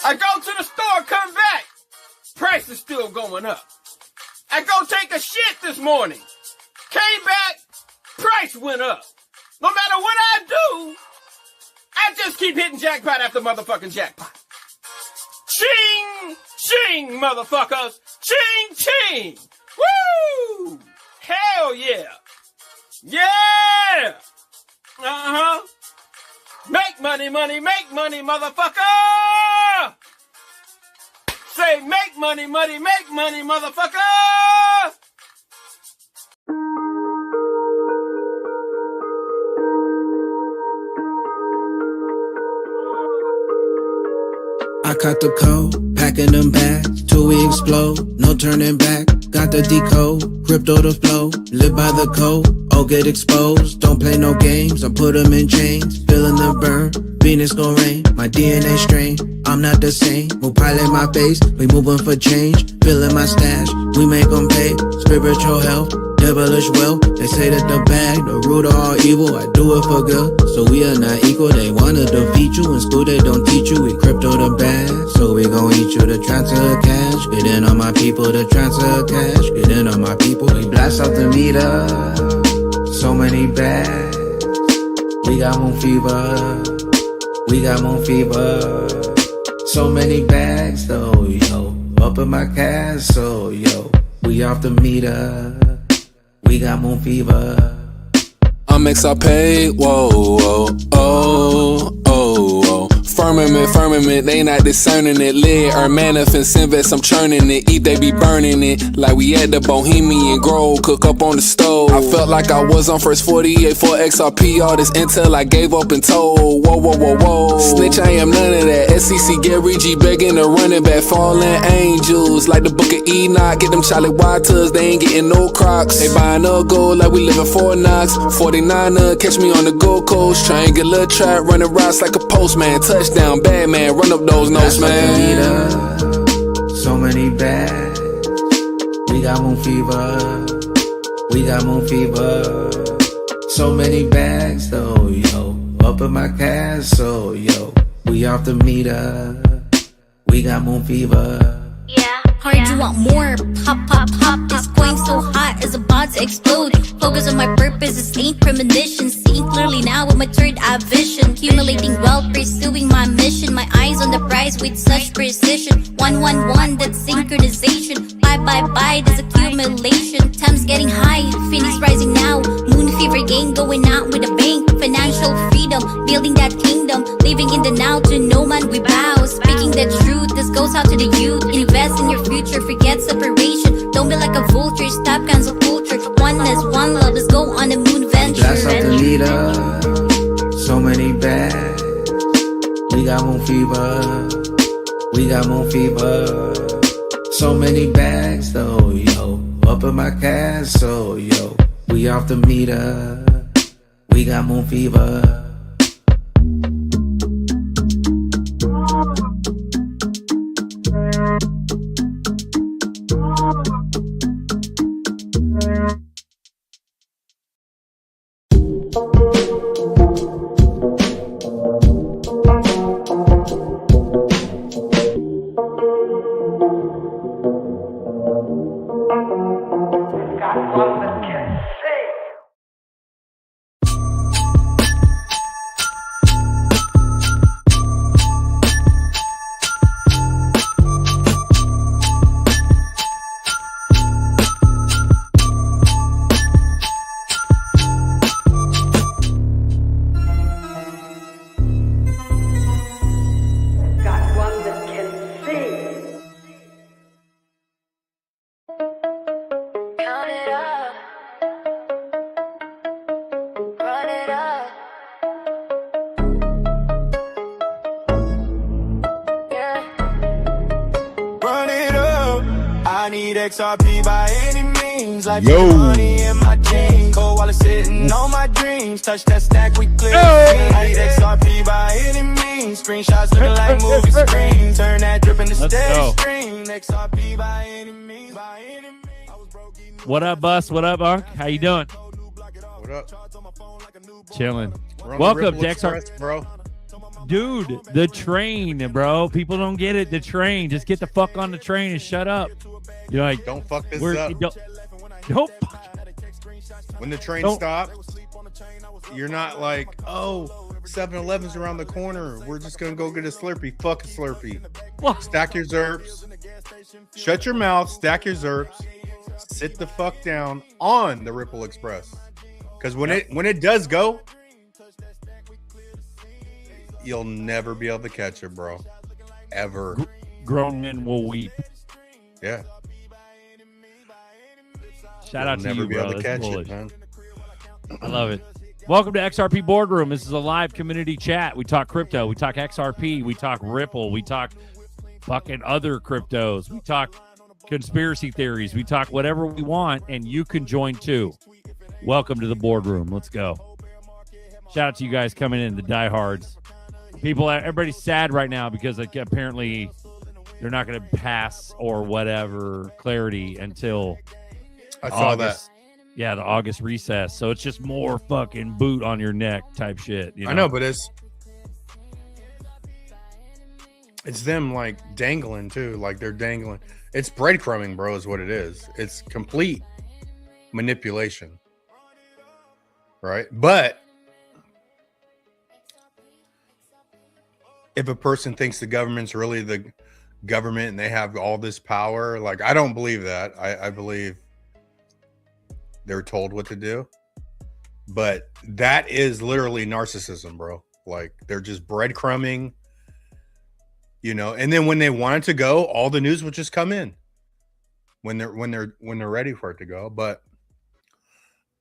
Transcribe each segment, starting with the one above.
I go to the store, come back. Price is still going up. I go take a shit this morning. Came back, price went up. No matter what I do, I just keep hitting jackpot after motherfucking jackpot. Ching, ching, motherfuckers. Ching, ching. Woo! Hell yeah. Yeah! Uh-huh. Make money, money, make money, motherfucker! Say make money, money, make money, motherfucker! I caught the code, packing them bags, till we explode, no turning back. Got the decode, crypto the flow, live by the code, all get exposed. Don't play no games, I put them in chains, feeling the burn, Venus gon' rain, my DNA strain. I'm not the same, we'll pilot my face, we moving for change, filling my stash, we make them pay, spiritual health, devilish wealth. They say that the bag, the root of all evil, I do it for good, so we are not equal. They wanna defeat you, in school they don't teach you, we crypto the bag, so we gon' eat you to transfer cash, get in on my people to transfer cash, get in on my people, we blast out the meter, so many bags, we got moon fever, we got moon fever. So many bags though, yo, up in my castle, yo, we off the meter, we got moon fever. I'm XRP, whoa, whoa, oh, oh, oh. Firmament, they not discerning it. Lead or manifest, invest, I'm churning it. Eat, they be burning it. Like we at the Bohemian Grove, cook up on the stove. I felt like I was on first 48 for XRP. All this intel I gave up and told. Whoa, whoa, whoa, whoa. Snitch, I am none of that. SEC Gary G begging to run it back. Fallen angels, like the book of Enoch. Get them Charlie Waters, they ain't getting no Crocs. They buying up gold like we living Fort Knox. 49er, catch me on the Gold Coast. Triangular trap, running routes like a postman. Touchdown, bad man, run up those notes, man. So many bags, we got moon fever, we got moon fever. So many bags though, yo, up in my castle, yo, we off the meter, we got moon fever. Yeah. Heard you want more, pop, pop, pop. This coin so hot, it's about to explode. Focus on my purpose, this ain't premonition. Seeing clearly now with my third eye vision. Accumulating wealth, pursuing my mission. My eyes on the prize with such precision. 111, that's synchronization. Bye, there's accumulation. Time's getting high, Phoenix rising now. Moon fever gang going out with a bang. Financial freedom, building that kingdom. Living in the now, to no man we bow. Speaking the truth, this goes out to the youth. Invest in your future, forget separation. Don't be like a vulture, stop cancel culture. Oneness, one love, let's go on a moon venture. Blast out the leader, so many bags, we got moon fever, we got moon fever. So many bags though, yo, up in my castle, yo, we off the meter, we got moon fever. XRP by any means, like money in my jeans. Cold while it's sitting on my dreams. Touch that stack, we clear. I need XRP by any means. Screenshots looking like movie screens. Turn that drip into steady stream. XRP by any means, by any means. What up, Bus? What up, Ark? How you doing? What up? Chilling. We're on Welcome the to Express, bro. Dude, the train, bro. People don't get it. The train. Just get the fuck on the train and shut up. You're like, don't fuck this up. Don't. When the train stops, you're not like, oh, 7-Eleven's around the corner. We're just gonna go get a Slurpee. Fuck a Slurpee. What? Stack your Zerps. Shut your mouth. Stack your Zerps. Sit the fuck down on the Ripple Express. Because when it does go, you'll never be able to catch it, bro. Ever. Grown men will weep. Yeah. Shout out to you, never be bro. able to That's catch bullish. it, man. I love it. Welcome to XRP Boardroom. This is a live community chat. We talk crypto. We talk XRP. We talk Ripple. We talk fucking other cryptos. We talk conspiracy theories. We talk whatever we want, and you can join too. Welcome to the boardroom. Let's go. Shout out to you guys coming in, the diehards. People, everybody's sad right now because like, apparently they're not going to pass or whatever clarity until I saw August. that. Yeah, the August recess. So it's just more fucking boot on your neck type shit. You know? I know, but it's them like dangling too. Like they're dangling. It's breadcrumbing, bro, is what it is. It's complete manipulation. Right? But if a person thinks the government's really the government and they have all this power, like I don't believe that. I believe they're told what to do. But that is literally narcissism, bro. Like they're just breadcrumbing, you know, and then when they want it to go, all the news will just come in when they're ready for it to go. But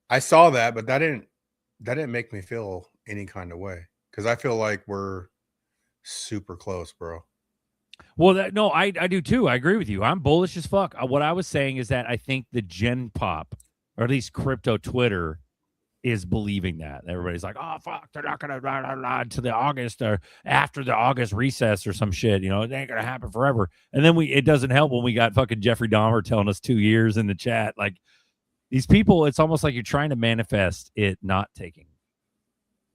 I saw that, but that didn't make me feel any kind of way because I feel like we're super close, bro. Well, I do too. I agree with you. I'm bullish as fuck. What I was saying is that I think the Gen Pop, or at least crypto Twitter, is believing that. Everybody's like, oh, fuck, they're not going to to the August or after the August recess or some shit. You know, it ain't going to happen forever. And then it doesn't help when we got fucking Jeffrey Dahmer telling us 2 years in the chat. Like these people, it's almost like you're trying to manifest it not taking.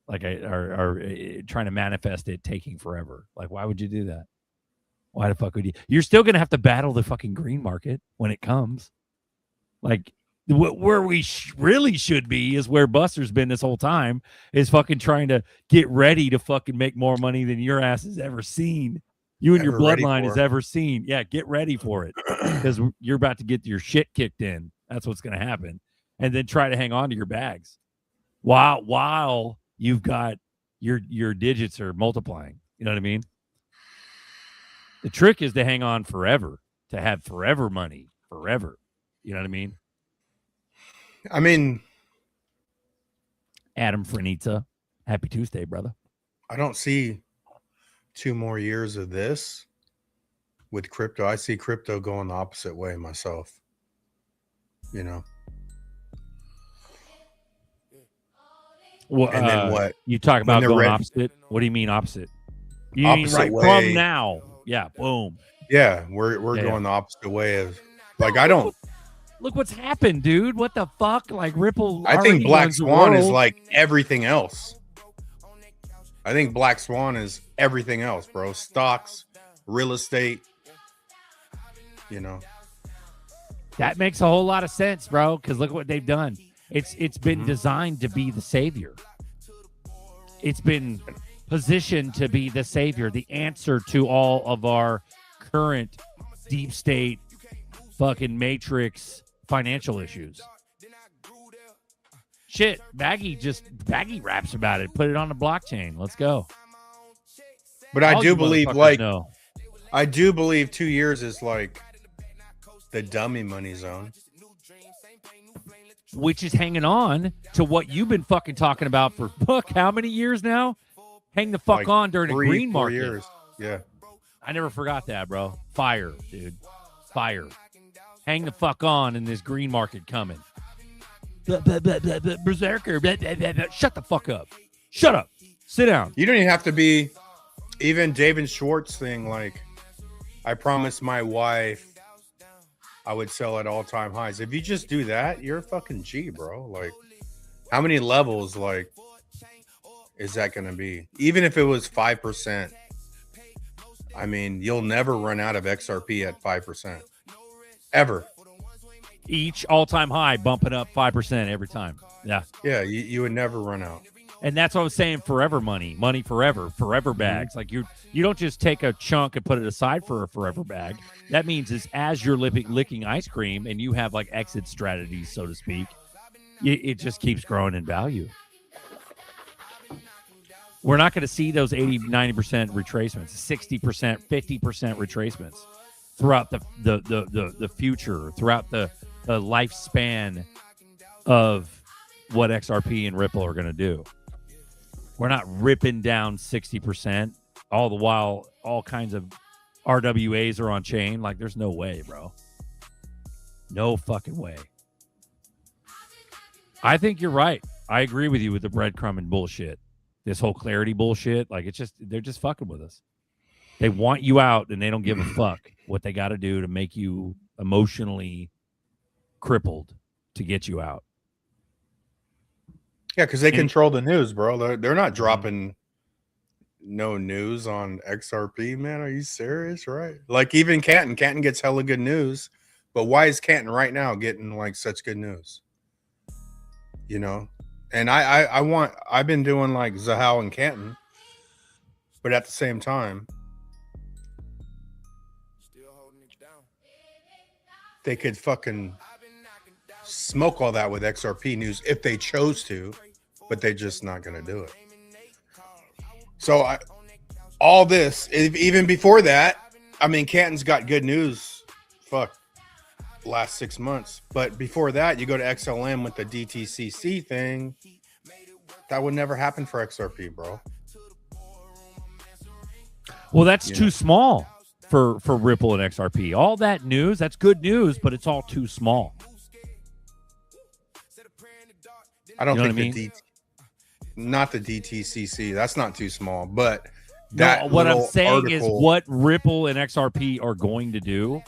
Like, or trying to manifest it taking forever. Like, why would you do that? Why the fuck would you? You're still going to have to battle the fucking green market when it comes. Like, where we really should be is where Buster's been this whole time, is fucking trying to get ready to fucking make more money than your ass has ever seen. You and your bloodline has ever seen. Yeah, get ready for it because you're about to get your shit kicked in. That's what's going to happen. And then try to hang on to your bags while you've got your digits are multiplying. You know what I mean? The trick is to hang on forever, to have forever money, forever. You know what I mean? I mean, Adam Franita, happy Tuesday, brother. I don't see 2 more years of this with crypto. I see crypto going the opposite way myself. You know? Well, and then what? You talk about going opposite? What do you mean opposite? You mean right way. From now? Yeah, boom. Yeah, we're going the opposite way of, like, I don't. Look what's happened, dude. What the fuck? Like Ripple. I think Black Swan is like everything else. I think Black Swan is everything else, bro. Stocks, real estate, you know. That makes a whole lot of sense, bro, because look what they've done. It's been designed to be the savior. It's been positioned to be the savior, the answer to all of our current deep state fucking matrix financial issues. Shit, Baggy raps about it. Put it on the blockchain. Let's go. But I do believe, like, I do believe 2 years is like the dummy money zone, which is hanging on to what you've been fucking talking about for how many years now? Hang the fuck like on during 3, a green market. 4 years. Yeah. I never forgot that, bro. Fire, dude. Fire. Hang the fuck on in this green market coming. Berserker. Shut the fuck up. Shut up. Sit down. You don't even have to be even David Schwartz thing. Like, I promised my wife I would sell at all-time highs. If you just do that, you're a fucking G, bro. Like, how many levels? Like, is that going to be? Even if it was 5%, I mean, you'll never run out of XRP at 5%. Ever. Each all-time high bumping up 5% every time. Yeah. Yeah, you would never run out. And that's what I was saying, forever money forever bags. Like you don't just take a chunk and put it aside for a forever bag. That means is as you're licking ice cream and you have like exit strategies, so to speak, it just keeps growing in value. We're not going to see those 80, 90% retracements, 60%, 50% retracements throughout the future, throughout the lifespan of what XRP and Ripple are going to do. We're not ripping down 60%, all the while all kinds of RWAs are on chain. Like, there's no way, bro. No fucking way. I think you're right. I agree with you with the breadcrumb and bullshit. This whole clarity bullshit. Like, they're just fucking with us. They want you out and they don't give a fuck what they got to do to make you emotionally crippled to get you out. Yeah, because they control the news, bro. They're not dropping no news on XRP, man. Are you serious? Right? Like, even Canton gets hella good news, but why is Canton right now getting like such good news? You know, and I've been doing like Zahal and Canton, but at the same time, they could fucking smoke all that with XRP news if they chose to, but they're just not going to do it. So all this, even before that, I mean, Canton's got good news. Fuck, last 6 months. But before that, you go to XLM with the DTCC thing. That would never happen for XRP, bro. Well, that's too small for Ripple and XRP. All that news, that's good news, but it's all too small. I don't think not the DTCC. That's not too small, but that. No, what I'm saying article, is what Ripple and XRP are going to do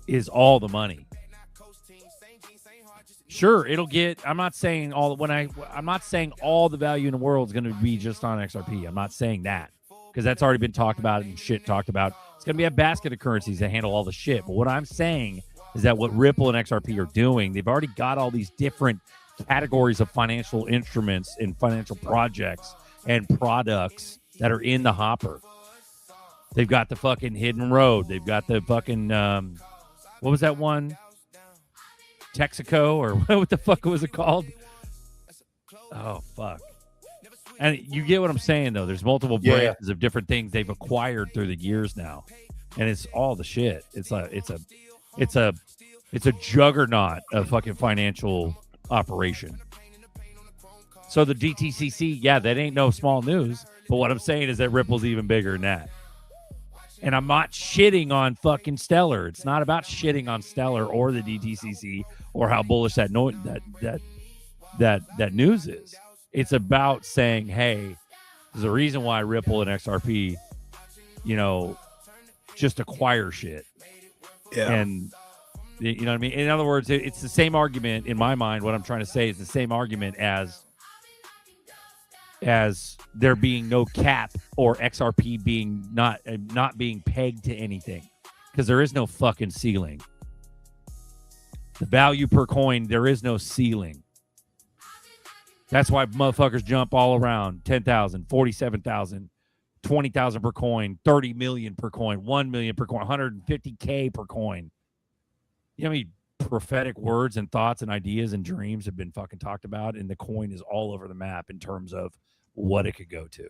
is all the money. Sure, it'll get. I'm not saying all the value in the world is going to be just on XRP. I'm not saying that because that's already been talked about and shit talked about. It's going to be a basket of currencies that handle all the shit. But what I'm saying is that what Ripple and XRP are doing, they've already got all these different categories of financial instruments and financial projects and products that are in the hopper. They've got the fucking Hidden Road. They've got the fucking what was that one? Texaco, or what the fuck was it called? Oh fuck. And you get what I'm saying though. There's multiple branches of different things they've acquired through the years now. And it's all the shit. It's a juggernaut of fucking financial operation. So the DTCC, yeah, that ain't no small news. But what I'm saying is that Ripple's even bigger than that. And I'm not shitting on fucking Stellar. It's not about shitting on Stellar or the DTCC or how bullish that news is. It's about saying, hey, there's a reason why Ripple and XRP, just acquire shit. Yeah. And you know what I mean? In other words, it's the same argument in my mind. What I'm trying to say is the same argument as there being no cap or XRP being not being pegged to anything, because there is no fucking ceiling. The value per coin, there is no ceiling. That's why motherfuckers jump all around 10,000, 47,000, 20,000 per coin, 30 million per coin, 1 million per coin, 150K per coin. You know how many prophetic words and thoughts and ideas and dreams have been fucking talked about, and the coin is all over the map in terms of what it could go to.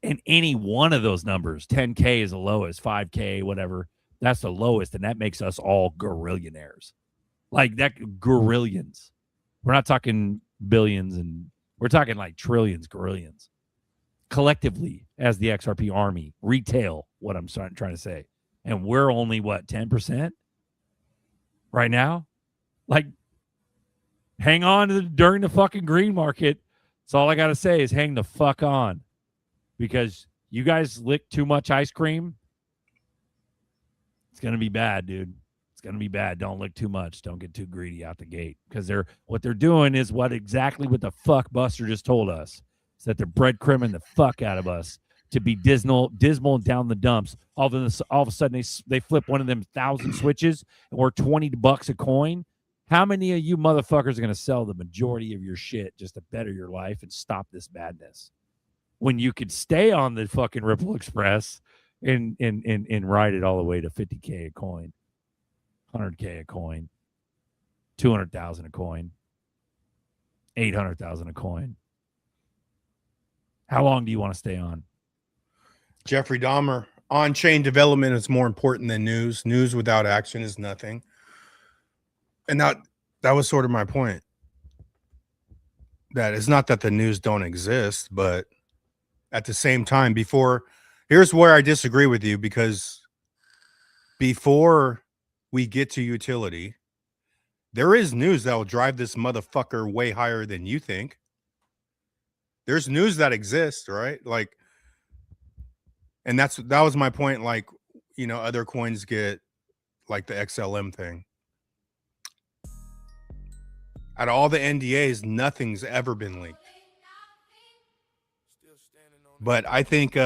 And any one of those numbers, 10K is the lowest, 5K, whatever, that's the lowest, and that makes us all gorillionaires. Like that, gorillions. We're not talking billions, and we're talking like trillions, gorillions. Collectively, as the XRP army, retail, what I'm trying to say. And we're only, 10%? Right now? Like, hang on during the fucking green market. That's all I got to say is hang the fuck on. Because you guys lick too much ice cream, it's going to be bad, dude. It's going to be bad. Don't lick too much. Don't get too greedy out the gate. Because what they're doing is exactly what the fuck Buster just told us. is that they're breadcrumbing the fuck out of us to be dismal and down the dumps. All of a sudden, they flip one of them 1,000 switches and we're $20 a coin. How many of you motherfuckers are going to sell the majority of your shit just to better your life and stop this madness? When you could stay on the fucking Ripple Express and ride it all the way to 50K a coin, 100K a coin, 200,000 a coin, 800,000 a coin. How long do you want to stay on? Jeffrey Dahmer, on-chain development is more important than news. News without action is nothing. And that was sort of my point. That it's not that the news don't exist, but at the same time, here's where I disagree with you, because before we get to utility, there is news that will drive this motherfucker way higher than you think. There's news that exists, right? Like, and that was my point. Like, you know, other coins get like the XLM thing. Out of all the NDAs, nothing's ever been leaked. But I think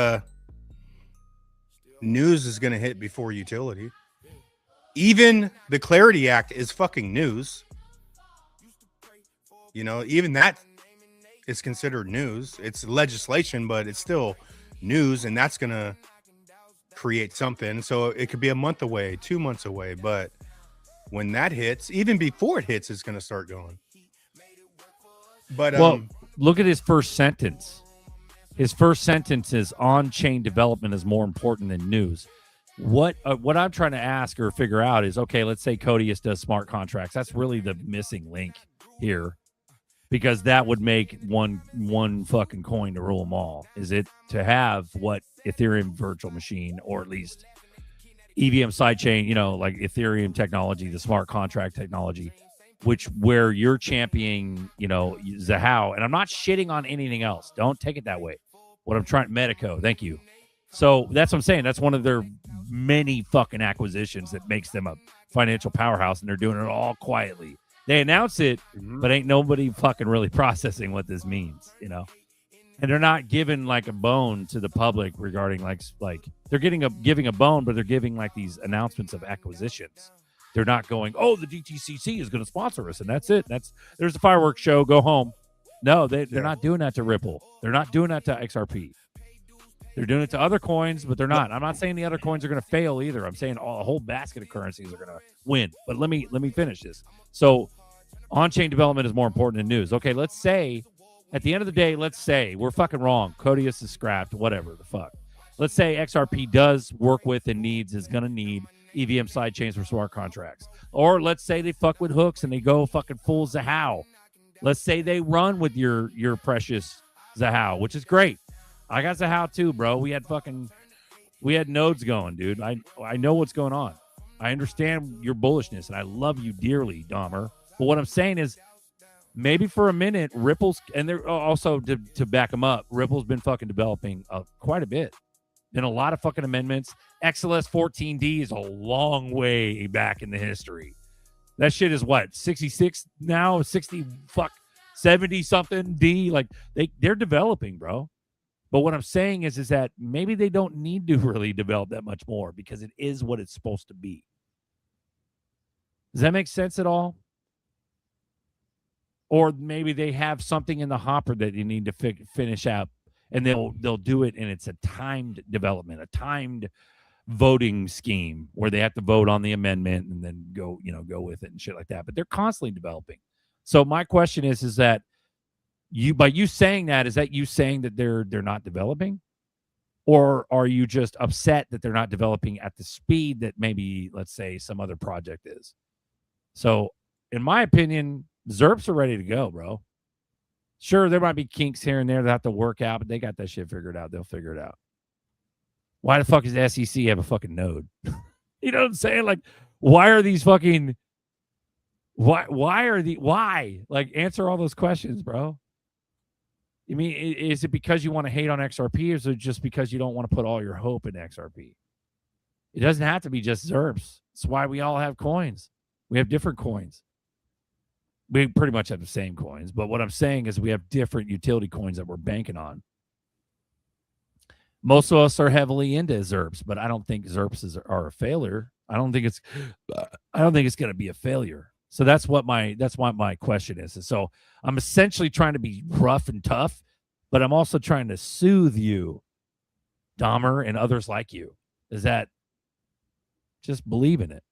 news is going to hit before utility. Even the Clarity Act is fucking news. You know, even that is considered news. It's legislation, but it's still news, and that's going to create something. So it could be a month away, 2 months away, but when that hits, even before it hits, it's going to start going. But look at his first sentence. His first sentence is on-chain development is more important than news. What I'm trying to ask or figure out is, okay, let's say Codius does smart contracts. That's really the missing link here, because that would make one fucking coin to rule them all. Is it to have what Ethereum virtual machine, or at least EVM sidechain, you know, like Ethereum technology, the smart contract technology, where you're championing, you know, Zahao. And I'm not shitting on anything else. Don't take it that way. What I'm trying, Medico, thank you. So that's what I'm saying. That's one of their many fucking acquisitions that makes them a financial powerhouse, and they're doing it all quietly. They announce it, but ain't nobody fucking really processing what this means, you know? And they're not giving like a bone to the public regarding like they're giving a bone, but they're giving like these announcements of acquisitions. They're not going, oh, the DTCC is going to sponsor us, and that's it. There's the fireworks show. Go home. No, they're not doing that to Ripple. They're not doing that to XRP. They're doing it to other coins, but they're not. I'm not saying the other coins are going to fail either. I'm saying a whole basket of currencies are going to win. But let me finish this. So on-chain development is more important than news. Okay, let's say at the end of the day, let's say we're fucking wrong. Codius is scrapped, whatever the fuck. Let's say XRP does work with and is going to need EVM sidechains for smart contracts. Or let's say they fuck with hooks and they go fucking full Zahao. Let's say they run with your precious Zahao, which is great. I got Zahao too, bro. We had nodes going, dude. I know what's going on. I understand your bullishness, and I love you dearly, Dahmer. But what I'm saying is, maybe for a minute, Ripple's, and they're also to back them up, Ripple's been fucking developing quite a bit. Been a lot of fucking amendments. XLS 14D is a long way back in the history. That shit is what, 66 now, 70 something D. Like they're developing, bro. But what I'm saying is that maybe they don't need to really develop that much more, because it is what it's supposed to be. Does that make sense at all? Or maybe they have something in the hopper that you need to finish out, and they'll do it, and it's a timed development, a timed voting scheme where they have to vote on the amendment and then go with it and shit like that. But they're constantly developing. So my question is that by you saying that, is that you saying that they're not developing? Or are you just upset that they're not developing at the speed that maybe, let's say, some other project is? So in my opinion, ZRPs are ready to go, bro. Sure, there might be kinks here and there that have to work out, but they got that shit figured out. They'll figure it out. Why the fuck does the SEC have a fucking node? You know what I'm saying? Like, why are these fucking... Why? Like, answer all those questions, bro. I mean, is it because you want to hate on XRP, or is it just because you don't want to put all your hope in XRP? It doesn't have to be just ZRPs. It's why we all have coins. We have different coins. We pretty much have the same coins, but what I'm saying is we have different utility coins that we're banking on. Most of us are heavily into ZRPs, but I don't think ZRPs are a failure. I don't think it's going to be a failure. So that's what my question is. And so I'm essentially trying to be rough and tough, but I'm also trying to soothe you, Dahmer, and others like you. Is that just believe in it.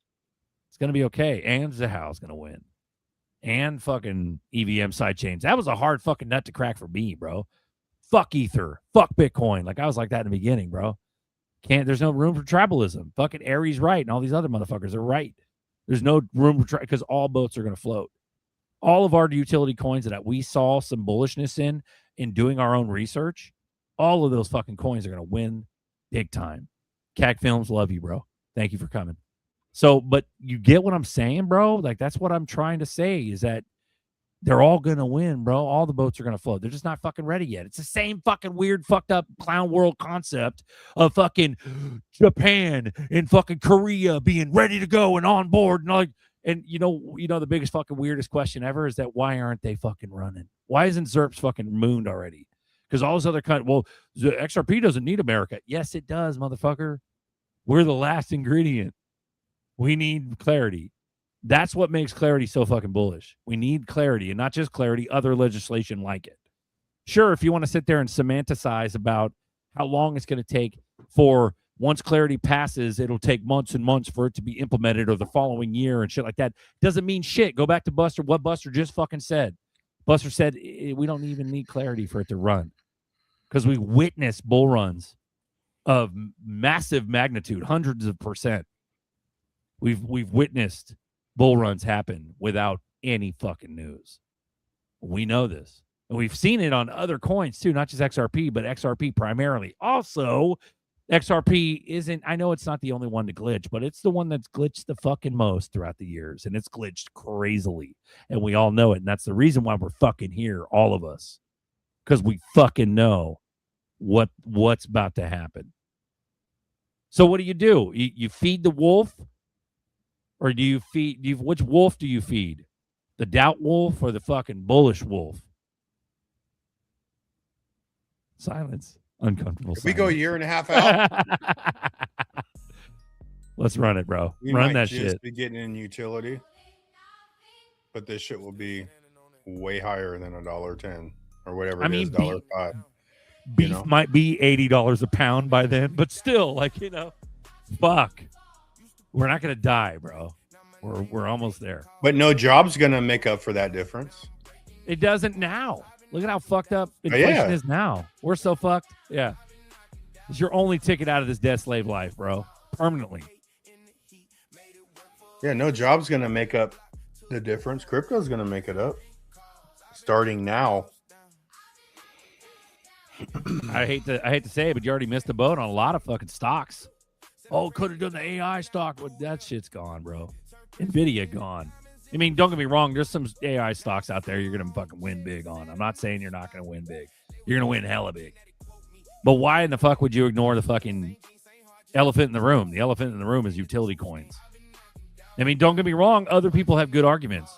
It's going to be okay. And Zahau's going to win. And fucking EVM sidechains. That was a hard fucking nut to crack for me, bro. Fuck Ether. Fuck Bitcoin. Like I was like that in the beginning, bro. There's no room for tribalism. Fucking Aries right and all these other motherfuckers are right. There's no room for because all boats are going to float. All of our utility coins that we saw some bullishness in doing our own research, all of those fucking coins are going to win big time. CAC Films, love you, bro. Thank you for coming. So, but you get what I'm saying, bro? Like, that's what I'm trying to say is that they're all going to win, bro. All the boats are going to float. They're just not fucking ready yet. It's the same fucking weird, fucked up clown world concept of fucking Japan and fucking Korea being ready to go and on board. And like, and you know, the biggest fucking weirdest question ever is that why aren't they fucking running? Why isn't ZRP's fucking mooned already? Because all this other well, the XRP doesn't need America. Yes, it does, motherfucker. We're the last ingredient. We need clarity. That's what makes clarity so fucking bullish. We need clarity, and not just clarity, other legislation like it. Sure, if you want to sit there and semanticize about how long it's going to take for once clarity passes, it'll take months and months for it to be implemented or the following year and shit like that. Doesn't mean shit. Go back to Buster. What Buster just fucking said. Buster said we don't even need clarity for it to run because we witnessed bull runs of massive magnitude, hundreds of percent. We've witnessed bull runs happen without any fucking news. We know this. And we've seen it on other coins too, not just XRP, but XRP primarily. Also, XRP isn't, I know it's not the only one to glitch, but it's the one that's glitched the fucking most throughout the years. And it's glitched crazily. And we all know it. And that's the reason why we're fucking here, all of us. Because we fucking know what's about to happen. So what do? You feed the wolf? Or do you feed, which wolf do you feed? The doubt wolf or the fucking bullish wolf? Silence. Uncomfortable silence. We go a year and a half out. Let's run it, bro. We Run might that just shit. be getting in utility, but this shit will be way higher than $1.10 or whatever it is, $1.05. Beef might be $80 a pound by then, but still, like, fuck. We're not gonna die, bro. We're almost there. But no job's gonna make up for that difference. It doesn't now. Look at how fucked up inflation is now. We're so fucked. Yeah. It's your only ticket out of this dead slave life, bro. Permanently. Yeah, no job's gonna make up the difference. Crypto's gonna make it up. Starting now. I hate to say it, but you already missed the boat on a lot of fucking stocks. Oh, could have done the AI stock, but that shit's gone, bro. Nvidia gone. I mean, don't get me wrong. There's some AI stocks out there you're gonna fucking win big on. I'm not saying you're not gonna win big. You're gonna win hella big. But why in the fuck would you ignore the fucking elephant in the room? The elephant in the room is utility coins. I mean, don't get me wrong. Other people have good arguments.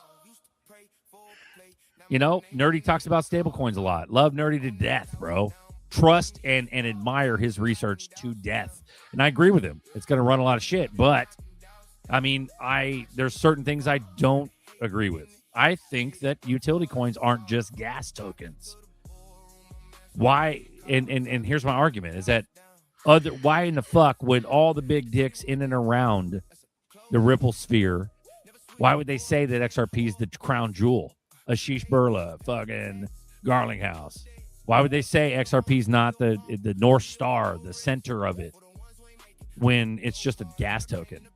Nerdy talks about stable coins a lot. Love Nerdy to death, bro. Trust and admire his research to death. And I agree with him. It's going to run a lot of shit. But, I mean, there's certain things I don't agree with. I think that utility coins aren't just gas tokens. Why? And here's my argument, is that why in the fuck would all the big dicks in and around the Ripple sphere, why would they say that XRP is the crown jewel? Ashish Burla, fucking Garlinghouse. Why would they say XRP is not the North Star, the center of it, when it's just a gas token?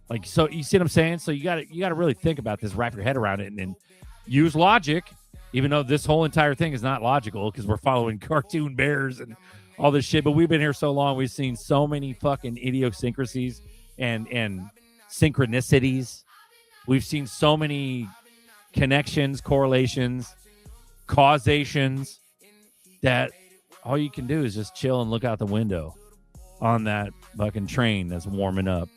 Like, so you see what I'm saying? So you got to really think about this, wrap your head around it, and use logic, even though this whole entire thing is not logical because we're following cartoon bears and all this shit. But we've been here so long, we've seen so many fucking idiosyncrasies and synchronicities. We've seen so many connections, correlations, causations, that all you can do is just chill and look out the window on that fucking train that's warming up,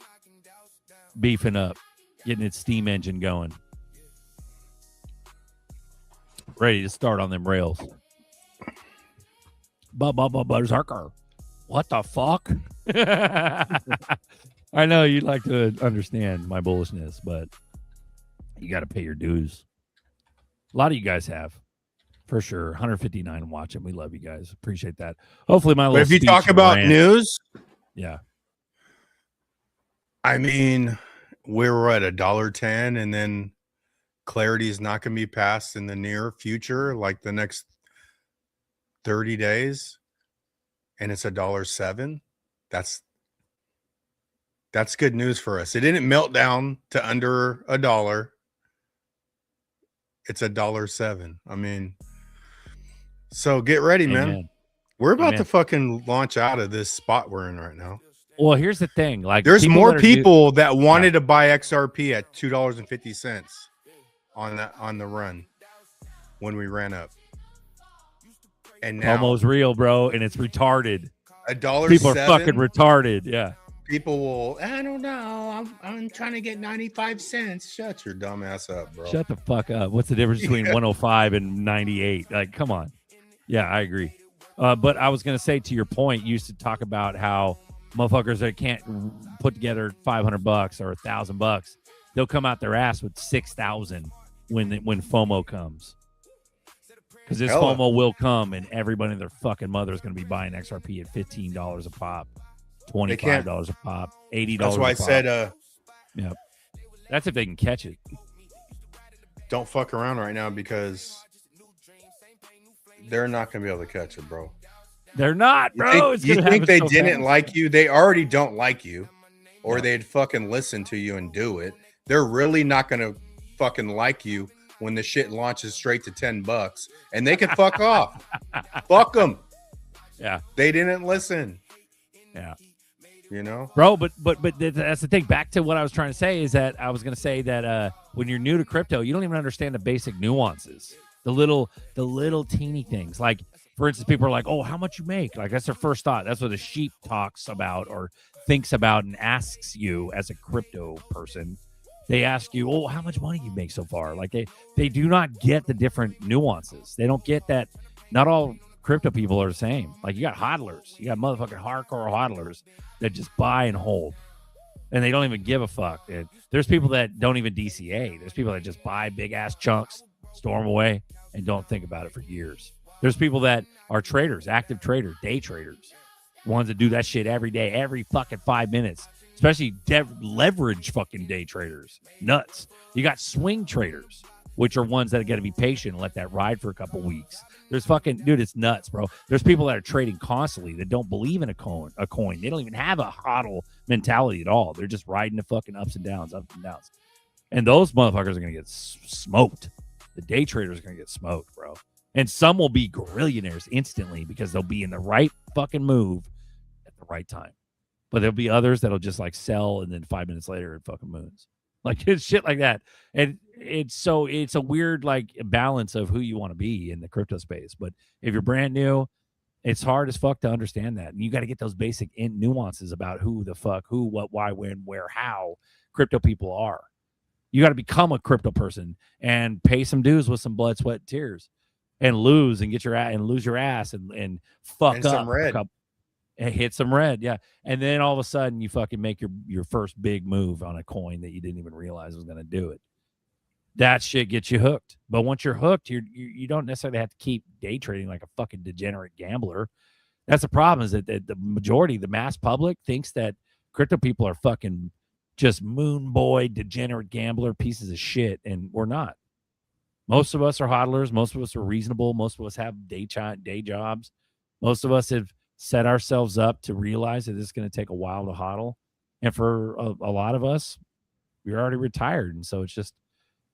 beefing up, getting its steam engine going. Ready to start on them rails. Berserker. What the fuck? I know you'd like to understand my bullishness, but you got to pay your dues. A lot of you guys have, for sure. 159 watching. We love you guys. Appreciate that. Hopefully, my little. But if you speech talk about rant- news, yeah, I mean, we're at $1.10, and then clarity is not going to be passed in the near future, like the next 30 days, and it's $1.07. That's good news for us. It didn't melt down to under $1. It's $1.07. I mean, so get ready, man. Amen. We're about Amen. to fucking launch out of this spot we're in right now. Well, here's the thing. Like, There's people more that are people that wanted to buy XRP at $2.50 on the run when we ran up. And now almost real, bro, and it's retarded. $1.07. People are fucking retarded. Yeah. People will, I don't know. I'm trying to get 95 cents. Shut your dumb ass up, bro. Shut the fuck up. What's the difference between 105 and 98? Like, come on. Yeah, I agree. But I was going to say, to your point, you used to talk about how motherfuckers that can't put together $500 or $1,000, they'll come out their ass with 6,000 when FOMO comes. Because this Hella. FOMO will come, and everybody and their fucking mother is going to be buying XRP at $15 a pop, $25 a pop, $80. That's why I said, yep. That's if they can catch it. don't fuck around right now, because they're not going to be able to catch it, bro. They're not, bro. You think they didn't like you? They already don't like you, or they'd fucking listen to you and do it. They're really not going to fucking like you when the shit launches straight to $10, and they can fuck off. Fuck them. Yeah. They didn't listen. Yeah. You know, bro. But that's the thing. Back to what I was trying to say is that I was going to say that when you're new to crypto, you don't even understand the basic nuances, the little teeny things. Like, for instance, people are like, "Oh, how much you make?" Like, that's their first thought. That's what a sheep talks about or thinks about and asks you as a crypto person. They ask you, "Oh, how much money you make so far?" Like, they do not get the different nuances. They don't get that. Not all crypto people are the same. Like, you got hodlers. You got motherfucking hardcore hodlers that just buy and hold, and they don't even give a fuck. And there's people that don't even DCA. There's people that just buy big ass chunks, store them away, and don't think about it for years. There's people that are traders, active traders, day traders, ones that do that shit every day, every fucking 5 minutes, especially leverage fucking day traders. Nuts. You got swing traders, which are ones that got to be patient and let that ride for a couple weeks. There's fucking, dude, it's nuts, bro. There's people that are trading constantly that don't believe in a coin. They don't even have a hodl mentality at all. They're just riding the fucking ups and downs. And those motherfuckers are going to get smoked. The day traders are going to get smoked, bro. And some will be gorillionaires instantly because they'll be in the right fucking move at the right time. But there'll be others that'll just like sell, and then 5 minutes later it fucking moons. Like, it's shit like that. And it's a weird like balance of who you want to be in the crypto space. But if you're brand new, it's hard as fuck to understand that. And you got to get those basic nuances about who the fuck, who, what, why, when, where, how crypto people are. You got to become a crypto person and pay some dues with some blood, sweat, and tears, and lose and get your ass and lose your ass and fuck and up some red. And hit some red, yeah. And then all of a sudden you fucking make your first big move on a coin that you didn't even realize was going to do it. That shit gets you hooked. But once you're hooked, you don't necessarily have to keep day trading like a fucking degenerate gambler. That's the problem, is that the majority, the mass public, thinks that crypto people are fucking just moon boy, degenerate gambler pieces of shit, and we're not. Most of us are hodlers. Most of us are reasonable. Most of us have day jobs. Most of us have set ourselves up to realize that it's going to take a while to hodl. And for a lot of us, we're already retired. And so it's just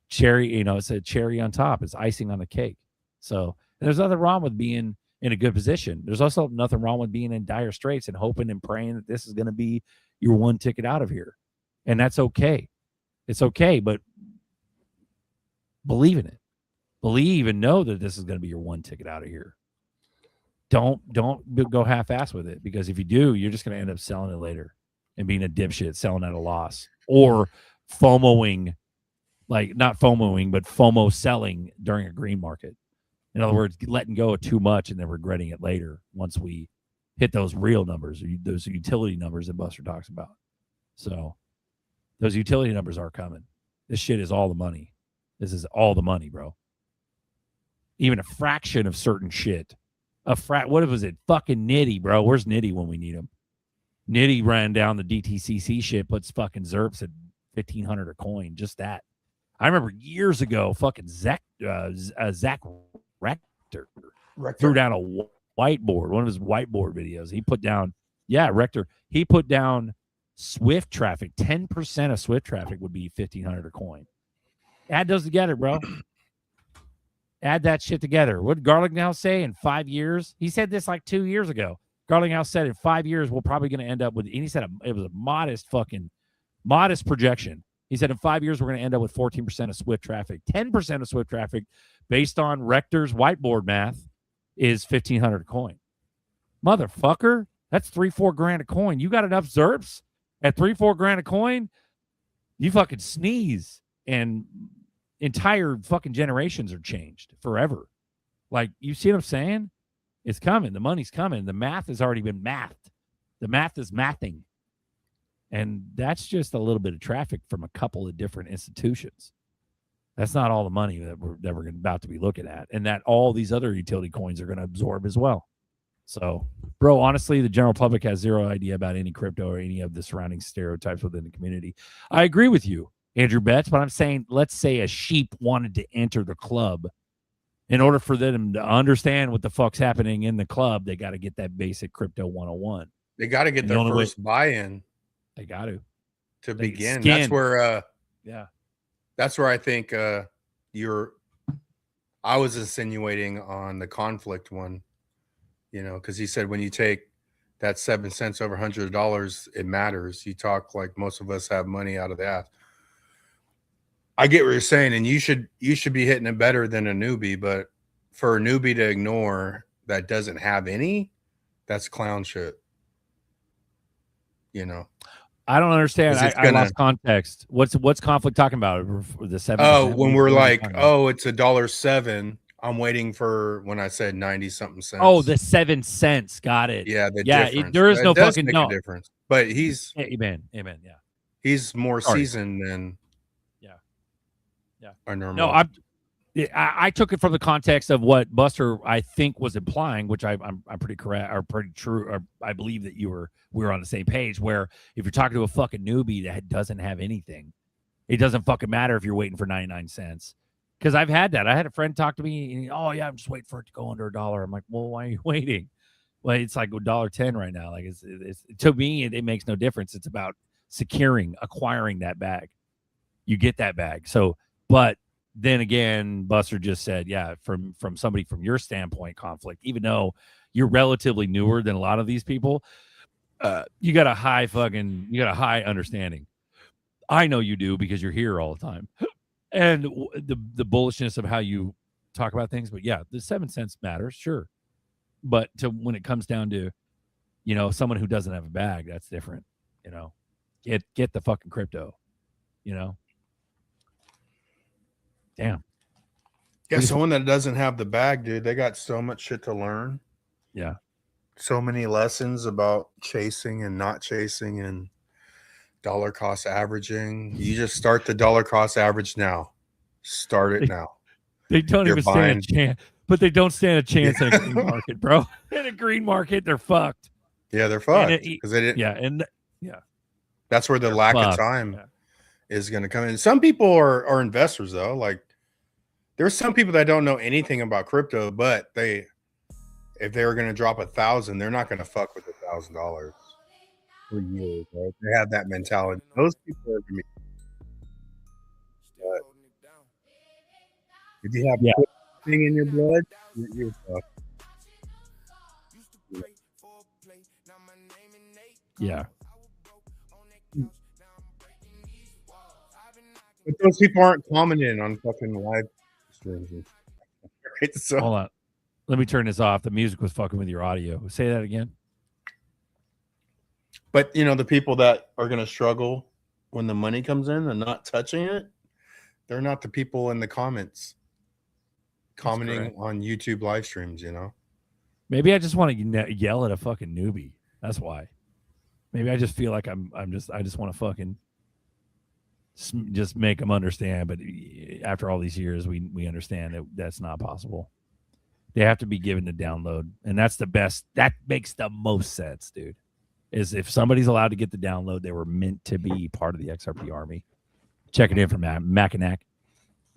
cherry, it's a cherry on top. It's icing on the cake. So there's nothing wrong with being in a good position. There's also nothing wrong with being in dire straits and hoping and praying that this is going to be your one ticket out of here. And that's okay. It's okay, but believe in it. Believe and know that this is going to be your one ticket out of here. Don't go half-ass with it, because if you do, you're just going to end up selling it later and being a dipshit, selling at a loss, or FOMOing, like not FOMOing, but FOMO selling during a green market. In other words, letting go of too much and then regretting it later once we hit those real numbers, or those utility numbers that Buster talks about. So those utility numbers are coming. This shit is all the money. This is all the money, bro. Even a fraction of certain shit. What was it? Fucking Nitty, bro. Where's Nitty when we need him? Nitty ran down the DTCC shit, puts fucking ZRPs at 1,500 a coin. Just that. I remember years ago, fucking Zach Rector threw down a whiteboard, one of his whiteboard videos. He put down, Rector. He put down Swift traffic. 10% of Swift traffic would be 1,500 a coin. Add those together, bro. Add that shit together. What did Garlic now say in 5 years? He said this like 2 years ago. Garlic now said in 5 years we're probably going to end up with. And he said it was a modest projection. He said in 5 years we're going to end up with 14% of Swift traffic. 10% of Swift traffic, based on Rector's whiteboard math, is 1,500 a coin. Motherfucker, that's $3-4 grand a coin. You got enough ZRPs at $3-4 grand a coin? You fucking sneeze, and entire fucking generations are changed forever. Like, you see what I'm saying? It's coming. The money's coming. The math has already been mathed. The math is mathing. And that's just a little bit of traffic from a couple of different institutions. That's not all the money that we're about to be looking at, and that all these other utility coins are going to absorb as well. So, bro, honestly, the general public has zero idea about any crypto or any of the surrounding stereotypes within the community. I agree with you, Andrew Betts, but I'm saying, let's say a sheep wanted to enter the club. In order for them to understand what the fuck's happening in the club, they got to get that basic crypto 101. They got to get their first buy-in. They got to begin. That's where, that's where I think I was insinuating on the conflict one, because he said when you take that 7 cents over $100, it matters. You talk like most of us have money out of that. I get what you're saying, and you should be hitting it better than a newbie, but for a newbie to ignore that doesn't have any, that's clown shit. I don't understand. I lost context. What's conflict talking about? The 7? Oh, when we're like, it's $1.07. I'm waiting for when I said 90 something cents. Oh, the 7 cents. Got it. Yeah, there is no fucking no difference. But he's amen. Yeah, he's more seasoned than our normal. No, I took it from the context of what Buster I think was implying, which I'm pretty correct or pretty true, or I believe that we were on the same page. Where if you're talking to a fucking newbie that doesn't have anything, it doesn't fucking matter if you're waiting for 99 cents. Because I've had that. I had a friend talk to me, and I'm just waiting for it to go under $1. I'm like, well, why are you waiting? Well, it's like $1.10 right now. Like it's to me, it makes no difference. It's about acquiring that bag. You get that bag. So, but then again, Buster just said, from somebody from your standpoint, conflict, even though you're relatively newer than a lot of these people, you got a high understanding. I know you do because you're here all the time. And the bullishness of how you talk about things. But the 7 cents matters, sure. But when it comes down to, someone who doesn't have a bag, that's different. Get the fucking crypto, Damn. Yeah, someone that doesn't have the bag, dude, they got so much shit to learn. Yeah. So many lessons about chasing and not chasing and dollar cost averaging. You just start the dollar cost average now. Start it now. They don't even stand a chance. But they don't stand a chance in a green market, bro. In a green market, they're fucked. Yeah, they're fucked. Because they didn't. That's where the lack of time is going to come in. Some people are investors, though. Like, there's some people that don't know anything about crypto, but if they were going to drop 1,000, they're not going to fuck with $1,000 for years. Right? They have that mentality. Those people are going to be. If you have thing in your blood, you're fucked. Yeah. But those people aren't commenting on fucking live streams. Right? So, hold on. Let me turn this off. The music was fucking with your audio. Say that again. But, the people that are going to struggle when the money comes in and not touching it, they're not the people in the comments. commenting on YouTube live streams, you know? Maybe I just want to yell at a fucking newbie. That's why. Maybe I just feel like I just want to fucking just make them understand. But after all these years, we understand that that's not possible. They have to be given the download, and that's the best. That makes the most sense, dude. Is if somebody's allowed to get the download, they were meant to be part of the XRP army. Check it in from Mackinac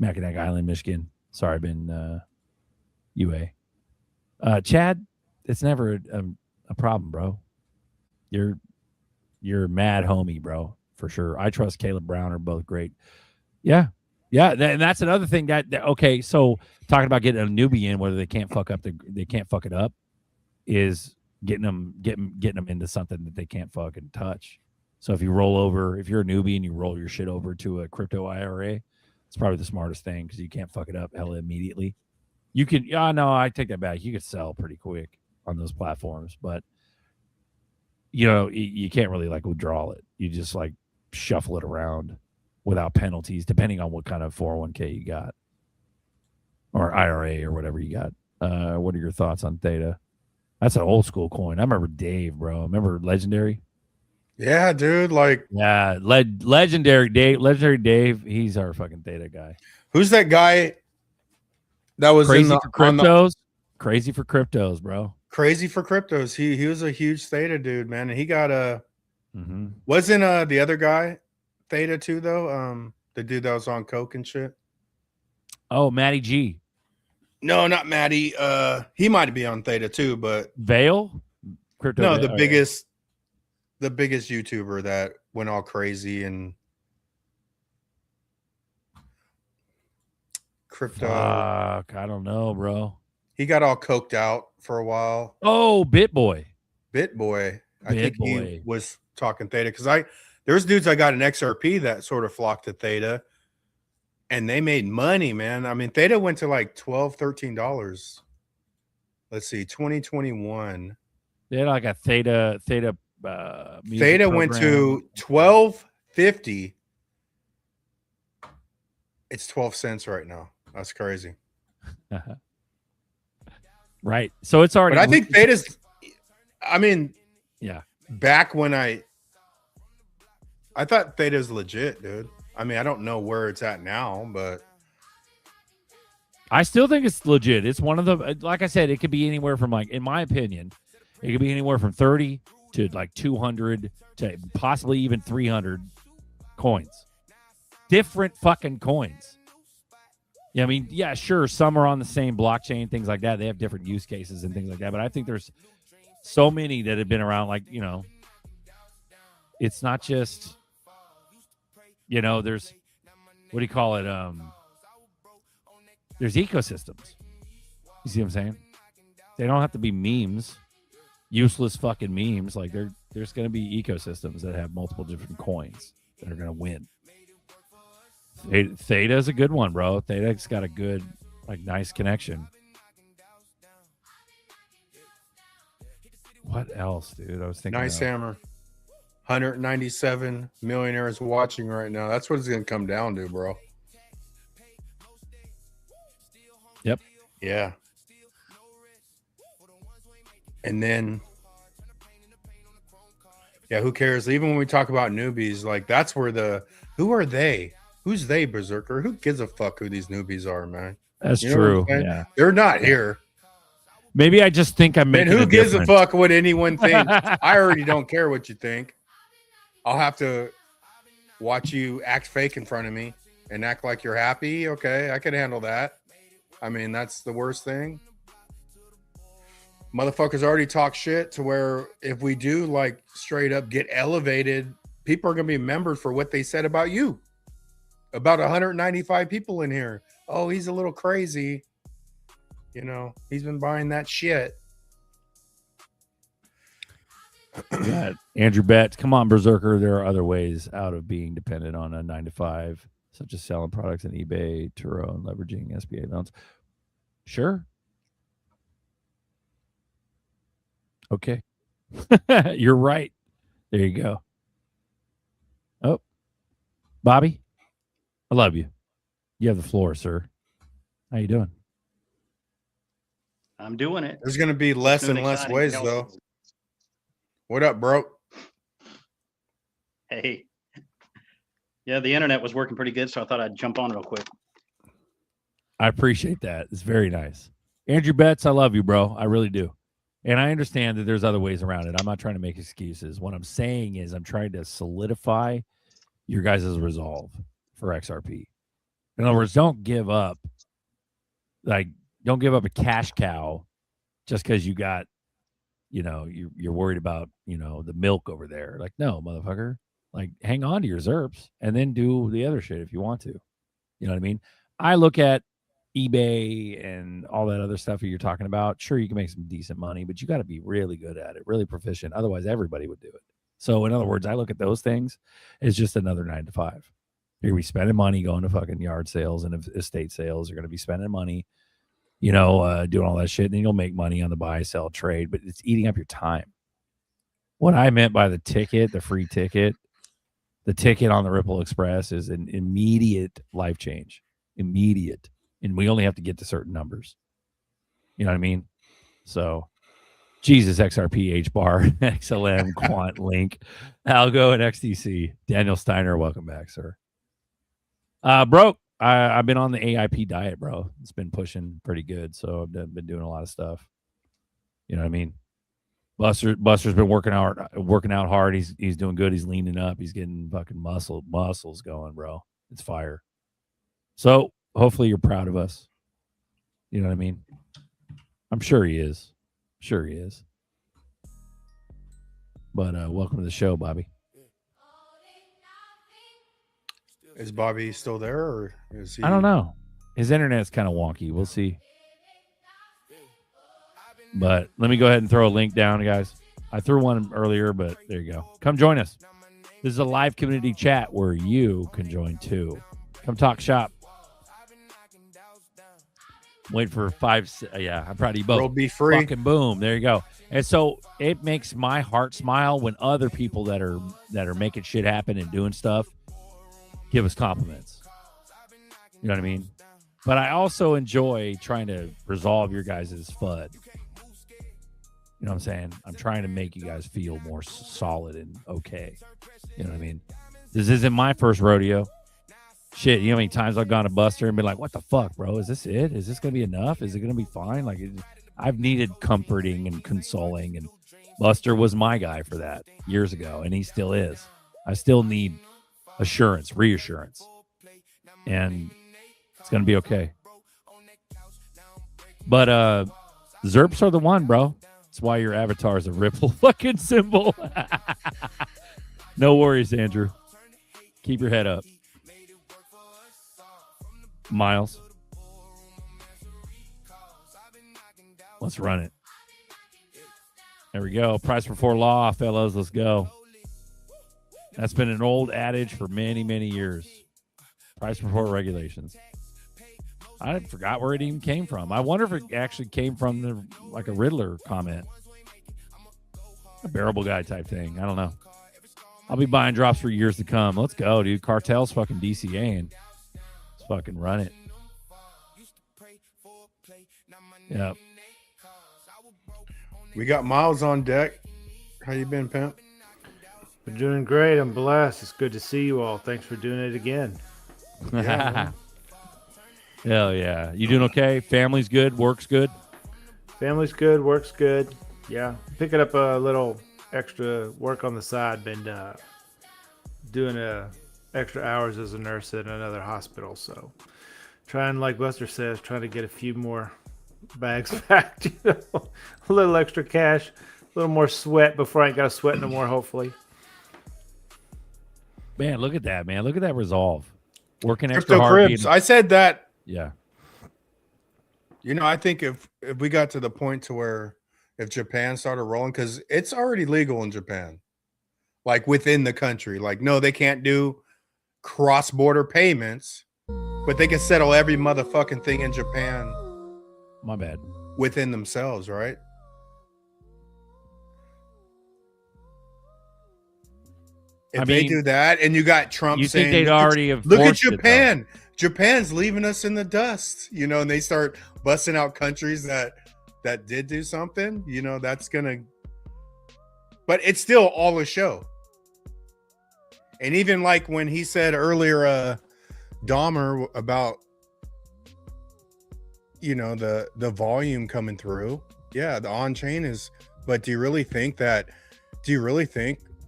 Island, Michigan. Sorry, I've been UA. Chad, it's never a problem, bro. You're mad homie, bro, for sure. I trust Caleb Brown are both great. Yeah. And that's another thing that okay. So talking about getting a newbie in, whether they can't fuck it up, is getting them into something that they can't fucking touch. So if you're a newbie and you roll your shit over to a crypto IRA, it's probably the smartest thing because you can't fuck it up hella immediately. You can, no, I take that back. You could sell pretty quick on those platforms, but you can't really like withdraw it. You just like shuffle it around without penalties, depending on what kind of 401k you got or IRA or whatever you got. What are your thoughts on Theta? That's an old school coin. I remember Dave, bro. Remember Legendary? Yeah, dude. Like, yeah, Legendary Dave. He's our fucking Theta guy. Who's that guy that was crazy for cryptos? Crazy for cryptos, bro. Crazy for cryptos. He was a huge Theta dude, man, and he got a. Wasn't the other guy Theta too though? The dude that was on coke and shit. Oh, Matty G. No, not Matty. He might be on Theta too, but Vale? Crypto. No, the biggest YouTuber that went all crazy and crypto. Fuck, I don't know, bro. He got all coked out for a while. Oh, BitBoy. I think he was talking Theta because there's dudes I got an XRP that sort of flocked to Theta. And they made money, man. I mean, Theta went to like $12, $13. Let's see, 2021. They had like a Theta Theta program. went to $12.50. It's 12 cents right now. That's crazy. Right. So it's already. But I think Theta's. I mean, yeah. Back when I thought Theta's legit, dude. I mean, I don't know where it's at now, but I still think it's legit. It's one of the, like I said, it could be anywhere from like, in my opinion, it could be anywhere from 30 to like 200 to possibly even 300 coins. Different fucking coins. Yeah, I mean, yeah, sure. Some are on the same blockchain, things like that. They have different use cases and things like that. But I think there's so many that have been around, like, it's not just, there's, what do you call it? There's ecosystems. You see what I'm saying? They don't have to be memes, useless fucking memes. Like there's going to be ecosystems that have multiple different coins that are going to win. Theta is a good one, bro. Theta's got a good, like, nice connection. What else, dude? I was thinking. Nice hammer. 197 millionaires watching right now. That's what it's going to come down to, bro. Yep. Yeah. And then, yeah, who cares? Even when we talk about newbies, like, that's where who are they? Who's they, Berserker? Who gives a fuck who these newbies are, man? That's true. Yeah. They're not here. Maybe I just think I'm making. And who gives a fuck what anyone thinks? I already don't care what you think. I'll have to watch you act fake in front of me and act like you're happy. Okay, I can handle that. I mean, that's the worst thing. Motherfuckers already talk shit to where if we do, like, straight up get elevated, people are going to be remembered for what they said about you. About 195 people in here. Oh, he's a little crazy. He's been buying that shit. Yeah, Andrew Betts, come on, Berserker. There are other ways out of being dependent on a 9-to-5, such as selling products on eBay, Turo, and leveraging SBA loans. Sure. Okay. You're right. There you go. Oh, Bobby, I love you. You have the floor, sir. How you doing? I'm doing it. There's going to be less and less ways, though. What up, bro? Hey. Yeah, the internet was working pretty good, so I thought I'd jump on real quick. I appreciate that. It's very nice. Andrew Betts, I love you, bro. I really do. And I understand that there's other ways around it. I'm not trying to make excuses. What I'm saying is I'm trying to solidify your guys' resolve for XRP. In other words, don't give up. Like, don't give up a cash cow just because you got, you're worried about, the milk over there. Like, no, motherfucker. Like, hang on to your ZRPs and then do the other shit if you want to. You know what I mean? I look at eBay and all that other stuff that you're talking about. Sure, you can make some decent money, but you got to be really good at it, really proficient. Otherwise, everybody would do it. So, in other words, I look at those things as just another 9 to 5. You're going to be spending money going to fucking yard sales and estate sales. You're going to be spending money, doing all that shit. And then you'll make money on the buy, sell, trade, but it's eating up your time. What I meant by the ticket, the free ticket, the ticket on the Ripple Express is an immediate life change. Immediate. And we only have to get to certain numbers. You know what I mean? So, Jesus, XRP, HBAR, XLM, Quant, Link, Algo, and XDC. Daniel Steiner, welcome back, sir. Bro, I've been on the AIP diet, bro. It's been pushing pretty good, so I've been doing a lot of stuff. You know what I mean? Buster's been working out hard. He's doing good. He's leaning up. He's getting fucking muscles going, bro. It's fire. So hopefully you're proud of us. You know what I mean? I'm sure he is. Sure he is. But welcome to the show, Bobby. Is Bobby still there, or is he? I don't know. His internet's kind of wonky. We'll see. But let me go ahead and throw a link down, guys. I threw one earlier, but there you go. Come join us. This is a live community chat where you can join too. Come talk shop. Wait for 5. Yeah, I'm proud of you both. World be free. Fucking boom. There you go. And so it makes my heart smile when other people that are making shit happen and doing stuff give us compliments. You know what I mean? But I also enjoy trying to resolve your guys' FUD. You know what I'm saying? I'm trying to make you guys feel more solid and okay. You know what I mean? This isn't my first rodeo. Shit, you know how many times I've gone to Buster and been like, what the fuck, bro? Is this it? Is this going to be enough? Is it going to be fine? Like, I've needed comforting and consoling, and Buster was my guy for that years ago, and he still is. I still need assurance, reassurance, and it's going to be okay. But ZRPs are the one, bro. That's why your avatar is a Ripple fucking symbol. No worries, Andrew. Keep your head up. Miles. Let's run it. There we go. Price before law, fellas. Let's go. That's been an old adage for many, many years. Price before regulations. I forgot where it even came from. I wonder if it actually came from like a Riddler comment. A bearable guy type thing. I don't know. I'll be buying drops for years to come. Let's go, dude. Cartel's fucking DCAing. Let's fucking run it. Yep. We got Miles on deck. How you been, pimp? Been doing great. I'm blessed. It's good to see you all. Thanks for doing it again. Yeah, hell yeah. You doing okay? Family's good? Work's good? Family's good. Work's good. Yeah. Picking up a little extra work on the side. Been doing extra hours as a nurse at another hospital. So trying, like Buster says, trying to get a few more bags packed. A little extra cash, a little more sweat before I ain't got to sweat no more, hopefully. Man, look at that, man. Look at that resolve. Working extra Crypto hard. Cribs. I said that. Yeah. I think if we got to the point to where if Japan started rolling, because it's already legal in Japan, like within the country. Like, no, they can't do cross-border payments, but they can settle every motherfucking thing in Japan. My bad. Within themselves, right? If they do that, and you got Trump saying, think they'd already have look at forced it, Japan. Japan's leaving us in the dust, and they start busting out countries that that did do something, you know, that's gonna, but it's still all a show. And even like when he said earlier, Dahmer, about, you know, the volume coming through, yeah, the on-chain is, but do you really think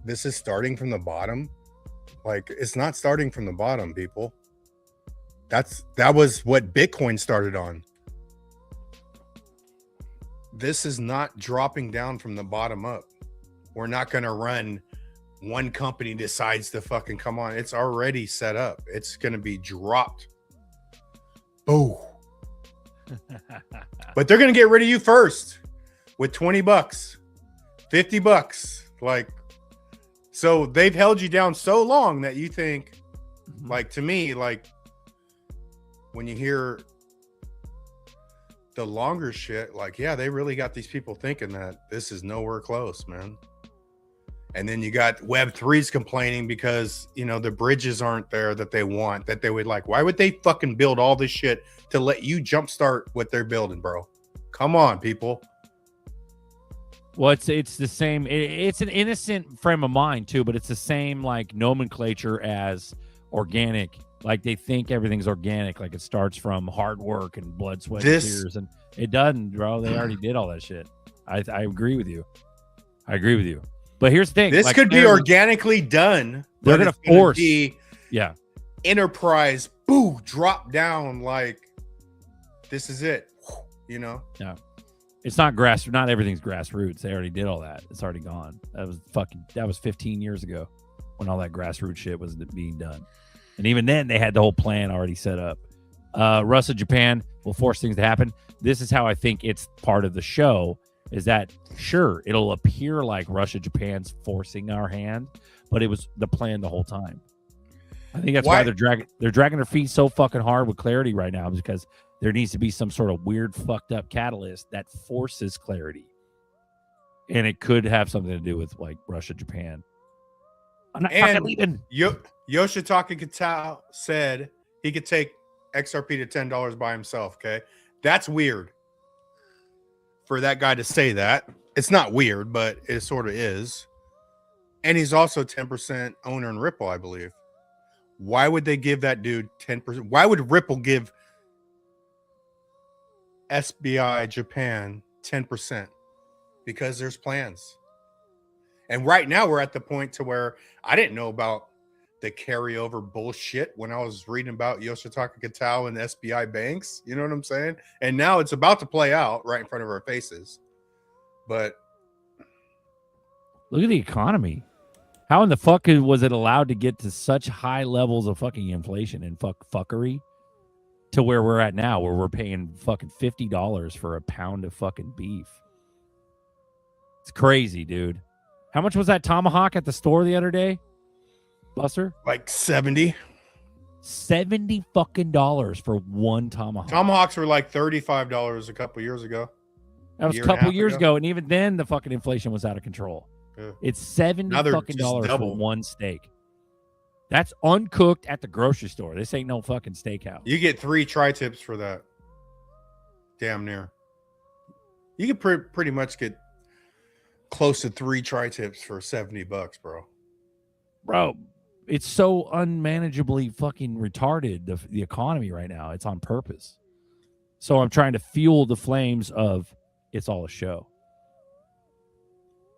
this is starting from the bottom? Like, it's not starting from the bottom, people. That was what Bitcoin started on. This is not dropping down from the bottom up. We're not going to run one company decides to fucking come on. It's already set up. It's going to be dropped. Oh. But they're going to get rid of you first with $20, $50. Like, so they've held you down so long that you think, like, to me, like, when you hear the longer shit, like, yeah, they really got these people thinking that this is nowhere close, man. And then you got Web3s complaining because, you know, the bridges aren't there that they want, that they would like. Why would they fucking build all this shit to let you jumpstart what they're building, bro? Come on, people. Well, it's the same. It's an innocent frame of mind too, but it's the same like nomenclature as organic. Like they think everything's organic, like it starts from hard work and blood, sweat, and tears, and it doesn't, bro. They already did all that shit. I agree with you. I agree with you. But here's the thing: this could be organically done. They're gonna force, yeah, enterprise. Boo, drop down. Like this is it. You know. Yeah. It's not not everything's grassroots. They already did all that. It's already gone. That was 15 years ago when all that grassroots shit was being done. And even then they had the whole plan already set up. Russia, Japan will force things to happen. This is how I think it's part of the show, is that sure, it'll appear like Russia, Japan's forcing our hand, but it was the plan the whole time. I think that's why they're dragging their feet so fucking hard with clarity right now, because there needs to be some sort of weird, fucked up catalyst that forces clarity. And it could have something to do with like Russia, Japan. I'm not fucking leaving. Yoshitaka Kitao said he could take XRP to $10 by himself. Okay. That's weird for that guy to say that. It's not weird, but it sort of is. And he's also 10% owner in Ripple, I believe. Why would they give that dude 10%? Why would Ripple give SBI Japan 10%? Because there's plans. And right now we're at the point to where I didn't know about the carryover bullshit when I was reading about Yoshitaka Kitao and the SBI banks. You know what I'm saying? And now it's about to play out right in front of our faces. But look at the economy. How in the fuck was it allowed to get to such high levels of fucking inflation and fuckery to where we're at now, where we're paying fucking $50 for a pound of fucking beef? It's crazy, dude. How much was that tomahawk at the store the other day, Buster? Like 70. $70 fucking dollars for one tomahawk. Tomahawks were like $35 a couple years ago. That was a couple years ago, and even then the fucking inflation was out of control. Yeah. It's $70 fucking dollars for one steak. That's uncooked at the grocery store. This ain't no fucking steakhouse. You get 3 tri-tips for that. Damn near. You could pretty much get close to 3 tri-tips for $70, bro. Bro, it's so unmanageably fucking retarded, the economy right now. It's on purpose. So I'm trying to fuel the flames of it's all a show.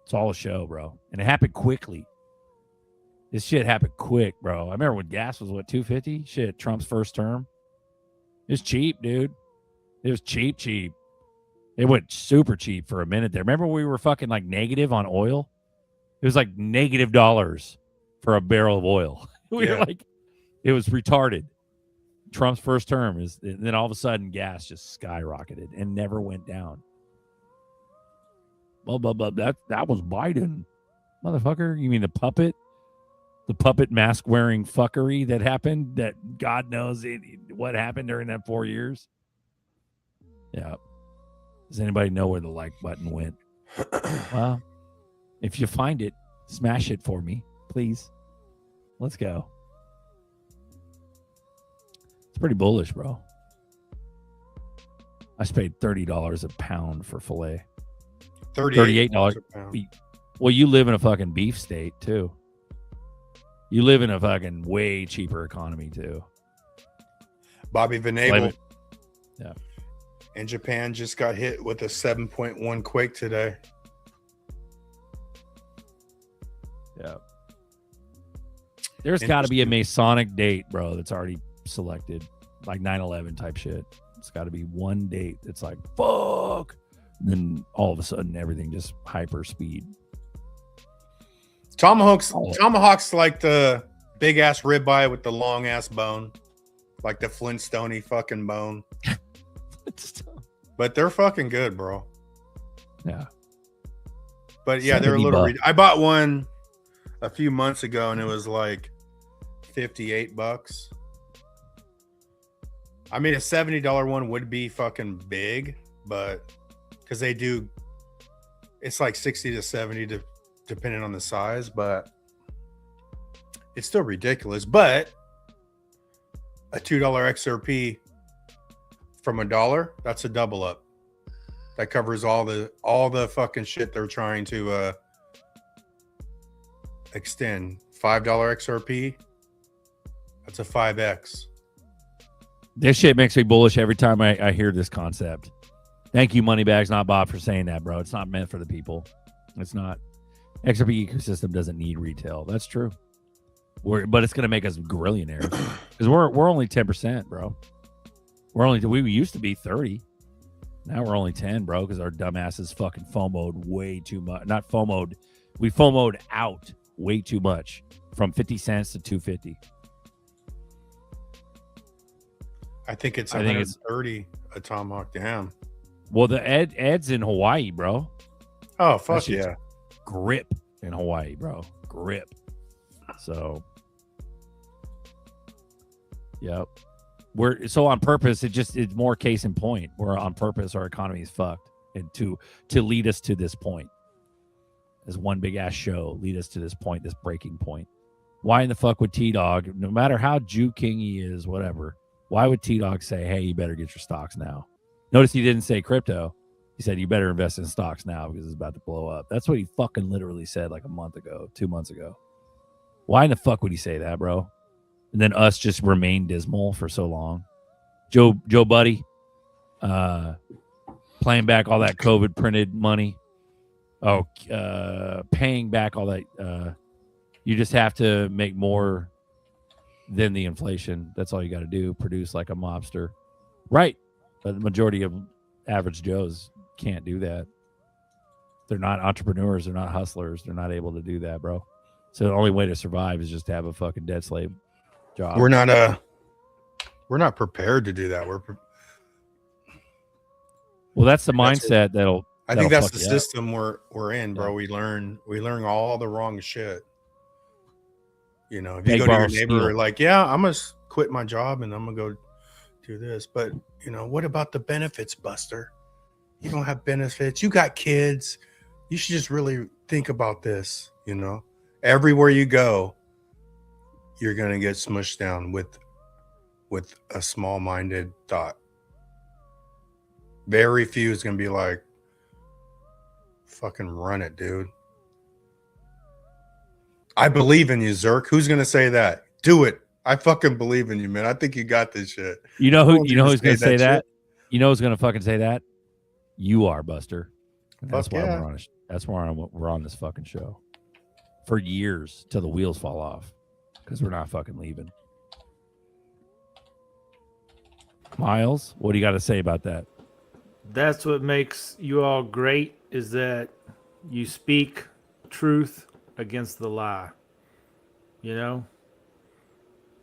It's all a show, bro. And it happened quickly. This shit happened quick, bro. I remember when gas was, what, $2.50? Shit, Trump's first term. It was cheap, dude. It was cheap. It went super cheap for a minute there. Remember we were fucking like negative on oil? It was like $- for a barrel of oil. We were like, it was retarded. Trump's first term and then all of a sudden gas just skyrocketed and never went down. Blah, blah, blah. That was Biden. Motherfucker. You mean the puppet? The puppet mask wearing fuckery that happened, that God knows what happened during that 4 years? Yeah. Does anybody know where the like button went? Well, if you find it, smash it for me, please. Let's go. It's pretty bullish, bro. I just paid $30 a pound for filet. $38 a pound. Well, you live in a fucking beef state too. You live in a fucking way cheaper economy too. Bobby Venable Yeah. in Japan just got hit with a 7.1 quake today. Yeah. There's got to be a Masonic date, bro, that's already selected, like 9/11 type shit. It's got to be one date that's like, fuck. And then all of a sudden, everything just hyper speed. Tomahawk's like the big ass ribeye with the long ass bone, like the Flintstone fucking bone. But they're fucking good, bro. Yeah. But yeah, they're a little. I bought one a few months ago, and it was like $58. I mean, a $70 one would be fucking big, but because they do, it's like 60 to 70 depending on the size, but it's still ridiculous. But a $2 XRP from $1, that's a double up. That covers all the fucking shit they're trying to extend. $5 XRP, that's a 5x. This shit makes me bullish every time I hear this concept. Thank you, Moneybags, not Bob, for saying that, bro. It's not meant for the people. It's not. XRP ecosystem doesn't need retail. That's true. But it's gonna make us grillionaires because we're only 10%, bro. We used to be 30. Now we're only 10, bro, because our dumbasses fucking FOMO'd way too much. Not FOMO'd. We FOMO'd out way too much from 50 cents to 250. I think it's 130 a Tomahawk. Damn. Well, the Ed's in Hawaii, bro. Oh, fuck yeah. Grip in Hawaii, bro. Grip. So, yep. We're so on purpose. It's more case in point. We're on purpose. Our economy is fucked, and to lead us to this point, as one big ass show, lead us to this point, this breaking point. Why in the fuck would T-Dog, no matter how Jew King he is, whatever, why would T-Dog say, hey, you better get your stocks now? Notice he didn't say crypto. He said, you better invest in stocks now because it's about to blow up. That's what he fucking literally said like a month ago, 2 months ago. Why in the fuck would he say that, bro? And then us just remain dismal for so long. Joe Buddy, playing back all that COVID printed money. Paying back all that. You just have to make more than the inflation. That's all you got to do. Produce like a mobster. Right. But the majority of average Joes can't do that. They're not entrepreneurs. They're not hustlers. They're not able to do that, bro. So the only way to survive is just to have a fucking dead slave job. We're not prepared to do that. Well, that's the mindset I think that's the system we're in, bro. Yeah. We learn all the wrong shit. You know, if you go to your neighbor, like, yeah, I'm gonna quit my job and I'm gonna go do this. But you know, what about the benefits, Buster? You don't have benefits. You got kids. You should just really think about this. You know, everywhere you go, you're gonna get smushed down with a small-minded thought. Very few is gonna be like, fucking run it, dude. I believe in you, Zerk. Who's gonna say that? Do it. I fucking believe in you, man. I think you got this shit. You know who's gonna say that? You know who's gonna fucking say that? You are, Buster. That's why we're on this fucking show for years till the wheels fall off because we're not fucking leaving. Miles, what do you got to say about that? That's what makes you all great, is that you speak truth against the lie, you know,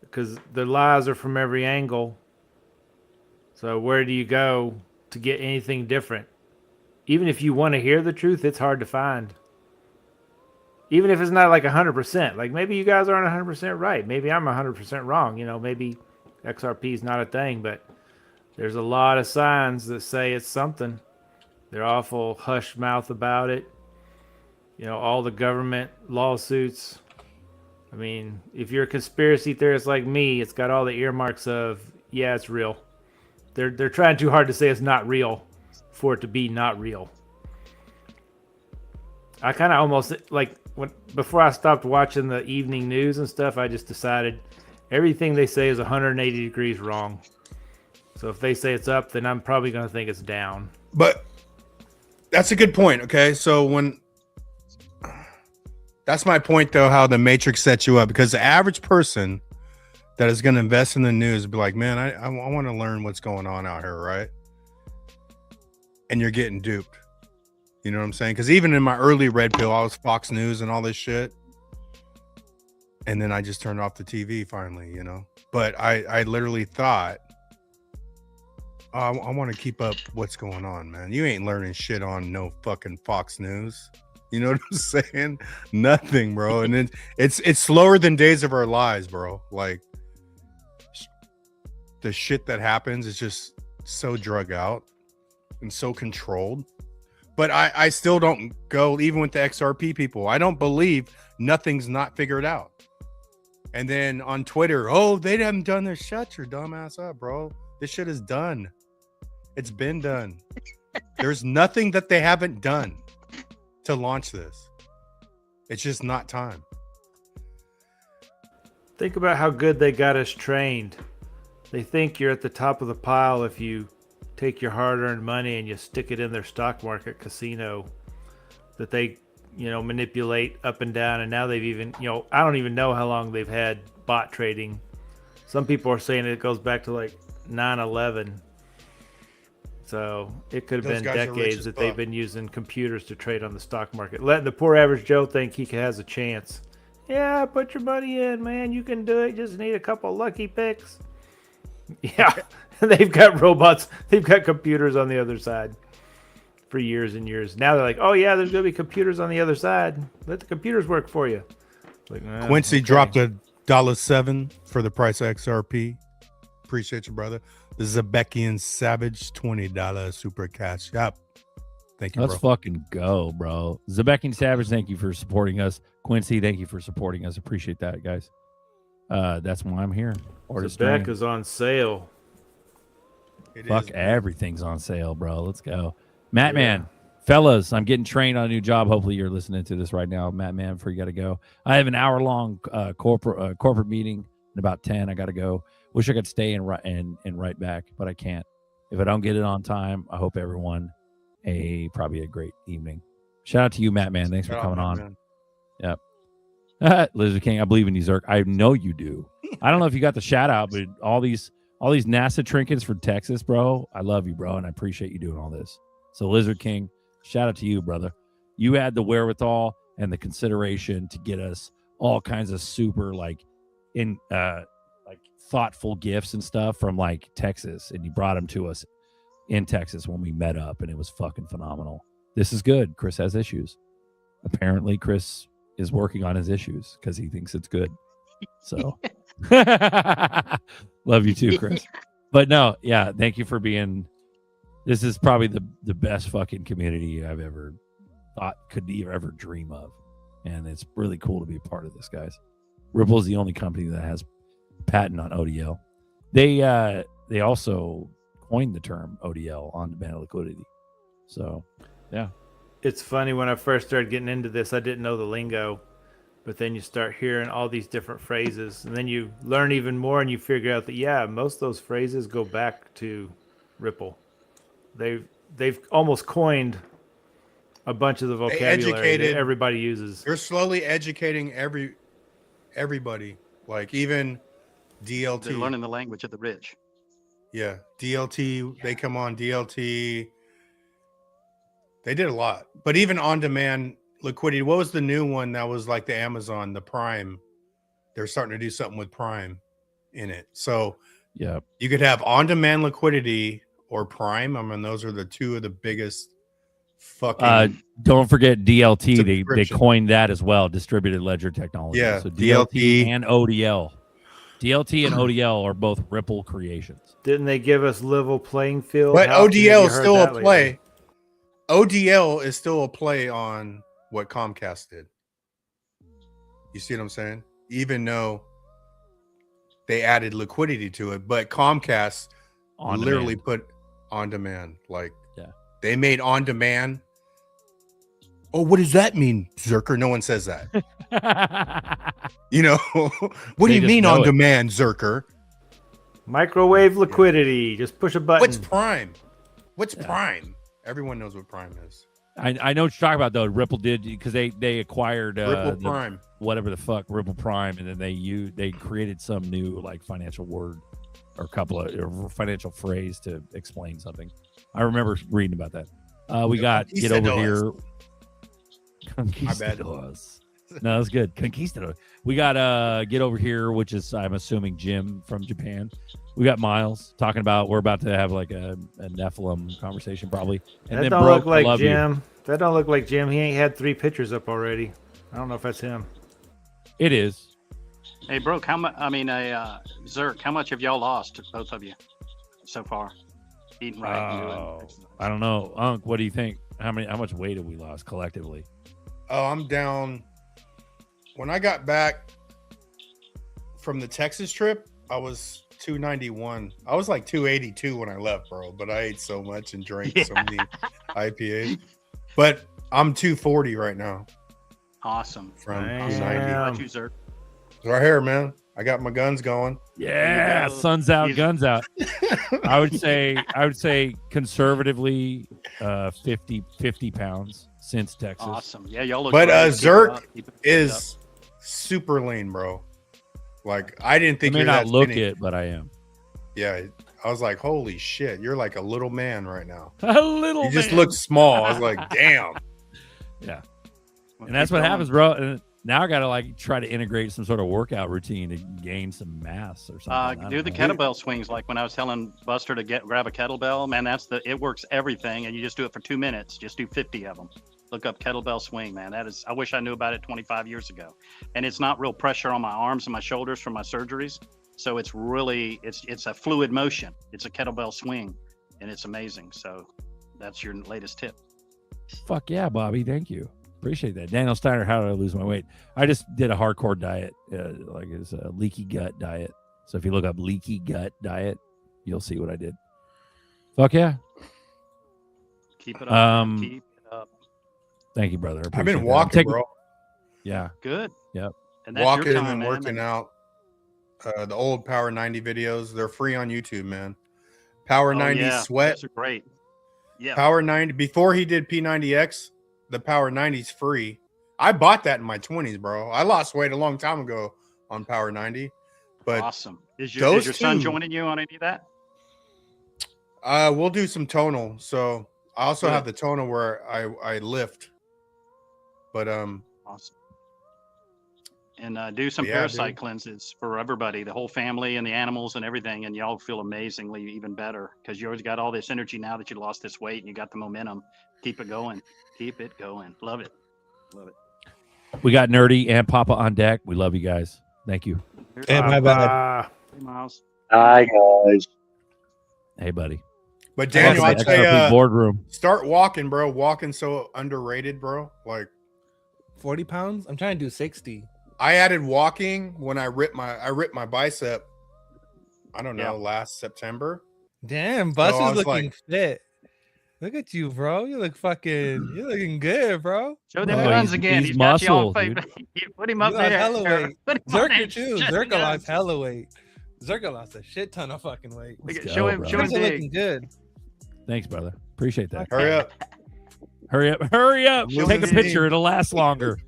because the lies are from every angle. So where do you go to get anything different? Even if you want to hear the truth, it's hard to find. Even if it's not like 100%, like maybe you guys aren't 100% right. Maybe I'm 100% wrong. You know, maybe XRP is not a thing, but there's a lot of signs that say it's something. They're awful hush mouth about it. You know, all the government lawsuits. I mean, if you're a conspiracy theorist like me, it's got all the earmarks of, yeah, it's real. They're trying too hard to say it's not real for it to be not real. I kind of almost like before I stopped watching the evening news and stuff, I just decided everything they say is 180 degrees wrong. So if they say it's up, then I'm probably going to think it's down. But that's a good point. Okay. So that's my point though, how the Matrix sets you up, because the average person that is going to invest in the news be like, man, I want to learn what's going on out here. Right. And you're getting duped. You know what I'm saying? Because even in my early red pill, I was Fox News and all this shit. And then I just turned off the TV finally, you know. But I literally thought, I want to keep up what's going on, man. You ain't learning shit on no fucking Fox News. You know what I'm saying? Nothing, bro. And then it's slower than Days of Our Lives, bro. Like the shit that happens is just so drug out and so controlled. But I still don't go, even with the XRP people. I don't believe nothing's not figured out. And then on Twitter, oh, they haven't done this. Shut your dumb ass up, bro. This shit is done. It's been done. There's nothing that they haven't done to launch this. It's just not time. Think about how good they got us trained. They think you're at the top of the pile if you take your hard-earned money and you stick it in their stock market casino that they, manipulate up and down. And now they've even, I don't even know how long they've had bot trading. Some people are saying it goes back to like 9/11. So it could have been decades that they've been using computers to trade on the stock market. Letting the poor average Joe think he has a chance. Yeah, put your money in, man. You can do it. Just need a couple lucky picks. Yeah, they've got robots. They've got computers on the other side for years and years. Now they're like, oh, yeah, there's going to be computers on the other side. Let the computers work for you. Like, Quincy dropped $1.07 for the price of XRP. Appreciate you, brother. The Zebekian Savage, $20 super cash. Yep. Thank you, Let's fucking go, bro. Zebekian Savage, thank you for supporting us. Quincy, thank you for supporting us. Appreciate that, guys. That's why I'm here. Zebek is on sale. Fuck, everything's on sale, bro. Let's go. Matt Man, fellas, I'm getting trained on a new job. Hopefully you're listening to this right now. Matt Man, before you got to go. I have an hour-long corporate meeting in about 10. I got to go. Wish I could stay and write back, but I can't. If I don't get it on time, I hope everyone probably a great evening. Shout out to you, Matt Man. Thanks for coming on. Man. Yep. Lizard King, I believe in you, Zerk. I know you do. I don't know if you got the shout out, but all these NASA trinkets for Texas, bro. I love you, bro, and I appreciate you doing all this. So Lizard King, shout out to you, brother. You had the wherewithal and the consideration to get us all kinds of super thoughtful gifts and stuff from like Texas, and you brought them to us in Texas when we met up, and it was fucking phenomenal. This is good. Chris has issues. Apparently Chris is working on his issues because he thinks it's good. So love you too, Chris. But no, yeah, thank you for being. This is probably the best fucking community I've ever thought could ever dream of, and it's really cool to be a part of this, guys. Ripple is the only company that has patent on ODL. They also coined the term ODL, on demand liquidity. So yeah, it's funny, when I first started getting into this, I didn't know the lingo, but then you start hearing all these different phrases, and then you learn even more, and you figure out that most of those phrases go back to Ripple. They've almost coined a bunch of the vocabulary that everybody uses. They're slowly educating everybody, like even DLT. They're learning the language of the rich. Yeah, DLT. Yeah. They come on DLT. They did a lot, but even on-demand liquidity. What was the new one that was like the Amazon, the Prime? They're starting to do something with Prime in it. So yeah, you could have on-demand liquidity or Prime. I mean, those are the two of the biggest fucking. Don't forget DLT. They coined that as well, distributed ledger technology. Yeah, so DLT and ODL. DLT and ODL are both Ripple creations. Didn't they give us level playing field? But ODL is still a play. Lately? ODL is still a play on what Comcast did. You see what I'm saying? Even though they added liquidity to it, but Comcast On literally demand. put on demand. Like, Yeah. they made on demand. Oh, what does that mean, Zerker? No one says that. You know, what do They you just mean know on it. demand, Zerker? Microwave liquidity. Just push a button. What's Prime? What's Prime? Everyone knows what Prime is. I know what you're talking about though. Ripple did because they acquired Ripple the- Prime. whatever the fuck, Ripple Prime, and then they created some new like financial word or couple of or financial phrase to explain something. I remember reading about that. We got get over here. Conquistadors. No, that's good. Conquistador. We got get over here, which is I'm assuming Jim from Japan. We got Miles talking about we're about to have like a Nephilim conversation probably. And That then don't Broke, look like love you. Jim. That don't look like Jim. He ain't had 3 pictures up already. I don't know if that's him. It is. Hey, Broke, how much? I mean, Zerk, how much have y'all lost, both of you, so far? Eating right. and doing I don't know. Unc, what do you think? How much weight have we lost collectively? Oh, I'm down. When I got back from the Texas trip, I was 291. I was like 282 when I left, bro. But I ate so much and drank so many IPAs. But I'm 240 right now. Awesome. From Damn. 290. How about you, Zerk? Right here, man. I got my guns going. Yeah, go. sun's out, He's- guns out. I would say conservatively 50 pounds since Texas. Awesome. Yeah, y'all look But great. Keep it Zerk up. Keep it up. is super lean, bro. Like, I didn't I think may you're not that look skinny. it, but I am. Yeah, I was like, holy shit, you're like a little man right now. A little You just man. look small. I was like, damn. Yeah. Well, And that's keep what going. happens, bro. And now I got to like try to integrate some sort of workout routine to gain some mass or something. I Do the don't know. kettlebell swings like when I was telling Buster to grab a kettlebell. Man, it works everything, and you just do it for 2 minutes. Just do 50 of them. Look up kettlebell swing, man. I wish I knew about it 25 years ago. And it's not real pressure on my arms and my shoulders from my surgeries, so it's really it's a fluid motion. It's a kettlebell swing, and it's amazing. So that's your latest tip. Fuck yeah, Bobby. Thank you. Appreciate that. Daniel Steiner, how did I lose my weight? I just did a hardcore diet, like it's a leaky gut diet. So if you look up leaky gut diet, you'll see what I did. Fuck yeah. Keep it up. Man. Keep it up. Thank you, brother. I I've appreciate been that. I'm walking, taking- bro. Yeah. Good. Yep. And that's Walking your time, and man. working out. The old Power 90 videos, they're free on YouTube, man. Power 90 Sweat. Those are great. Yeah. Power 90. Before he did P90X, the Power 90's free. I bought that in my 20s, bro. I lost weight a long time ago on Power 90. But Awesome. Is your son two- joining you on any of that? we'll do some tonal. So I also Good. have the tonal where I lift. But Awesome. And do some Yeah, parasite dude. cleanses for everybody, the whole family and the animals and everything, and y'all feel amazingly even better because you always got all this energy now that you lost this weight and you got the momentum. Keep it going. Keep it going. Love it. Love it. We got Nerdy and Papa on deck. We love you guys. Thank you. Here's Hey, my bad. Hey, Miles. Hi, guys. Hey, buddy. But Daniel, Welcome I'd to XRP say Boardroom. start walking, bro. Walking so underrated, bro. Like 40 pounds? I'm trying to do 60. I added walking when I ripped my bicep. I don't know, Yeah. last September. Damn, I Buster's was looking like- fit. Look at you, bro. You look fucking, you're looking good, bro. Show them Oh, guns he's- again. he's He's got you on muscle, paper. You put him up You lost there. hella weight. Put him on Zerka there. too. Show Zerka them lost guns. hella weight. Zerka lost a shit ton of fucking weight. Look at- Let's Show go, him. bro. Show him You're big. looking good. Thanks, brother. Appreciate that. Hurry up. Hurry up. Hurry up. Show Take a him picture. It'll last longer.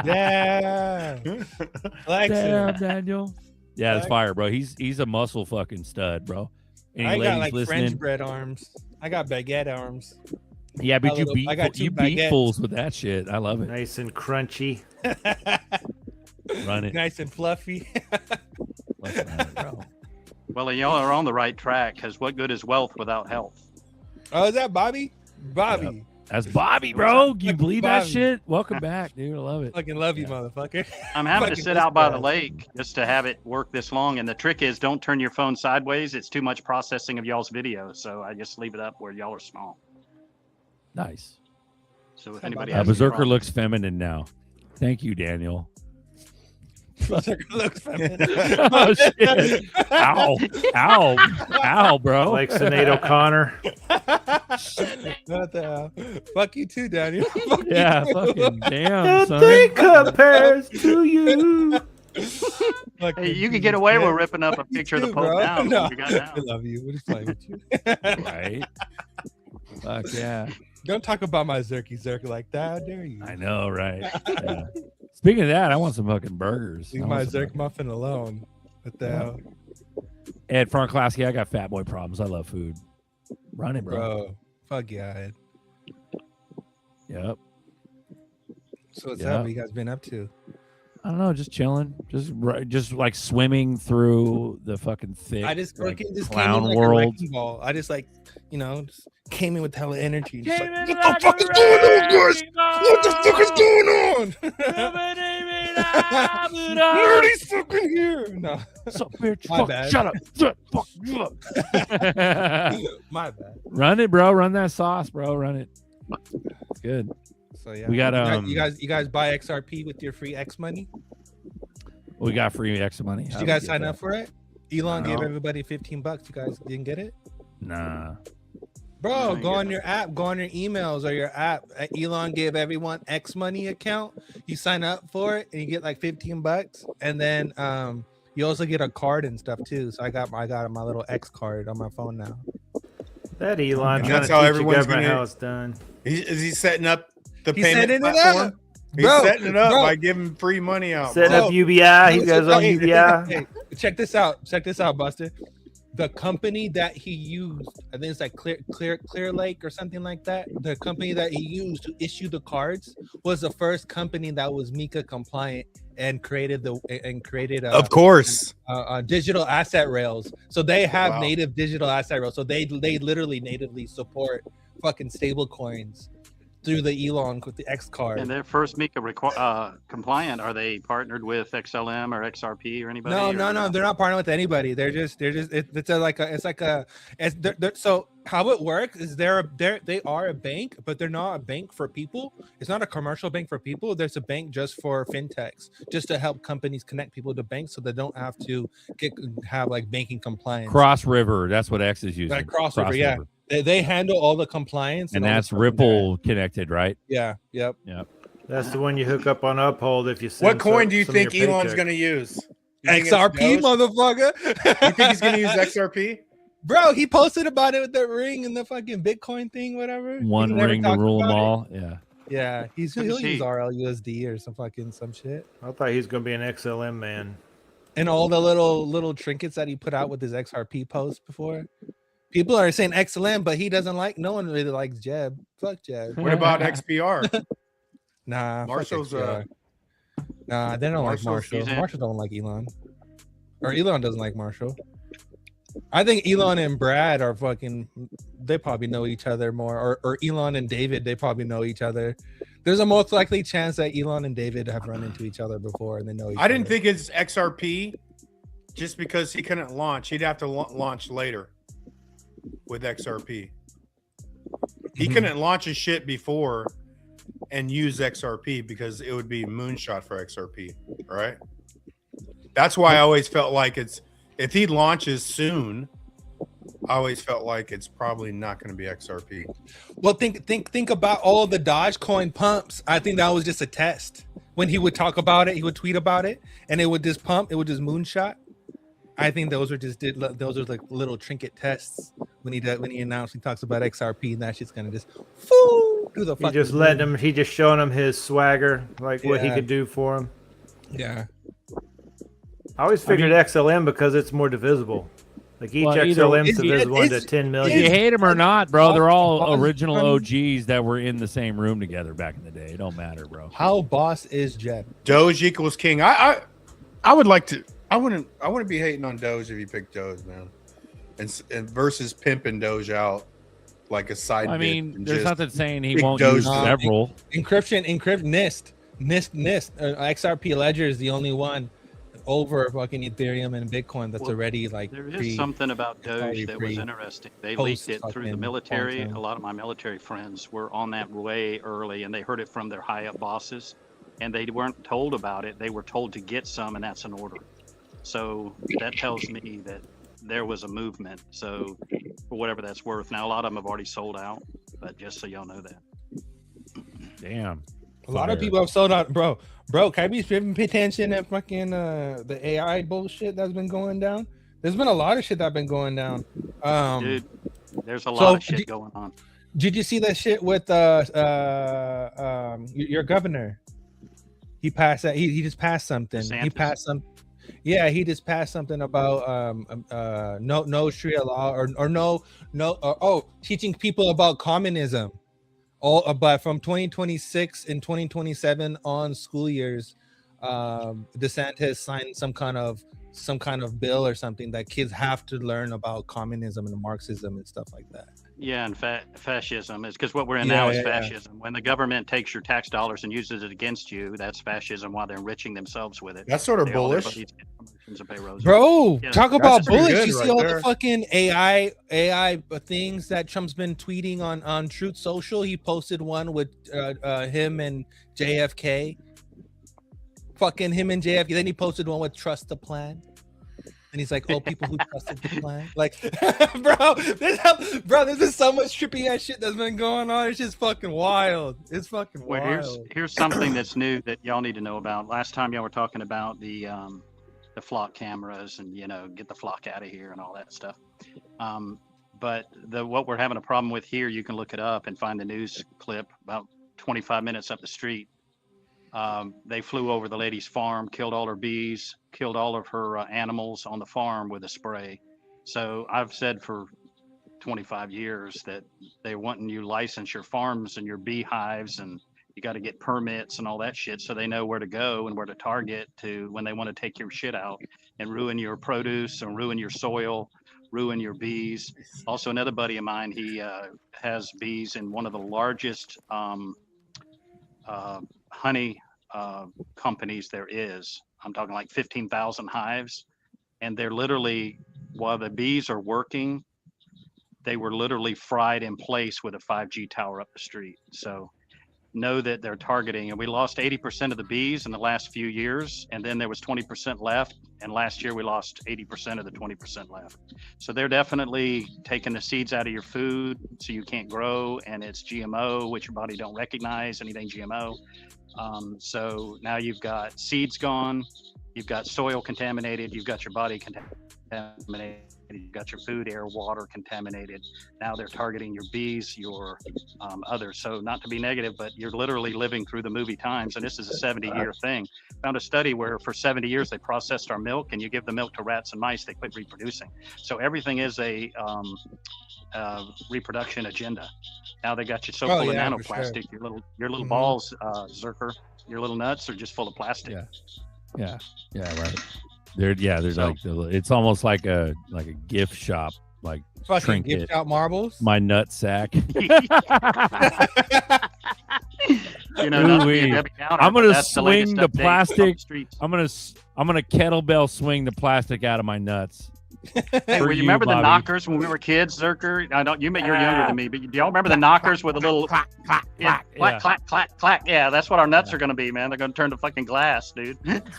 Yeah. Like Damn, it. Daniel. Yeah, it's fire, bro. He's a muscle fucking stud, bro. Any I got ladies like listening? French bread arms. I got baguette arms. Yeah, but I you got beat two you beat baguettes. fools with that shit. I love it. Nice and crunchy. Run it. Nice and fluffy. Let's run it, bro. Well, y'all are on the right track because what good is wealth without health? Oh, is that Bobby? Bobby. That's Bobby, bro. You Fucking believe that Bobby. shit? Welcome back, dude. I love it. Fucking love you, Yeah. motherfucker. I'm having to Fucking sit out by the best. lake just to have it work this long. And the trick is don't turn your phone sideways. It's too much processing of y'all's video. So I just leave it up where y'all are small. Nice. So if anybody Yeah, has any Berserker problems- looks feminine now. Thank you, Daniel. Zerk looks feminine. Oh shit! Ow, bro. Like Sinead O'Connor. What the hell? Fuck you too, Daniel. Fuck you Yeah, too. fucking damn, son. Nothing compares to you. Fucking Hey, you you, could get away with man. ripping up a Fuck you picture of the too, Pope bro. now. No. We got now. I love you. We're just playing with you. Right? Fuck yeah. Don't talk about my Zerk like that. How dare you? I know, right? Yeah. Speaking of that, I want some fucking burgers. Leave I my want some Zerk muffin alone. What the hell? Ed Front Classy, I got fat boy problems. I love food. Run it, bro. Bro. Fuck yeah, Ed. Yep. So what's Yeah. up? What you guys been up to? I don't know, just chilling, just like swimming through the fucking thick. I just like, fucking just clown came in like world. a wrecking ball. I just like, just came in with hella energy. Just Came like, in what the like fuck a is going on, guys? wrecking What the fuck is going on? Nerdy's fucking here. No, So bitch, My fuck, bad. shut up. Fuck you up. my bad. Run it, bro. Run that sauce, bro. Run it. It's good. So yeah, We got, you guys buy XRP with your free X money. We got free extra money. Did you guys sign up for it? Elon No. gave everybody $15. You guys didn't get it? Nah. Bro, go on your app, go on your emails or your app. Elon gave everyone X Money account. You sign up for it and you get like $15, and then you also get a card and stuff too. So I got my little X card on my phone now. That Elon And trying that's to how teach the everyone's government gonna- how it's done. Is he setting up the He's payment setting it platform? up. He's Bro, setting it up bro. by giving free money out. Setting bro. up UBI. He goes on Hey, UBI. hey, check this out. Check this out, Buster. The company that he used, I think it's like Clear Lake or something like that. The company that he used to issue the cards was the first company that was MiCA compliant and created Of course. digital asset rails. So they have Wow. native digital asset rails. So they literally natively support fucking stable coins through the Elon with the X card. And their first MiCA compliant, are they partnered with XLM or XRP or anybody? No, or they're not partnering with anybody. So how it works is they are a bank, but they're not a bank for people. It's not a commercial bank for people. There's a bank just for fintechs, just to help companies connect people to banks so they don't have to have like banking compliance. Cross River. That's what X is using. Like crossover, yeah. They handle all the compliance, And all the that's stuff in there. Ripple connected, right? Yeah, yep. That's the one you hook up on Uphold if you send What coin some- do you some of think your Elon's paycheck. going to use? You think it's XRP, Doge? motherfucker. You think he's going to use XRP? Bro, he posted about it with the ring and the fucking Bitcoin thing, whatever. One He never ring to talked rule them about it. all. Yeah. Yeah, he'll Look at use T. RLUSD or some shit. I thought he was going to be an XLM man. And all the little trinkets that he put out with his XRP post before. People are saying XLM, but he doesn't like. No one really likes Jeb. Fuck Jeb. What about XPR? Nah, fuck Marshall's, XPR. Nah, they don't like Marshall. he's in- Marshall don't like Elon, or Elon doesn't like Marshall. I think Elon and Brad are fucking. They probably know each other more, or Elon and David. They probably know each other. There's a most likely chance that Elon and David have run into each other before, and they know each other. I didn't think it's XRP just because he couldn't launch. He'd have to launch later with XRP. He couldn't launch his shit before and use XRP because it would be moonshot for XRP, right? That's why I always felt like if he launches soon, I always felt like it's probably not going to be XRP. Well, think about all the Dogecoin pumps. I think that was just a test. When he would talk about it, he would tweet about it, and it would just pump. It would just moonshot. I think those were like little trinket tests when he announced he talks about XRP, and that shit's gonna just do the He fucking just letting him. He just showing him his swagger, like what he Yeah. could do for him. Yeah. I always figured XLM because it's more divisible. Like each Well, either- XLM is it's- divisible into it's- 10 If million. you hate them or not, bro, they're all Boss- original Boss- OGs that were in the same room together back in the day. It don't matter, bro. How boss is Jeb? Doge equals king. I would like to. I wouldn't be hating on Doge if you picked Doge, man. And versus pimping Doge out like a side. I bit mean, and there's just nothing saying he big won't Doge use thing. several. Encrypt NIST. XRP Ledger is the only one over fucking Ethereum and Bitcoin that's Well, already like There is pre- something about already Doge that was pre- interesting. They post leaked it through the fucking military. long time. A lot of my military friends were on that way early, and they heard it from their high up bosses. and they weren't told about it. They were told to get some, and that's an order. So that tells me that there was a movement. So for whatever that's worth. Now, a lot of them have already sold out, but just so y'all know that. Damn. A lot of people have sold out, bro. Can I be paying attention at fucking the AI bullshit that's been going down? There's been a lot of shit that's been going down. Dude, there's a lot of shit going on. Did you see that shit with your governor? He passed that. He just passed something. DeSantis. He passed some. Yeah, he just passed something about no Sharia law or teaching people about communism. But from 2026 and 2027 on school years, DeSantis signed some kind of bill or something that kids have to learn about communism and Marxism and stuff like that. Yeah, and fascism is because what we're in now is fascism. When the government takes your tax dollars and uses it against you, that's fascism while they're enriching themselves with it. That's sort of bullish. Bro, talk about bullish. You see all there. the fucking AI things that Trump's been tweeting on Truth Social. He posted one with him and JFK. Fucking him and JFK. Then he posted one with Trust the Plan. And he's like, "Oh, people who trusted the plan." Like, bro, there's been so much trippy ass shit that's been going on. It's just fucking wild. It's fucking wild. Here's something that's new that y'all need to know about. Last time y'all were talking about the flock cameras and get the flock out of here and all that stuff. But what we're having a problem with here, you can look it up and find the news clip about 25 minutes up the street. They flew over the lady's farm, killed all her bees, killed all of her animals on the farm with a spray. So I've said for 25 years that they're wanting you license your farms and your beehives, and you got to get permits and all that shit so they know where to go and where to target to when they want to take your shit out and ruin your produce and ruin your soil, ruin your bees. Also, another buddy of mine, he has bees in one of the largest honey companies there is. I'm talking like 15,000 hives, and they're literally, while the bees are working, they were literally fried in place with a 5G tower up the street. So know that they're targeting, and we lost 80% of the bees in the last few years, and then there was 20% left, and last year we lost 80% of the 20% left. So they're definitely taking the seeds out of your food so you can't grow, and it's GMO, which your body don't recognize anything GMO. So now you've got seeds gone, you've got soil contaminated, you've got your body contaminated, you've got your food, air, water contaminated. Now they're targeting your bees, your others. So not to be negative, but you're literally living through the movie times. And this is a 70-year thing. Found a study where for 70 years they processed our milk, and you give the milk to rats and mice, they quit reproducing. So everything is a reproduction agenda. Now they got you so full of nanoplastic, sure. your little balls, Zerker, your little nuts are just full of plastic. Yeah, right. There's like it's almost like a gift shop, like fucking trinket. gift shop marbles. My nut sack. I'm gonna swing the plastic. I'm gonna kettlebell swing the plastic out of my nuts. Hey, you remember the knockers when we were kids, Zerker? You're younger than me, but do y'all remember the knockers with a little clack, clack, clack? Yeah, that's what our nuts are going to be, man. They're going to turn to fucking glass, dude.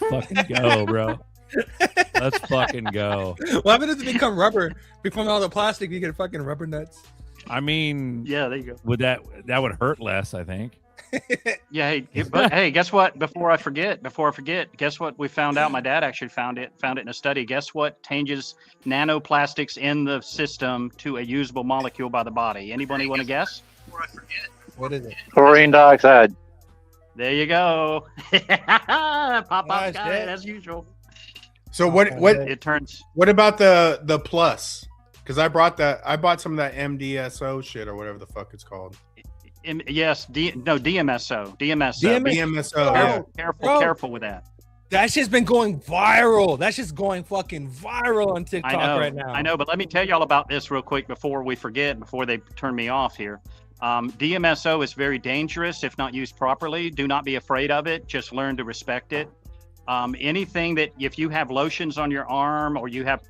Fucking go, bro. Let's fucking go. What happens if it become rubber? Become all the plastic, you get fucking rubber nuts. I mean, yeah, there you go. Would that would hurt less, I think. Yeah, but hey, guess what? Before I forget, guess what we found out? My dad actually found it in a study. Guess what changes nanoplastics in the system to a usable molecule by the body? Anybody want to guess? Before I forget. What is it? Chlorine dioxide. There you go. Pop guy, as usual. So what it turns? What about the plus? Because I bought some of that MDSO shit or whatever the fuck it's called. Yes, DMSO. Careful with that. That shit's been going viral. That shit's going fucking viral on TikTok right now. I know, but let me tell y'all about this real quick before we forget, before they turn me off here. DMSO is very dangerous if not used properly. Do not be afraid of it. Just learn to respect it. Anything that, if you have lotions on your arm or you have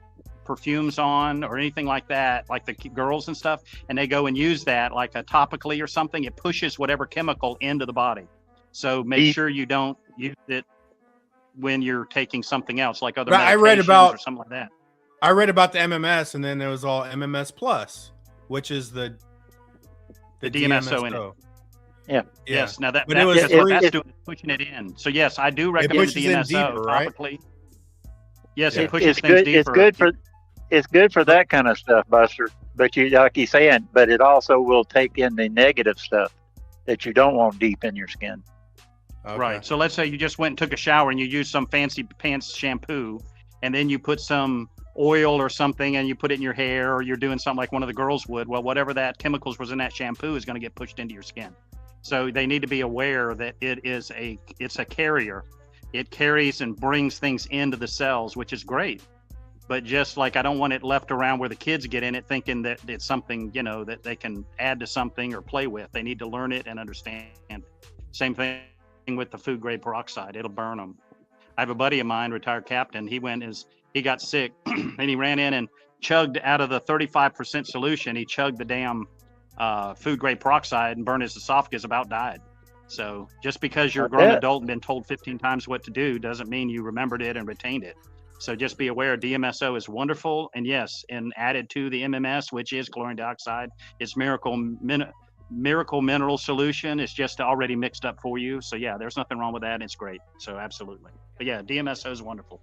perfumes on or anything like that, like the girls and stuff, and they go and use that like a topically or something, it pushes whatever chemical into the body. So make sure you don't use it when you're taking something else, like other But I read medications about- or something like that. I read about the MMS, and then there was all MMS Plus, which is the DMSO in it. Yeah. Yes. Now But it was that's free. that's doing is pushing it in. So yes, I do recommend pushes in DMSO deeper, right? topically. Yes, Yeah. it pushes It's things good. deeper. It's good for that kind of stuff, Buster. But you, like you're saying, but it also will take in the negative stuff that you don't want deep in your skin. Okay. Right. So let's say you just went and took a shower and you used some fancy pants shampoo, and then you put some oil or something and you put it in your hair, or you're doing something like one of the girls would. Well, whatever that chemicals was in that shampoo is going to get pushed into your skin. So they need to be aware that it's a carrier. It carries and brings things into the cells, which is great. But just like I don't want it left around where the kids get in it thinking that it's something, that they can add to something or play with. They need to learn it and understand. Same thing with the food grade peroxide. It'll burn them. I have a buddy of mine, retired captain. He got sick and he ran in and chugged out of the 35% solution. He chugged the damn food grade peroxide and burned his esophagus, about died. So just because you're a grown adult and been told 15 times what to do doesn't mean you remembered it and retained it. So just be aware, DMSO is wonderful. And yes, and added to the MMS, which is chlorine dioxide, it's miracle mineral solution. It's just already mixed up for you. So yeah, there's nothing wrong with that. It's great. So absolutely. But yeah, DMSO is wonderful.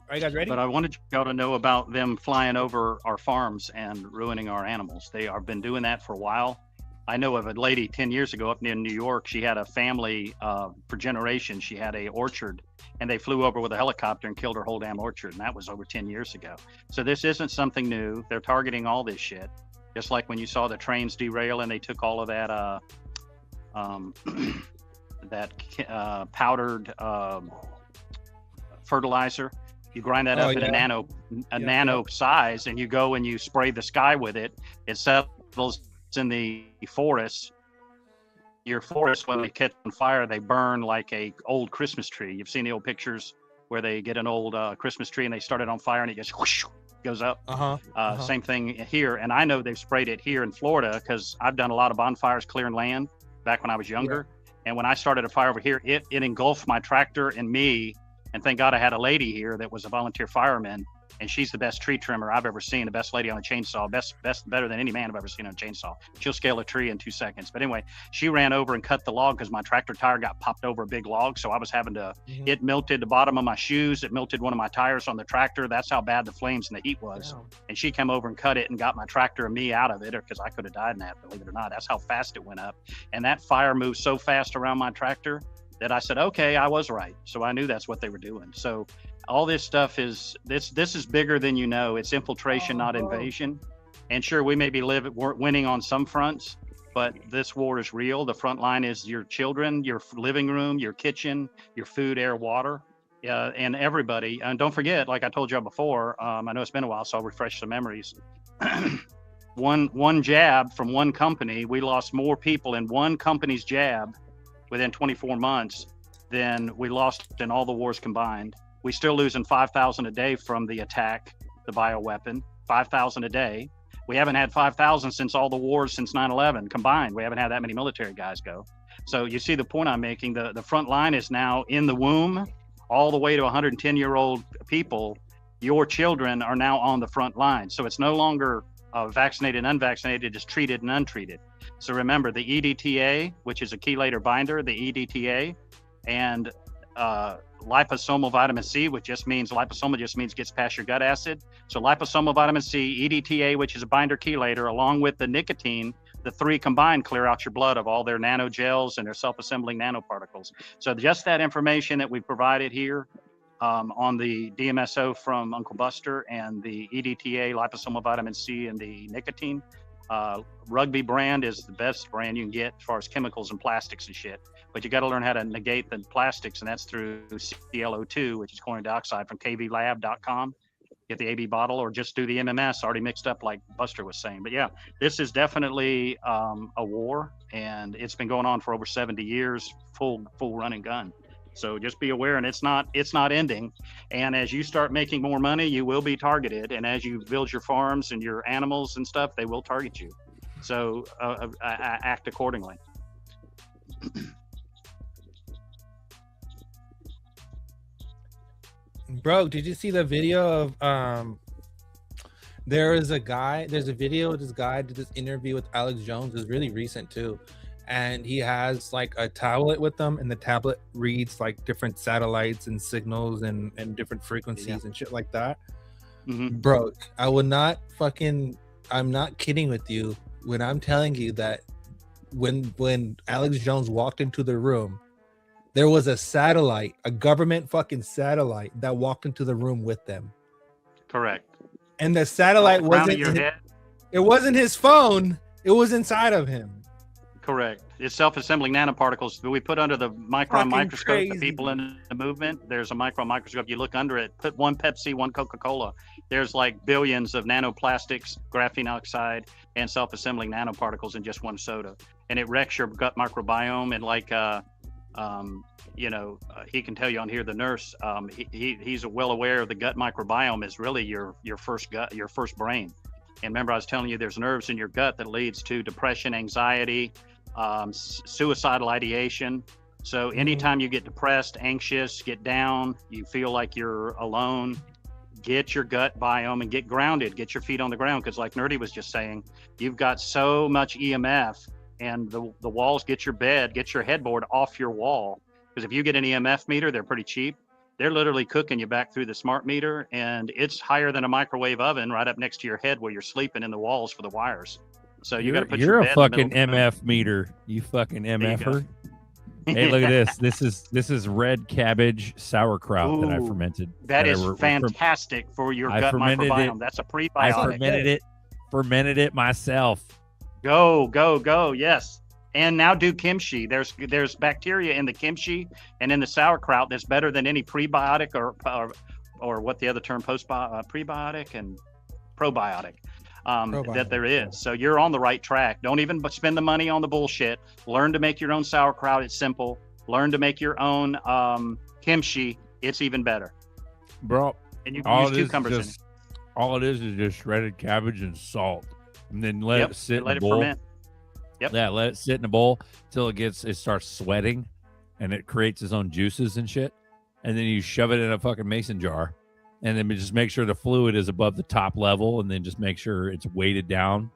Are you guys ready? But I wanted y'all to know about them flying over our farms and ruining our animals. They have been doing that for a while. I know of a lady 10 years ago up near New York. She had a family for generations. She had a orchard, and they flew over with a helicopter and killed her whole damn orchard. And that was over 10 years ago. So this isn't something new. They're targeting all this shit. Just like when you saw the trains derail and they took all of that powdered fertilizer. You grind that up in a nano size, and you go and you spray the sky with it. It settles in the forest. Your forest, when they catch on fire, they burn like a old Christmas tree. You've seen the old pictures where they get an old Christmas tree and they start it on fire and it just whoosh, goes up. Same thing here. And I know they've sprayed it here in Florida because I've done a lot of bonfires clearing land back when I was younger. And when I started a fire over here, it engulfed my tractor and me. And thank God I had a lady here that was a volunteer fireman, and she's the best tree trimmer I've ever seen, the best lady on a chainsaw, better than any man I've ever seen on a chainsaw. She'll scale a tree in 2 seconds. But anyway, she ran over and cut the log because my tractor tire got popped over a big log. So I was having to, it melted the bottom of my shoes. It melted one of my tires on the tractor. That's how bad the flames and the heat was. Wow. And she came over and cut it and got my tractor and me out of it, because I could have died in that, believe it or not. That's how fast it went up. And that fire moved so fast around my tractor that I said, okay, I was right. So I knew that's what they were doing. So all this stuff is, this is bigger than you know. It's infiltration, not invasion. And sure, we may be winning on some fronts, but this war is real. The front line is your children, your living room, your kitchen, your food, air, water, and everybody. And don't forget, like I told you before, I know it's been a while, so I'll refresh some memories. One jab from one company, we lost more people in one company's jab within 24 months than we lost in all the wars combined. We still losing 5,000 a day from the attack, the bioweapon, 5,000 a day. We haven't had 5,000 since all the wars since 9/11 combined. We haven't had that many military guys go. So you see the point I'm making. The front line is now in the womb, all the way to 110-year-old people. Your children are now on the front line. So it's no longer vaccinated and unvaccinated, it's treated and untreated. So remember, the EDTA, which is a chelator binder, the EDTA, and liposomal vitamin C, which just means liposomal just means gets past your gut acid. So liposomal vitamin C, EDTA, which is a binder chelator, along with the nicotine, the three combined clear out your blood of all their nanogels and their self-assembling nanoparticles. So just that information that we provided here on the DMSO from Uncle Buster and the EDTA, liposomal vitamin C, and the nicotine, Rugby brand is the best brand you can get as far as chemicals and plastics and shit. But you got to learn how to negate the plastics, and that's through ClO2, which is chlorine dioxide, from kvlab.com. Get the AB bottle, or just do the MMS already mixed up like Buster was saying. But yeah, this is definitely a war, and it's been going on for over 70 years, full run and gun. So just be aware, and it's not ending. And as you start making more money, you will be targeted. And as you build your farms and your animals and stuff, they will target you. So I act accordingly. Bro, did you see the video of there's a video of this guy did this interview with Alex Jones. It's really recent too. And he has like a tablet with them, and the tablet reads like different satellites and signals and different frequencies and shit like that. Bro, I'm not kidding with you when I'm telling you that when Alex Jones walked into the room, there was a satellite, a government fucking satellite that walked into the room with them. Correct. And the satellite it wasn't his phone, it was inside of him. Correct. It's self-assembling nanoparticles that we put under the micron microscope. Crazy. The people in the movement, there's a micron microscope. You look under it, put one Pepsi, one Coca-Cola. There's like billions of nanoplastics, graphene oxide, and self-assembling nanoparticles in just one soda. And it wrecks your gut microbiome. And like, he can tell you on here, the nurse, he's well aware of the gut microbiome is really your first gut, your first brain. And remember, I was telling you, there's nerves in your gut that leads to depression, anxiety, suicidal ideation. So anytime you get depressed, anxious, get down, you feel like you're alone, get your gut biome and get grounded, get your feet on the ground. Because like Nerdy was just saying, you've got so much EMF, and the walls, get your bed, get your headboard off your wall. Because if you get an EMF meter, they're pretty cheap. They're literally cooking you back through the smart meter, and it's higher than a microwave oven right up next to your head where you're sleeping in the walls for the wires. So you got to put your bed a fucking MF meter. You fucking MFer. Hey, look at this. This is red cabbage sauerkraut that I fermented. That is fantastic for your gut microbiome. That's a prebiotic. I fermented it myself. Go. Yes. And now do kimchi. There's bacteria in the kimchi and in the sauerkraut that's better than any prebiotic or what the other term prebiotic and probiotic. That there is. So you're on the right track. Don't even spend the money on the bullshit. Learn to make your own sauerkraut. It's simple. Learn to make your own kimchi. It's even better. Bro, and you can use cucumbers in it. All it is just shredded cabbage and salt. And then let it sit in a bowl. Ferment. Yep. Yeah, let it sit in a bowl till it starts sweating and it creates its own juices and shit. And then you shove it in a fucking mason jar. And then just make sure the fluid is above the top level, and then just make sure it's weighted down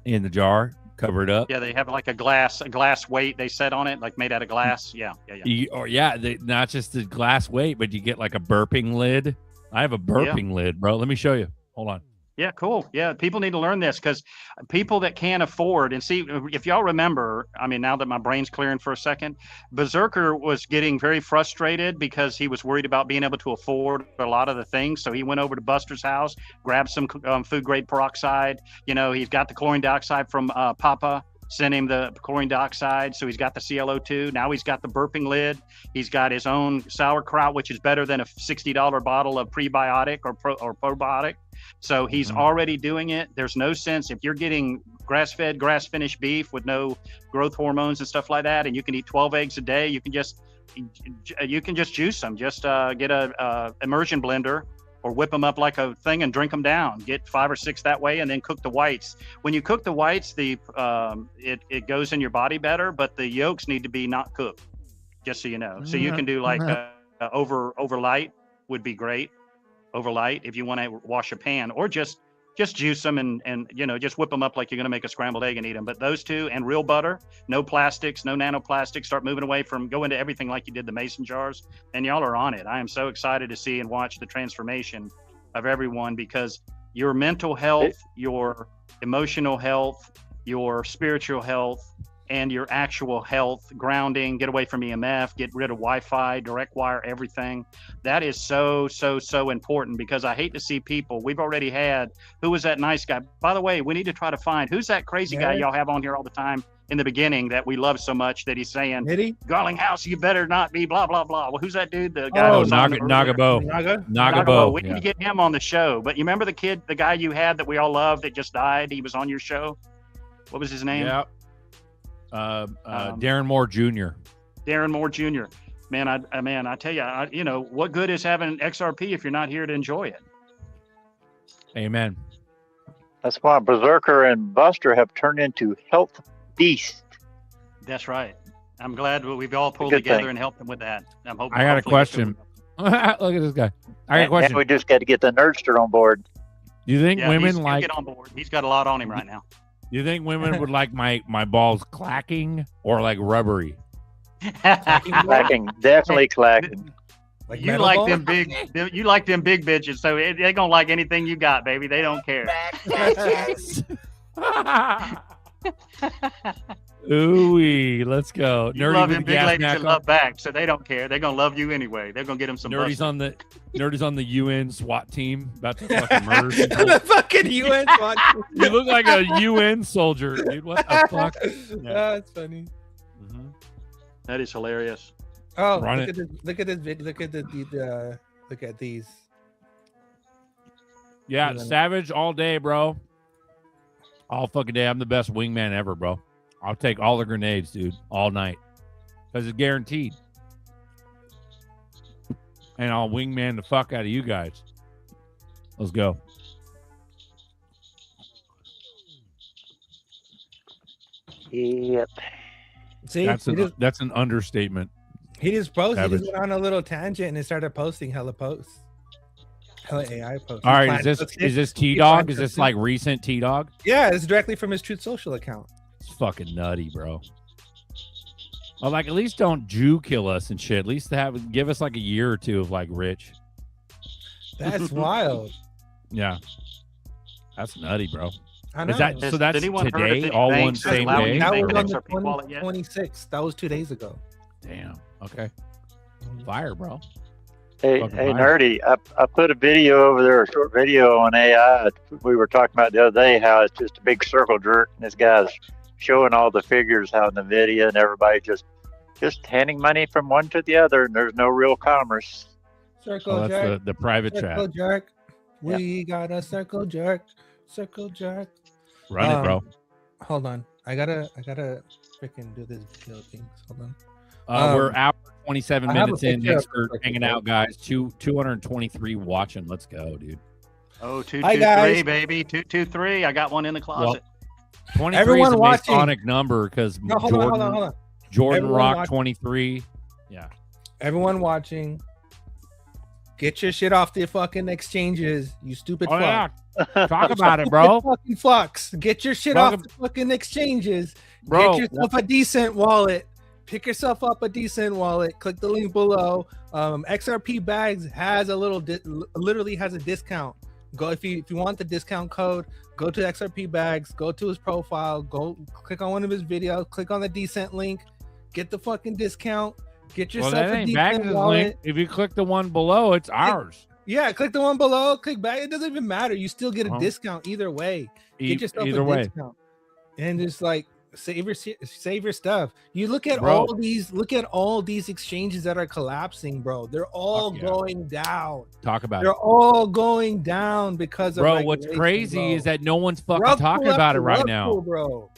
in the jar, cover it up. Yeah, they have like a glass weight they set on it, like made out of glass. Yeah. Not just the glass weight, but you get like a burping lid. I have a burping lid, bro. Let me show you. Hold on. Yeah, cool. Yeah, people need to learn this, because people that can't afford, and see, if y'all remember, I mean, now that my brain's clearing for a second, Berserker was getting very frustrated because he was worried about being able to afford a lot of the things. So he went over to Buster's house, grabbed some food grade peroxide. He's got the chlorine dioxide from Papa. Sent him the chlorine dioxide, so he's got the ClO2. Now he's got the burping lid. He's got his own sauerkraut, which is better than a $60 bottle of prebiotic or probiotic. So he's already doing it. There's no sense if you're getting grass-fed, grass-finished beef with no growth hormones and stuff like that, and you can eat 12 eggs a day. You can just juice them. Just get a immersion blender, or whip them up like a thing and drink them down. Get 5 or 6 that way, and then cook the whites. When you cook the whites, it goes in your body better, but the yolks need to be not cooked, just so you know. So you can do like overlight would be great. Overlight if you want to wash a pan, or just juice them and just whip them up like you're going to make a scrambled egg and eat them. But those two, and real butter, no plastics, no nanoplastics. Start moving away from, go into everything like you did the mason jars, and y'all are on it. I am so excited to see and watch the transformation of everyone, because your mental health, your emotional health, your spiritual health, and your actual health, grounding, get away from EMF, get rid of Wi-Fi, direct wire, everything. That is so important, because I hate to see people. We've already had, who was that nice guy? By the way, we need to try to find, who's that crazy guy y'all have on here all the time in the beginning that we love so much, that he's saying, Garlinghouse, you better not be blah, blah, blah. Well, who's that dude? The guy Nagabo. We need to get him on the show. But you remember the guy you had that we all loved that just died? He was on your show. What was his name? Yeah. Darren Moore Jr. Darren Moore Jr. Man, I tell you, what good is having XRP if you're not here to enjoy it? Amen. That's why Berserker and Buster have turned into health beasts. That's right. I'm glad we've all pulled good together thing. and helped them with that. I'm hoping. I got a hopefully they feel- question. Look at this guy. I got a And question. we just got to get the nerdster on board. Do you think Yeah, women he'll like? get on board. He's got a lot on him right now. Do you think women would like my balls clacking or like rubbery? Clacking, definitely clacking. Like You metal like ball? them big. You like them big bitches, so they gonna like anything you got, baby. They don't care. Ooh-wee, let's go. You Nerdy love with them the big gas ladies mask that on. love back, so they don't care. They're gonna love you anyway. They're gonna get them some. Nerdy's Buster. Nerdy's on the UN SWAT team about to fucking murder people. The fucking UN SWAT. You look like a UN soldier, dude. What the fuck? Yeah. That's funny. Mhm. That is hilarious. Oh, Run look it. at this! Look at this! Look at the look at these. Yeah, Yeah. Savage all day, bro. All fucking day. I'm the best wingman ever, bro. I'll take all the grenades, dude, all night. Because it's guaranteed. And I'll wingman the fuck out of you guys. Let's go. Yep. See, That's an understatement. he just posted. He Savage. just went on a little tangent and then started posting hella posts. Hella AI posts. All He right, planned is to- this he T Dog? planned Is to- this like recent T Dog? Yeah, it's directly from his Truth Social account. It's fucking nutty, bro. Well, like at least don't Jew kill us and shit. At least give us like a year or two of like rich. That's wild. Yeah, that's nutty, bro. I know. Is that so? That's anyone heard of today, any all one banks same allowing day. you that make was an on the XRP wallet yet? 26th. That was 2 days ago. Damn. Okay. Fire, bro. Hey, Fucking hey, fire. nerdy! I put a video over there, a short video on AI. We were talking about the other day how it's just a big circle jerk, and this guy's showing all the figures how Nvidia and everybody just handing money from one to the other, and there's no real commerce. Circle Oh, that's jerk. the private Circle chat. jerk. We got a circle jerk. Circle jerk. Run it, bro. Hold on. I gotta freaking do this video thing. Hold on. We're hour 27 I have a minutes in. picture Thanks of for it. hanging out, guys. 223 watching. Let's go, dude. Oh, Hi, 223, guys. baby. 223. I got one in the closet. 23 Everyone is a watching. Masonic number because No, hold on. Jordan Everyone Rock watching. 23. Yeah. Everyone watching. Get your shit off the fucking exchanges, you stupid Oh, fuck. yeah. Talk about it, bro. Fucking fucks. Get your shit Talk off the fucking exchanges. Bro, Get yourself a decent wallet. Pick yourself up a decent wallet. Click the link below. XRP Bags has a literally has a discount. Go if you want the discount code. Go to XRP Bags. Go to his profile. Go click on one of his videos. Click on the decent link. Get the fucking discount. Get well, yourself that a ain't back decent to the wallet. link. If you click the one below, it's ours. Yeah, click the one below. Click back. It doesn't even matter. You still get a Uh-huh. discount either way. Get yourself Either a way. discount, and just like save your stuff. You look at Bro. all these exchanges that are collapsing, bro. They're all Fuck yeah. going down. Talk about They're it. all going down because of Bro, what's regulation, crazy bro. is that no one's fucking Rug talking pull about it after right rug now. pull, bro.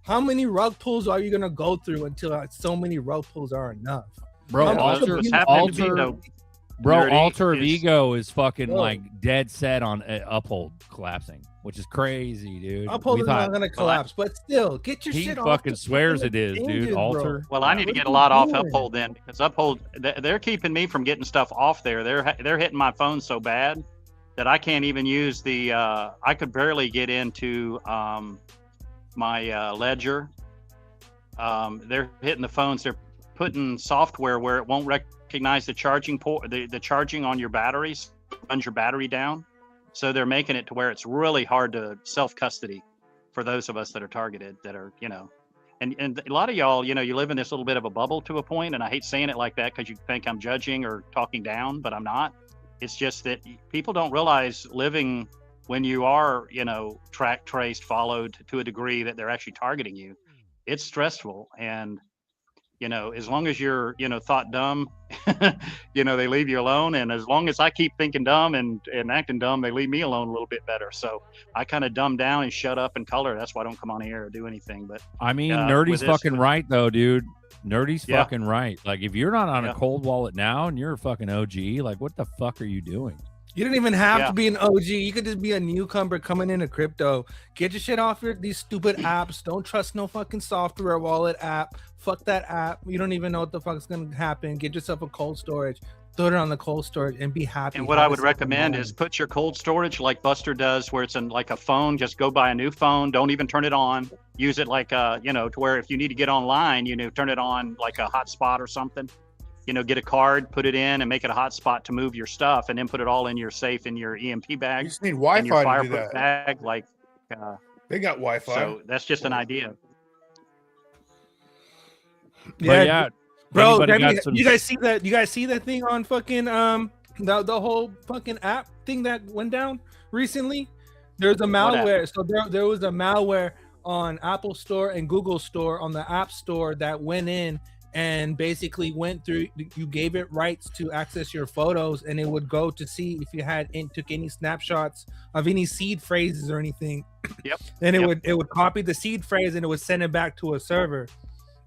How many rug pulls are you gonna go through until so many rug pulls are enough? Bro, How much also, of what's you- happening to me, though, Bro, Nerdy, Alter of is- Ego is fucking Bro. like dead set on Uphold collapsing, which is crazy, dude. Uphold We is thought- not gonna collapse, but still, get your He shit off. fucking the swears fucking it is, dude. exchanges, bro. Alter. Well, I need to What get are a lot you off doing? Uphold then, because Uphold they're keeping me from getting stuff off there. They're hitting my phone so bad that I can't even use the. I could barely get into my Ledger. They're hitting the phones. They're putting software where it won't recognize the charging port, the charging on your batteries, runs your battery down. So they're making it to where it's really hard to self custody for those of us that are targeted, that are, and a lot of y'all, you live in this little bit of a bubble to a point, and I hate saying it like that because you think I'm judging or talking down, but I'm not. It's just that people don't realize living when you are, tracked, traced, followed to a degree that they're actually targeting you. It's stressful, and as long as you're, thought dumb, they leave you alone. And as long as I keep thinking dumb and acting dumb, they leave me alone a little bit better. So I kind of dumb down and shut up and color. That's why I don't come on air or do anything. But I mean, with Nerdy's this- fucking right though, dude. Nerdy's Yeah. fucking right. Like, if you're not on Yeah. a cold wallet now and you're a fucking OG, like, what the fuck are you doing? You don't even have Yeah. to be an OG. You could just be a newcomer coming into crypto. Get your shit off these stupid apps. Don't trust no fucking software wallet app. Fuck that app. You don't even know what the fuck's gonna happen. Get yourself a cold storage. Throw it on the cold storage and be happy. And what I would recommend is put your cold storage like Buster does, where it's in like a phone. Just go buy a new phone. Don't even turn it on. Use it like to where if you need to get online, turn it on like a hotspot or something. Get a card, put it in, and make it a hotspot to move your stuff, and then put it all in your safe in your EMP bag. You just need in your Wi-Fi to do fireproof that. bag. They got Wi-Fi. So that's just an idea. Yeah, bro. anybody got some- You guys see that? You guys see that thing on fucking the whole fucking app thing that went down recently? There's a malware. So there was a malware on Apple Store and Google Store on the App Store that went in and basically went through. You gave it rights to access your photos, and it would go to see if you took any snapshots of any seed phrases or anything. Yep. Then it would copy the seed phrase and it would send it back to a server.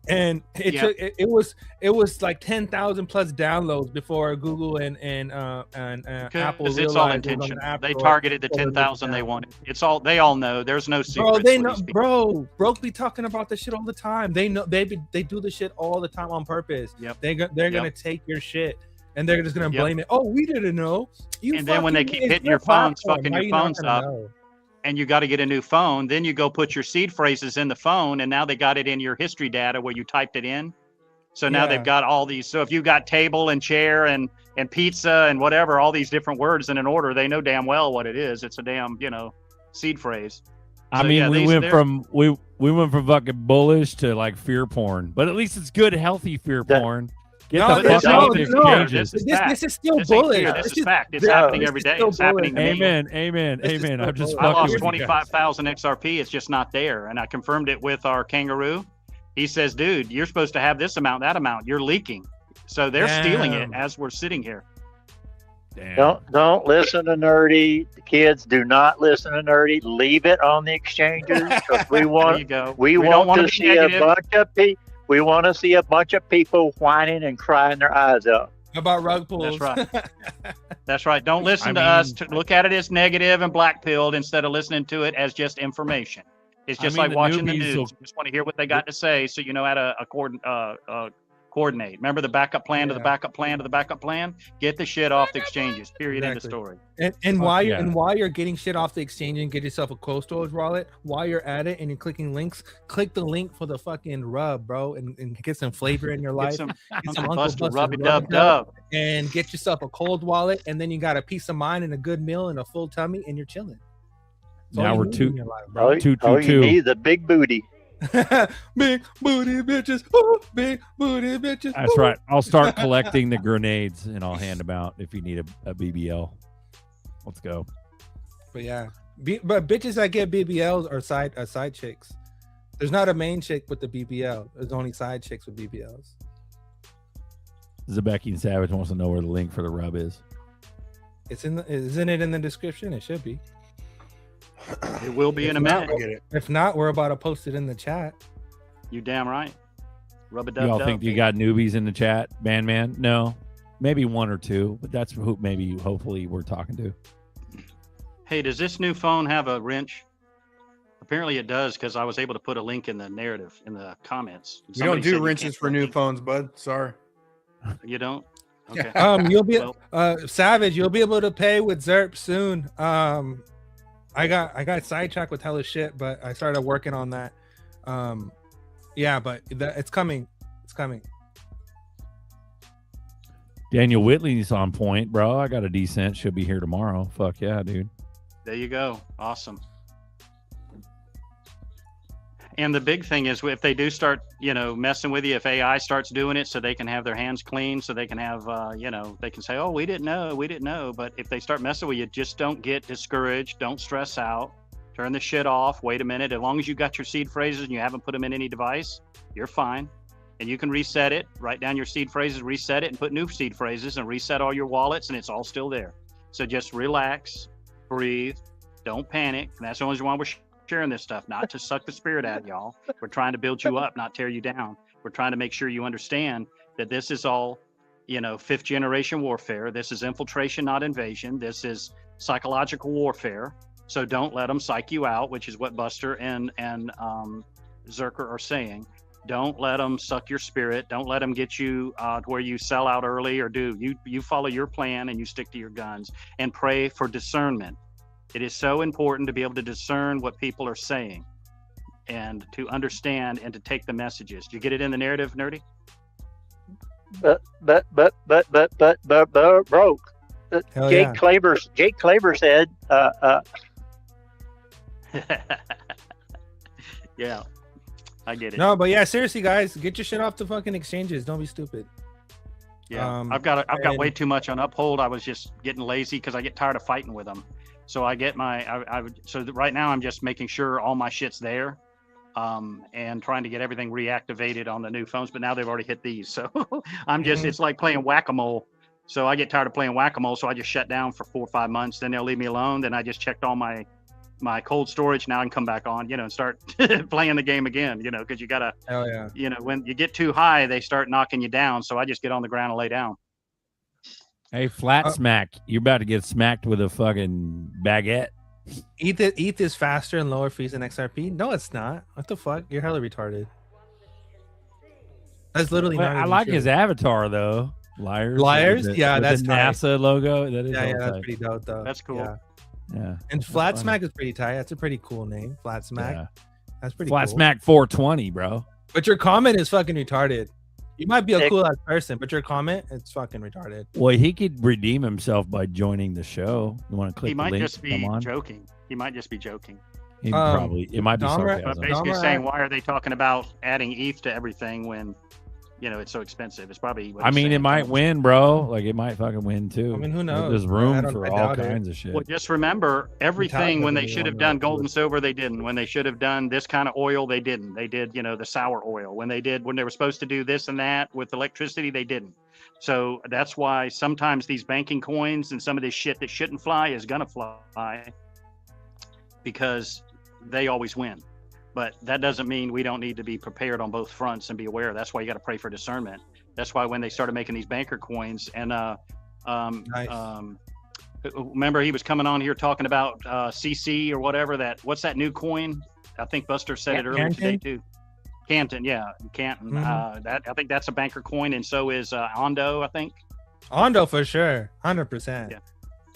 And it was like 10,000 plus downloads before Google and Apple. Because it's all intentional. They targeted the 10,000 they wanted. They all know. There's no secret. Bro, they know. Bro, Broke be talking about this shit all the time. They know. They do this shit all the time on purpose. Yep. They're gonna take your shit and they're just gonna blame it. Oh, we didn't know. And then when they keep hitting your phones, fucking your phones up. And you got to get a new phone. Then you go put your seed phrases in the phone, and now they got it in your history data where you typed it in. So now they've got all these. So if you got table and chair and pizza and whatever, all these different words in an order, they know damn well what it is. It's a damn seed phrase. I mean, we went from fucking bullish to like fear porn, but at least it's good, healthy fear porn. Get the fuck off the exchanges. This is still bullish. This is fact. It's happening every day. It's happening to me. Amen. I'm just I lost fucking 25,000 XRP. It's just not there. And I confirmed it with our kangaroo. He says, dude, you're supposed to have this amount, that amount. You're leaking. So they're stealing it as we're sitting here. Damn. Don't listen to Nerdy. The kids, do not listen to Nerdy. Leave it on the exchanges. We want to see a bunch of people. We want to see a bunch of people whining and crying their eyes out. About rug pulls. That's right. That's right. Don't listen to us. Look at it as negative and black-pilled instead of listening to it as just information. It's just like watching the news. You just want to hear what they got to say so you know how to coordinate. Remember the backup plan to the backup plan to the backup plan? Get the shit off the exchanges. Period. End of story. And while you're getting shit off the exchange and get yourself a cold storage wallet, while you're at it and you're clicking links, click the link for the fucking rub, bro, and get some flavor in your life. Get some Buster rub-a-dub-dub. And get yourself a cold wallet, and then you got a peace of mind and a good meal and a full tummy, and you're chilling. Now we're two. You need the big booty. Big booty bitches. Ooh, big booty bitches. That's right. I'll start collecting the grenades and I'll hand them out if you need a BBL. Let's go. But but bitches that get BBLs are side chicks. There's not a main chick with the BBL. There's only side chicks with BBLs. Zabeki and Savage wants to know where the link for the rub is. Isn't it in the description? It should be. It will be in a minute. If not, we're about to post it in the chat. You damn right. Rub-a-dub-dub. Y'all think you got newbies in the chat, man? No, maybe one or two, but that's who hopefully we're talking to. Hey, does this new phone have a wrench? Apparently it does, because I was able to put a link in the narrative in the comments. We don't do wrenches for new phones, bud. Sorry. You don't? Okay. You'll be Savage. You'll be able to pay with ZRK soon. I got sidetracked with hella shit, but I started working on that. But it's coming. It's coming. Daniel Whitley's on point, bro. I got a decent. Should be here tomorrow. Fuck yeah, dude. There you go. Awesome. And the big thing is if they do start, messing with you, if AI starts doing it so they can have their hands clean, so they can have, they can say, oh, we didn't know. But if they start messing with you, just don't get discouraged. Don't stress out. Turn the shit off. Wait a minute. As long as you got your seed phrases and you haven't put them in any device, you're fine. And you can reset it, write down your seed phrases, reset it, and put new seed phrases and reset all your wallets, and it's all still there. So just relax, breathe, don't panic. And that's the only reason why we're sharing this stuff, not to suck the spirit out of y'all. We're trying to build you up, not tear you down. We're trying to make sure you understand that this is all, fifth generation warfare. This is infiltration, not invasion. This is psychological warfare. So don't let them psych you out, which is what Buster and ZRK are saying. Don't let them suck your spirit. Don't let them get you to where you sell out early or you follow your plan and you stick to your guns and pray for discernment. It is so important to be able to discern what people are saying and to understand and to take the messages. Do you get it in the narrative, Nerdy? But broke. Hell Jake yeah. Klaber said, Yeah, I get it. No, but yeah, seriously, guys, get your shit off the fucking exchanges. Don't be stupid. Yeah, I've got way too much on Uphold. I was just getting lazy because I get tired of fighting with them. So I get right now I'm just making sure all my shit's there, and trying to get everything reactivated on the new phones. But now they've already hit these, so I'm just it's like playing whack-a-mole. So I get tired of playing whack-a-mole, so I just shut down for 4 or 5 months. Then they'll leave me alone. Then I just checked all my cold storage. Now I can come back on, and start playing the game again, because you gotta, Hell yeah. When you get too high, they start knocking you down. So I just get on the ground and lay down. Hey, flat smack. You're about to get smacked with a fucking baguette. ETH is faster and lower fees than XRP. No, it's not. What the fuck? You're hella retarded. That's literally Well, not. I even like true. his avatar though. Liars. Yeah, with that's the tight. NASA logo. That is Yeah, all that's tight. pretty dope though. That's cool. Yeah. Yeah. And Flat funny. Smack is pretty tight. That's a pretty cool name. Flat Smack. Yeah. That's pretty Flat cool. smack 420, bro. But your comment is fucking retarded. You might be a cool ass person, but your comment, it's fucking retarded. Well, he could redeem himself by joining the show. You want to click He the might link? just be Come on. joking. He might just be joking. He probably. It might be Dahmer- But sarcasm. basically Dahmer- saying, why are they talking about adding ETH to everything when, it's so expensive? It's probably. What I he's mean, saying. it might win, bro. Like it might fucking win too. I mean, who knows? There's I room don't- for I all doubt it. kinds of shit. Well, just remember everything when they should have done gold and silver, they didn't. When they should have done this kind of oil, they didn't. They did, the sour oil. When they were supposed to do this and that with electricity, they didn't. So that's why sometimes these banking coins and some of this shit that shouldn't fly is gonna fly because they always win. But that doesn't mean we don't need to be prepared on both fronts and be aware. That's why you got to pray for discernment. That's why when they started making these banker coins and remember he was coming on here talking about CC or whatever what's that new coin? I think Buster said it earlier today too. Canton, yeah, Canton. I think that's a banker coin, and so is Ondo, I think. Ondo for sure, 100%.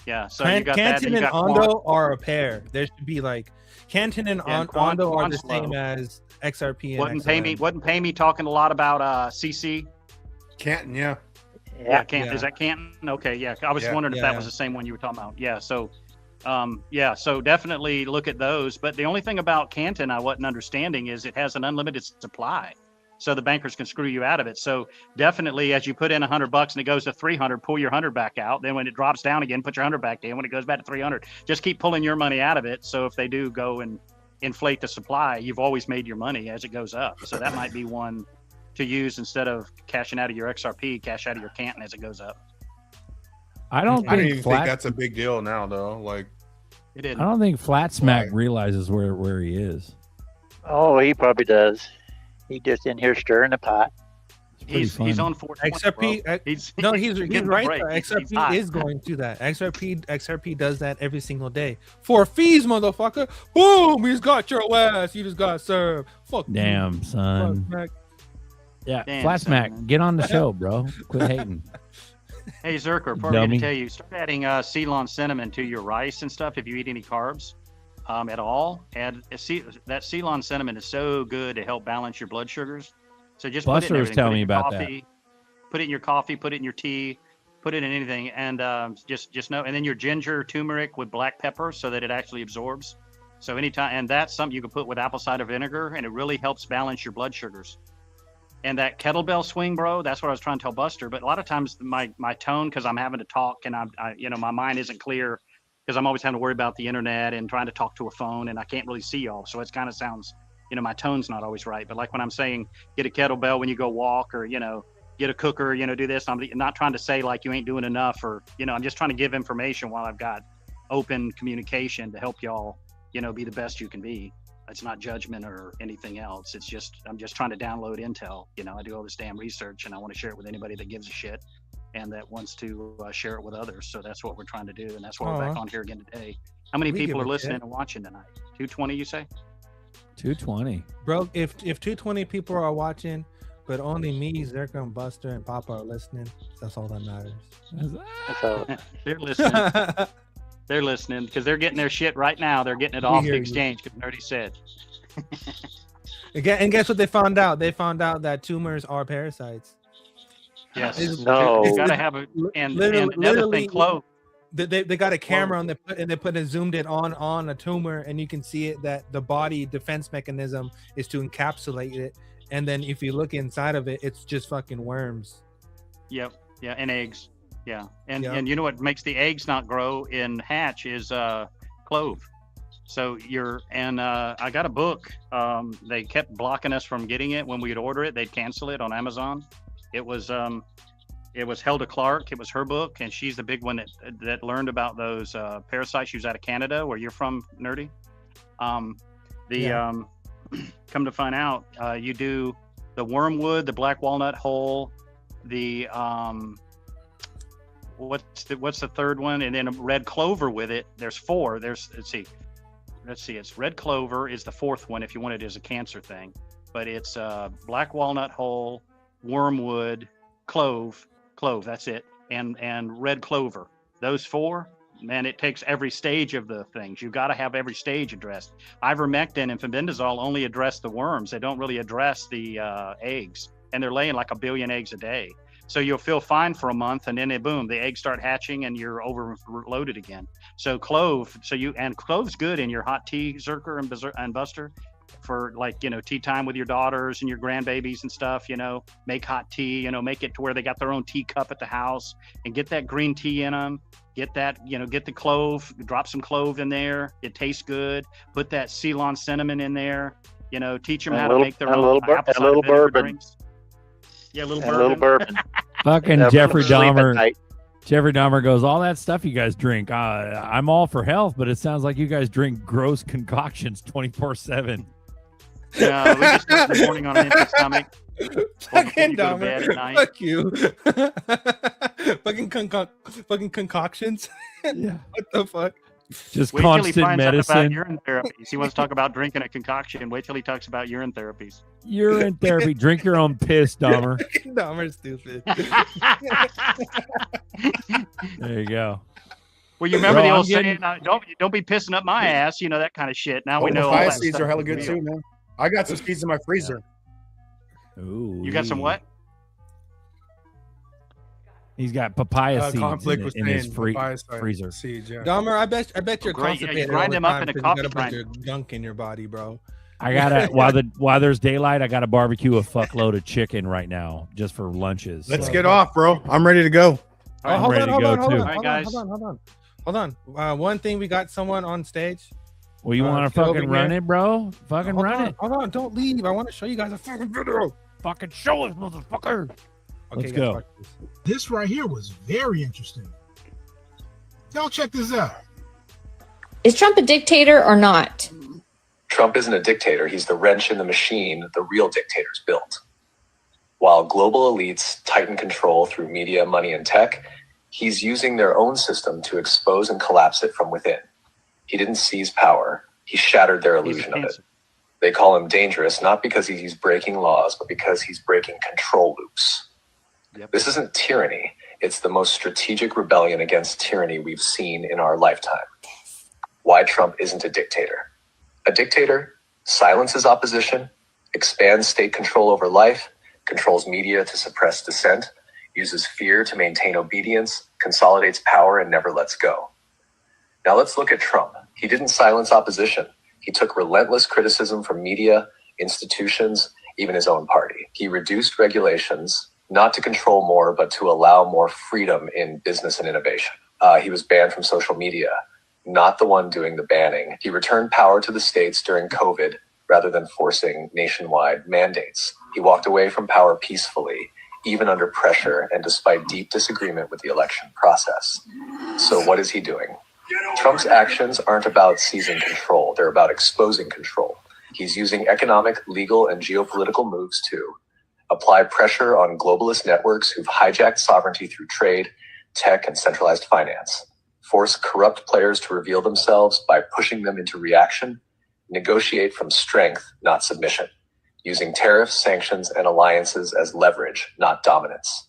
Yeah. So you got Canton that. and Ondo are a pair. There should be like Canton and Ondo are the same low. as XRP and Wasn't Pay Me talking a lot about CC? Canton, yeah. Yeah, Canton. Is that Canton? Okay, yeah. I was wondering if that was yeah. the same one you were talking about. Yeah. So, so definitely look at those. But the only thing about Canton I wasn't understanding is it has an unlimited supply, so the bankers can screw you out of it. So definitely, as you put in $100 and it goes to 300, pull your 100 back out. Then when it drops down again, put your 100 back in. When it goes back to 300, just keep pulling your money out of it. So if they do go and inflate the supply, you've always made your money as it goes up. So that might be one to use instead of cashing out of your XRP, cash out of your Canton as it goes up. I don't I don't think even think that's a big deal now, though. Like, It is. I don't think Flat Smack realizes where he is. oh, he probably does. He just in here stirring the pot. He's on 420. XRP. Bro. He's right. break. Though. He's XRP hot. is going to that. XRP does that every single day for fees, motherfucker. Boom! He's got your ass. You just got served. Fuck. Damn, son. Fuck. Yeah, Damn, Flat son, Smack, man. get on the show, bro. Quit hating. Hey, Zerker, before I Dummy. to tell you, start adding Ceylon cinnamon to your rice and stuff if you eat any carbs at all. That Ceylon cinnamon is so good to help balance your blood sugars. So just Buster put it in was everything. telling Put it me in your about coffee, Put it in your coffee, put it in your tea, put it in anything, and just know. And then your ginger, turmeric with black pepper so that it actually absorbs. So anytime, and that's something you can put with apple cider vinegar, and it really helps balance your blood sugars. And that kettlebell swing, bro, that's what I was trying to tell Buster. But a lot of times my tone, because I'm having to talk and I my mind isn't clear because I'm always having to worry about the internet and trying to talk to a phone and I can't really see y'all. So it kind of sounds, my tone's not always right. But like when I'm saying get a kettlebell when you go walk or, get a cooker, do this. I'm not trying to say like you ain't doing enough or, I'm just trying to give information while I've got open communication to help y'all, be the best you can be. It's not judgment or anything else. I'm just trying to download intel. I do all this damn research and I want to share it with anybody that gives a shit. and that wants to share it with others. So that's what we're trying to do, and that's why we're back on here again today. How many people are listening and watching tonight? 220, you say? 220. Bro, if 220 people are watching, but only me, ZRK and Buster and Papa are listening, that's all that matters. They're listening. They're listening because they're getting their shit right now. They're getting it off the exchange, because Nerdy said. And guess what they found out? They found out that tumors are parasites. Yes. No. You gotta have a and another thing, clove. They got a camera on they zoomed it on a tumor, and you can see it that the body defense mechanism is to encapsulate it, and then if you look inside of it, it's just fucking worms. Yep. Yeah, and eggs. Yeah, and you know what makes the eggs not grow in hatch is clove. So I got a book. They kept blocking us from getting it when we'd order it. They'd cancel it on Amazon. It was Helda Clark. It was her book, and she's the big one that learned about those parasites. She was out of Canada, where you're from, Nerdy. Come to find out, you do the wormwood, the black walnut hull, the what's the third one, and then a red clover with it. There's four. Let's see. It's red clover is the fourth one if you want it as a cancer thing, but it's black walnut hull, wormwood, clove. That's it, and red clover. Those four, man, it takes every stage of the things. You got to have every stage addressed. Ivermectin and fenbendazole only address the worms. They don't really address the eggs, and they're laying like 1 billion eggs a day. So you'll feel fine for a month, and then boom, the eggs start hatching, and you're overloaded again. So clove's good in your hot tea, ZRK and Buster, for tea time with your daughters and your grandbabies and stuff. Make hot tea. Make it to where they got their own teacup at the house, and get that green tea in them. Get that, get the clove. Drop some clove in there. It tastes good. Put that Ceylon cinnamon in there. Teach them how to make their own apple cider vinegar drinks. Yeah, a little bourbon. Fucking Jeffrey Dahmer. Jeffrey Dahmer goes, all that stuff you guys drink. I'm all for health, but it sounds like you guys drink gross concoctions 24/7. Yeah, we just go in the morning on an empty stomach. Fucking go to bed at night. Fuck you. fucking concoctions. Yeah. What the fuck? Just Wait till he constant finds out medicine. about urine therapies. He wants to talk about drinking a concoction. Wait till he talks about urine therapies. Urine therapy. Drink your own piss, Dahmer. Dahmer's stupid. There you go. Well, you remember the old saying, don't be pissing up my ass, that kind of shit. Now we know all Papaya that seeds stuff are hella good is too, real. man. I got some seeds in my freezer. Ooh. You got some what? He's got papaya seeds in his freezer. Seeds, yeah. Dahmer, I bet you're Great. Yeah, constipated. you grind all the them up time in a 'cause coffee you got a bunch grinder. of gunk in your body, bro. I gotta while there's daylight, I gotta barbecue a fuckload of chicken right now just for lunches. Let's get off, bro. I'm ready to go. I'm ready to go too. Hold on. One thing, we got someone on stage. Well, you want to fucking run it, bro? Fucking run it. Hold on, don't leave. I want to show you guys a fucking video. Fucking show us, motherfucker. Okay, Let's go. This right here was very interesting. Y'all check this out. Is Trump a dictator or not? Trump isn't a dictator. He's the wrench in the machine the real dictators built. While global elites tighten control through media, money, and tech, he's using their own system to expose and collapse it from within. He didn't seize power. He shattered their illusion of it. They call him dangerous, not because he's breaking laws, but because he's breaking control loops. Yep. This isn't tyranny. It's the most strategic rebellion against tyranny we've seen in our lifetime. Why Trump isn't a dictator. A dictator silences opposition, expands state control over life, controls media to suppress dissent, uses fear to maintain obedience, consolidates power, and never lets go. Now let's look at Trump. He didn't silence opposition. He took relentless criticism from media, institutions, even his own party. He reduced regulations, not to control more, but to allow more freedom in business and innovation. He was banned from social media, not the one doing the banning. He returned power to the states during COVID rather than forcing nationwide mandates. He walked away from power peacefully, even under pressure and despite deep disagreement with the election process. So what is he doing? Trump's actions aren't about seizing control. They're about exposing control. He's using economic, legal, and geopolitical moves too. apply pressure on globalist networks who've hijacked sovereignty through trade, tech, and centralized finance, force corrupt players to reveal themselves by pushing them into reaction, negotiate from strength, not submission, using tariffs, sanctions, and alliances as leverage, not dominance.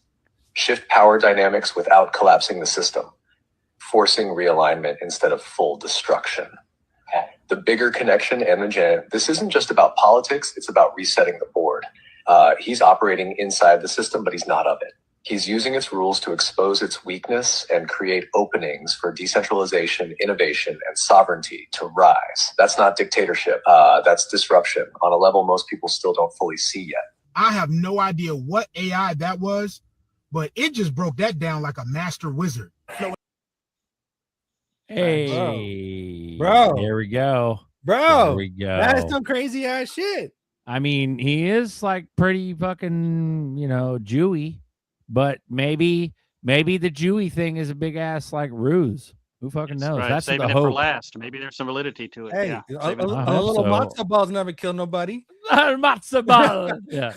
Shift power dynamics without collapsing the system, forcing realignment instead of full destruction. The bigger connection and this isn't just about politics, it's about resetting the board. He's operating inside the system, but he's not of it. He's using its rules to expose its weakness and create openings for decentralization, innovation, and sovereignty to rise. That's not dictatorship. That's disruption on a level most people still don't fully see yet. I have no idea what AI that was, but it just broke that down like a master wizard. Hey, Bro. there we go. Bro, there we go. that's some crazy ass shit. I mean, he is like pretty fucking, Jewy, but maybe the Jewy thing is a big ass like ruse. Who fucking knows? Right. That's Saving the it for hope. last. Maybe there's some validity to it. Hey, Yeah. a Saving it for little so. matzo balls never kill nobody. Matzo ball. Yeah.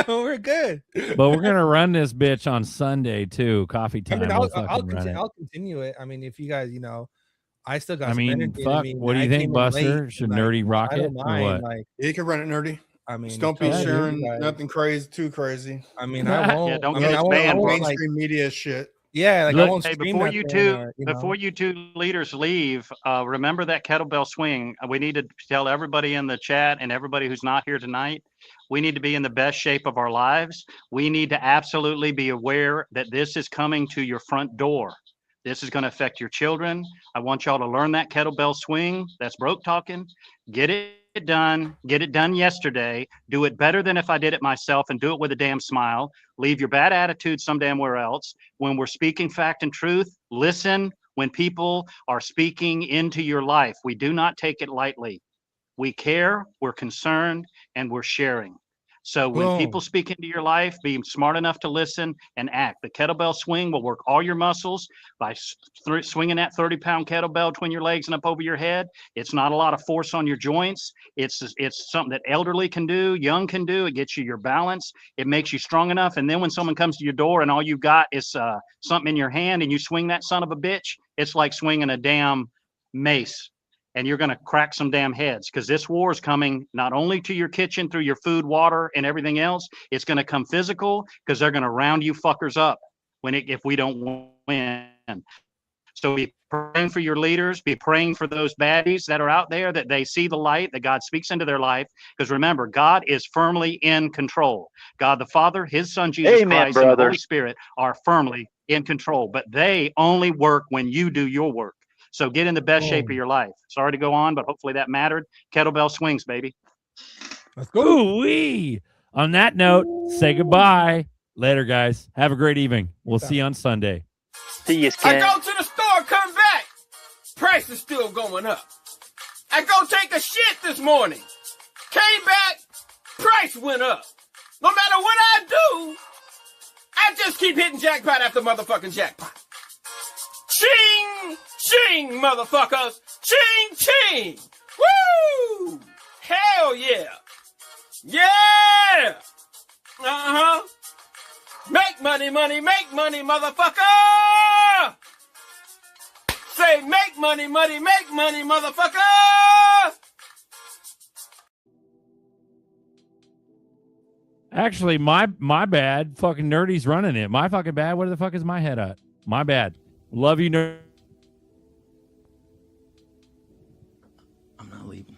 We're good. But we're gonna run this bitch on Sunday too. Coffee I time. mean, We'll fucking run it. I'll continue it. I mean, if you guys, I still got. I some mean, energy. fuck. What do you think, Buster? Should Nerdy rock I it don't or mind, what? Like, You can run it nerdy. I mean, Just don't be yeah, sharing dude, like- nothing crazy, too crazy. I mean, I won't. Yeah, don't I get mean, us I won't, I banned, won't, bro. like, Mainstream media shit. yeah, like I Look- won't Hey, stream before that you thing, two, before you two leaders leave, remember that kettlebell swing. We need to tell everybody in the chat and everybody who's not here tonight. We need to be in the best shape of our lives. We need to absolutely be aware that this is coming to your front door. This is going to affect your children. I want y'all to learn that kettlebell swing. That's broke talking. Get it done. Get it done yesterday. Do it better than if I did it myself, and do it with a damn smile. Leave your bad attitude some damn where else. When we're speaking fact and truth, listen when people are speaking into your life. We do not take it lightly. We care, we're concerned, and we're sharing. So when Boom. people speak into your life, be smart enough to listen and act. The kettlebell swing will work all your muscles by swinging that 30-pound kettlebell between your legs and up over your head. It's not a lot of force on your joints. It's something that elderly can do, young can do. It gets you your balance. It makes you strong enough. And then when someone comes to your door and all you've got is something in your hand and you swing that son of a bitch, it's like swinging a damn mace. And you're going to crack some damn heads, because this war is coming not only to your kitchen through your food, water, and everything else. It's going to come physical, because they're going to round you fuckers up if we don't win. So be praying for your leaders. Be praying for those baddies that are out there, that they see the light, that God speaks into their life. Because remember, God is firmly in control. God the Father, His Son Jesus Christ, and the Holy Spirit are firmly in control. But they only work when you do your work. So get in the best shape of your life. Sorry to go on, but hopefully that mattered. Kettlebell swings, baby. Let's go. Ooh-wee. On that note, say goodbye. Later, guys. Have a great evening. We'll see you on Sunday. See you, I go to the store, come back. Price is still going up. I go take a shit this morning. Came back, price went up. No matter what I do, I just keep hitting jackpot after motherfucking jackpot. Ching! Ching, motherfuckers! Ching, ching! Woo! Hell yeah! Yeah! Uh-huh! Make money, money, make money, motherfucker! Say make money, money, make money, motherfucker! Actually, my bad. Fucking Nerdy's running it. My fucking bad. Where the fuck is my head at? My bad. Love you, Nerd. I'm not leaving.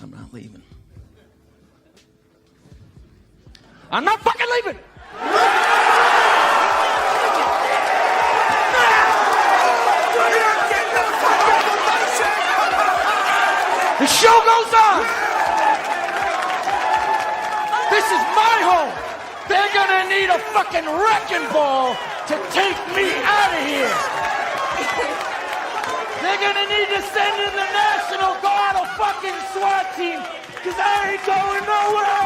I'm not leaving. I'm not fucking leaving! The show goes on! This is my home! They're gonna need a fucking wrecking ball to take me out of here! They're gonna need to send in the National Guard or fucking SWAT team, because I ain't going nowhere!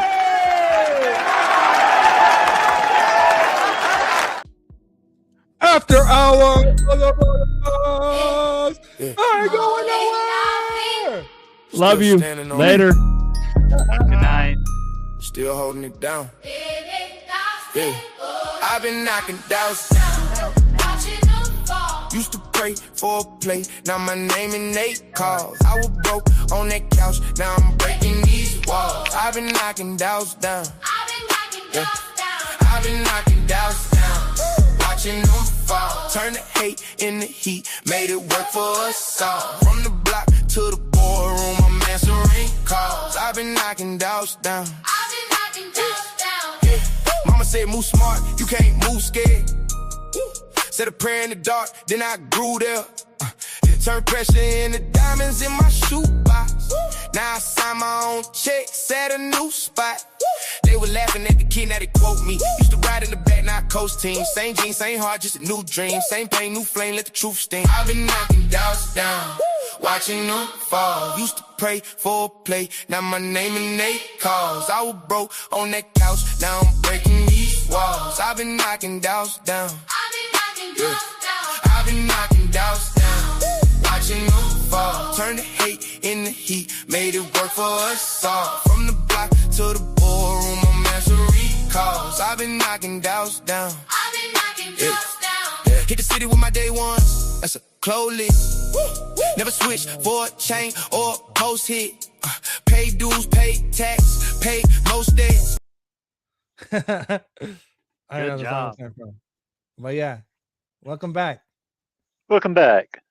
After hours, I ain't going nowhere. Love you. Later. still holding it down. Yeah. I've been knocking doubts down. Used to pray for a play, now my name in 8 calls. I was broke on that couch, now I'm breaking these walls. I've been knocking doubts down. Yeah. I've been knocking doubts down. Watching them fall, turn the hate into heat, made it work for us all. From the block to the boardroom, I'm answering calls. I've been knocking doubts down. Yeah. Mama said move smart, you can't move scared. Said a prayer in the dark, then I grew there. Then turned pressure into diamonds in my shoebox. Now I sign my own checks at a new spot. They were laughing at the kid, now they quote me. Used to ride in the back, now I coach team. Same jeans, same heart, just a new dream. Same pain, new flame, let the truth sting. I've been knocking doubts down, watching them fall. Used to pray for a play, now my name in 8 calls. I was broke on that couch, now I'm breaking these walls. I've been knocking doubts down. Yeah. I've been knocking doubts down, watching them fall. Turn the hate into heat, made it work for us all. From the block to the boardroom, I'm answering calls. I've been knocking doubts down. Yeah. Hit the city with my day ones, that's a close list. Never switch for a chain or a post hit. Pay dues, pay tax, pay most days. I don't know Good the job. song from. But yeah, welcome back. Welcome back.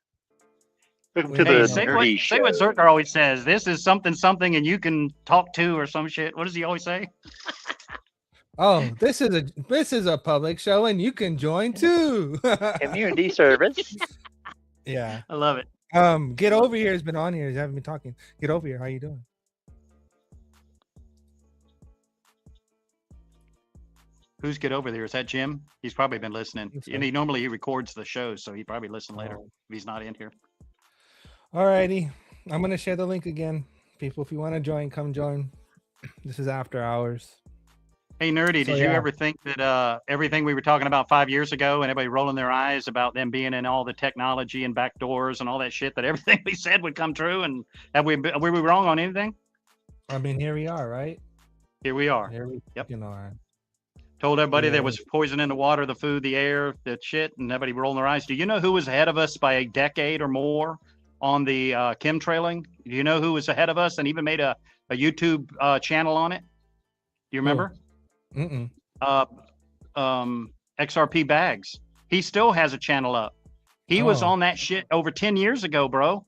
Welcome to Hey, the say Nerdy what Show. Zerker always says. This is something and you can talk to or some shit. What does he always say? Oh, this is a public show and you can join too. Community service. Yeah. I love it. Get over here has been on here. Haven't been talking. Get over here. How you doing? Who's Get Over There? Is that Jim? He's probably been listening. And he records the shows, so he probably listen later if he's not in here. Alrighty. I'm gonna share the link again. People, if you want to join, come join. This is after hours. Hey, Nerdy, So, did you yeah. ever think that everything we were talking about 5 years ago and everybody rolling their eyes about them being in all the technology and back doors and all that shit, that everything we said would come true? And were we wrong on anything? I mean, here we are, right? Here we are. Here we Yep. are. Told everybody Yeah. there was poison in the water, the food, the air, the shit, and everybody rolling their eyes. Do you know who was ahead of us by a decade or more on the chemtrailing? Do you know who was ahead of us and even made a YouTube channel on it? Do you remember? Mm-mm. XRP Bags. He still has a channel up. He was on that shit over 10 years ago, bro.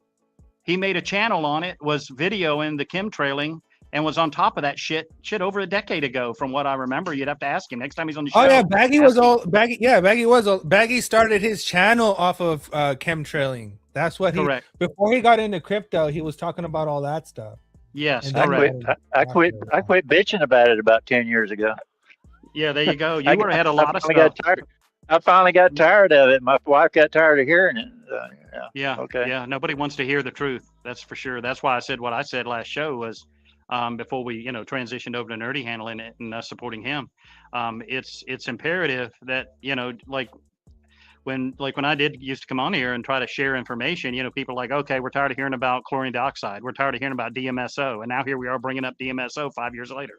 He made a channel on it, was videoing the chemtrailing, and was on top of that shit over a decade ago, from what I remember. You'd have to ask him next time he's on the show. Oh yeah, Baggy was all Baggy. Yeah, Baggy started his channel off of chemtrailing. That's what he. Correct. Before he got into crypto, he was talking about all that stuff. Yes, And I quit. I quit bitching about it about 10 years ago. Yeah, there you go. You were ahead a lot of finally stuff. I finally got tired of it. My wife got tired of hearing it. Yeah. Okay. Yeah. Nobody wants to hear the truth. That's for sure. That's why I said what I said last show was, before we, transitioned over to Nerdy handling it and us supporting him. It's imperative that, like when I used to come on here and try to share information, people are like, okay, we're tired of hearing about chlorine dioxide. We're tired of hearing about DMSO. And now here we are bringing up DMSO 5 years later.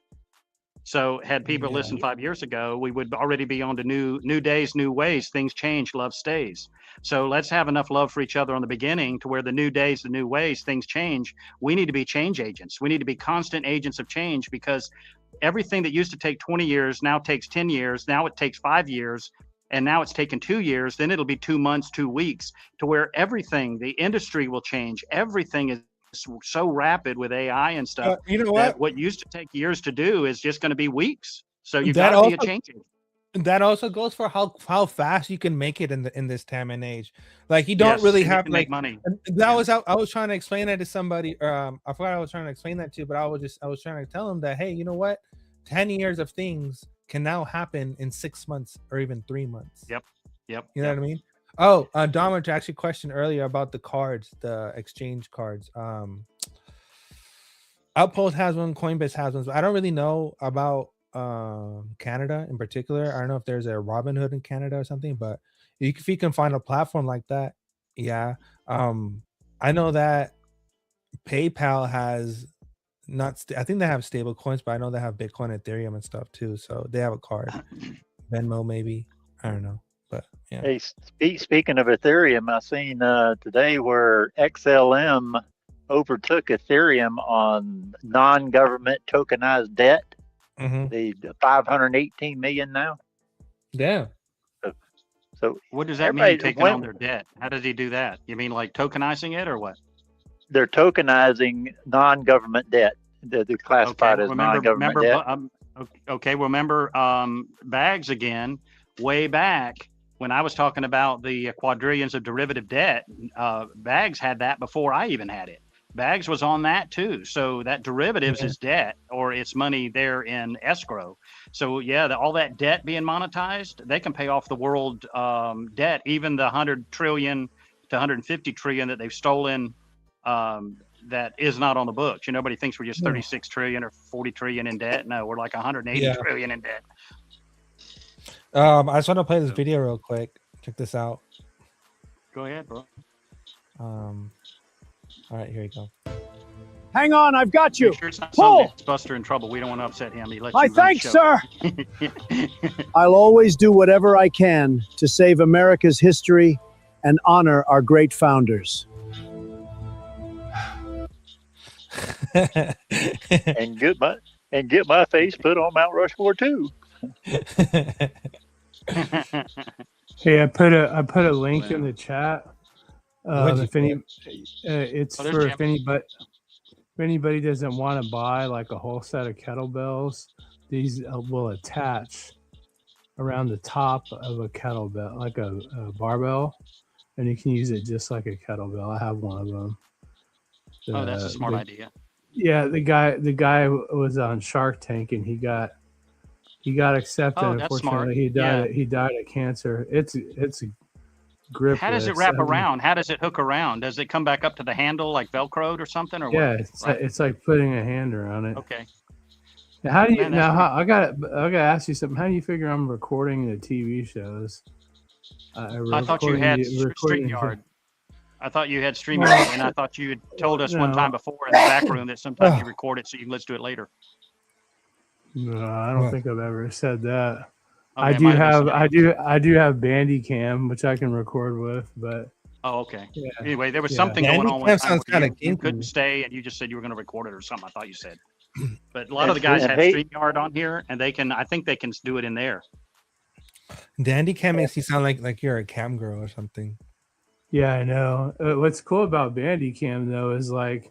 So had people listened 5 years ago, we would already be on to new days, new ways. Things change, love stays. So let's have enough love for each other on the beginning to where the new days, the new ways, things change. We need to be change agents. We need to be constant agents of change, because everything that used to take 20 years now takes 10 years. Now it takes 5 years. And now it's taken 2 years. Then it'll be 2 months, 2 weeks, to where everything, the industry will change. Everything is so rapid with AI and stuff. You know that what? what used to take years to do is just going to be weeks. So you That got to be a also- change agent. That also goes for how fast you can make it in this time and age. Like you don't Yes, really and you have can make like money. and that was I was trying to explain that to somebody. I forgot I was trying to explain that to, but I was trying to tell them that, hey, you know what? 10 years of things can now happen in 6 months or even 3 months. Yep. You know what I mean? Oh, Dominic actually questioned earlier about the cards, the exchange cards. Outpost has one, Coinbase has one. I don't really know about Canada in particular. I don't know if there's a Robinhood in Canada or something, but if you can find a platform like that, yeah. I know that PayPal has I think they have stable coins, but I know they have Bitcoin, Ethereum, and stuff too. So they have a card, Venmo maybe. I don't know, but yeah. Hey, speaking of Ethereum, I seen today where XLM overtook Ethereum on non-government tokenized debt. The 518 million now. Yeah. So what does that mean, taking on their debt? How does he do that? You mean like tokenizing it or what? They're tokenizing non-government debt. They're classified as non-government debt. Okay, remember Bags again, way back when I was talking about the quadrillions of derivative debt, Bags had that before I even had it. Bags was on that too. So that derivatives is debt, or it's money there in escrow. So yeah, all that debt being monetized, they can pay off the world debt, even the 100 trillion to 150 trillion that they've stolen that is not on the books. You know, nobody thinks we're just 36 trillion or 40 trillion in debt. No, we're like 180 trillion in debt. I just want to play this video real quick. Check this out. Go ahead, bro. All right, here you go. Hang on, I've got you. Make sure it's not Pull. Sunday's Buster in trouble. We don't want to upset him. He lets My you run the thanks, show. sir. I'll always do whatever I can to save America's history and honor our great founders. and get my face put on Mount Rushmore too. Hey, I put a link in the chat. If anybody doesn't want to buy like a whole set of kettlebells, these will attach around the top of a kettlebell, like a barbell, and you can use it just like a kettlebell. I have one of them. That's a smart idea. Yeah, the guy was on Shark Tank and he got accepted. Unfortunately, he died. He died of cancer. It's grip. How does it wrap around? How does it hook around? Does it come back up to the handle like Velcroed or something? Or yeah, what? It's like putting a hand around it. Okay. Now, how do you I gotta ask you something. How do you figure I'm recording the TV shows? I thought you had StreamYard. I thought you had StreamYard, and I thought you had told us one time before in the back room that sometimes you record it so you can let's do it later. No, I don't think I've ever said that. Okay, I do have Bandicam, which I can record with, but okay. Yeah. Anyway, there was something going on one time where you couldn't stay, and you just said you were going to record it or something. I thought you said, but a lot of the guys have StreamYard on here, and they can. I think they can do it in there. Bandicam makes you sound like you're a cam girl or something. Yeah, I know. What's cool about Bandicam though is like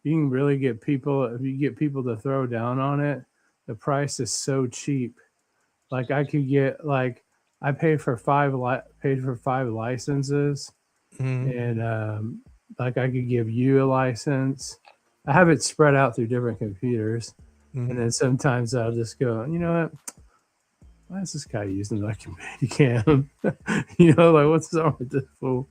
you can really get people. If you get people to throw down on it, the price is so cheap. Like I could get I paid for five licenses, and like I could give you a license. I have it spread out through different computers, and then sometimes I'll just go, you know what? Why is this guy using like a Bandicam? You know, like what's wrong with this fool?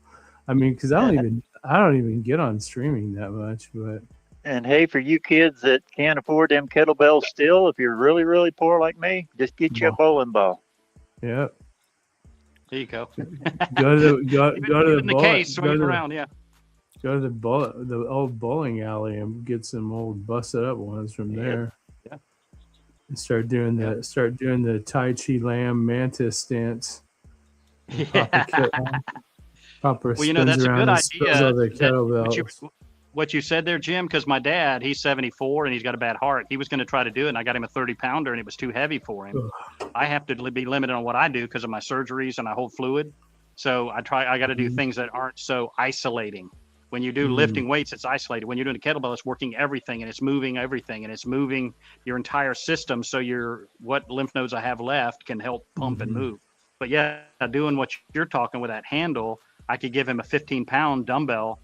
I mean, because I don't even get on streaming that much, but. And hey, for you kids that can't afford them kettlebells still, if you're really, really poor like me, just get you a bowling ball. Yep. There you go. Go to the case, swing around, yeah. Go to the old bowling alley and get some old busted up ones from there. Yeah. And start doing the Tai Chi Lamb mantis stance. Papa well, you know, that's a good idea. What you said there, Jim, because my dad, he's 74 and he's got a bad heart. He was going to try to do it, and I got him a 30-pounder, and it was too heavy for him. I have to be limited on what I do because of my surgeries and I hold fluid. So I got to do things that aren't so isolating. When you do lifting weights, it's isolated. When you're doing a kettlebell, it's working everything, and it's moving everything, and it's moving your entire system. So what lymph nodes I have left can help pump and move. But yeah, doing what you're talking with that handle, I could give him a 15-pound dumbbell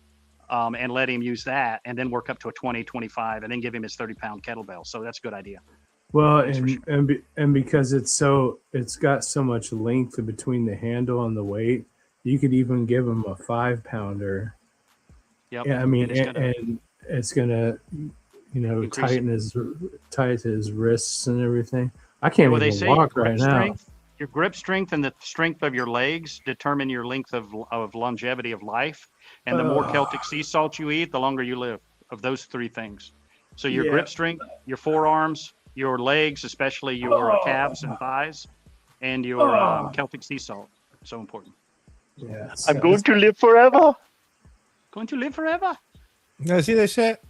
and let him use that, and then work up to a 20, 25, and then give him his 30-pound kettlebell. So that's a good idea. Well, and because it's got so much length between the handle and the weight, you could even give him a 5-pounder. Yep. Yeah, I mean, and it's gonna, tighten his wrists and everything. I can't even walk right now. Your grip strength and the strength of your legs determine your length of longevity of life. And the more Celtic sea salt you eat, the longer you live. Of those three things. So your grip strength, your forearms, your legs, especially your calves and thighs, and your Celtic sea salt. So important. Yeah. I'm going to live forever. Going to live forever. You see that shit?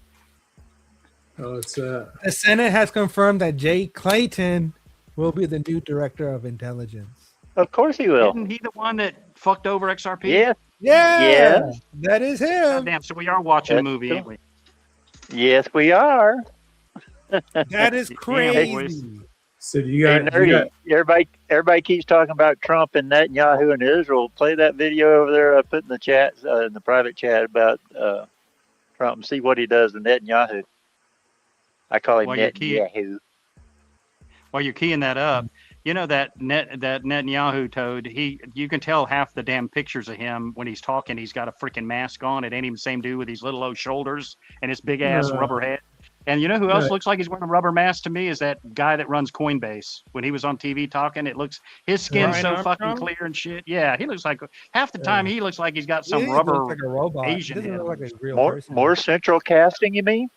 Oh, it's The Senate has confirmed that Jay Clayton will be the new director of intelligence. Of course he will. Isn't he the one that fucked over XRP? Yeah. Yeah. That is him. Goddamn, so we are watching a movie, ain't we? Yes, we are. That is crazy. So do you got, everybody keeps talking about Trump and Netanyahu and Israel. Play that video over there I put in the chat, in the private chat about Trump and see what he does to Netanyahu. I call him Netanyahu. While you're keying that up, you know that Netanyahu toad, you can tell half the damn pictures of him when he's talking, he's got a freaking mask on. It ain't even the same dude with these little old shoulders and his big ass rubber head. And you know who else looks like he's wearing a rubber mask to me is that guy that runs Coinbase. When he was on TV talking, it looks his skin's so fucking clear and shit. Yeah, he looks like half the time he looks like he's got some rubber like a robot. Asian head. Look like a real More central casting, you mean?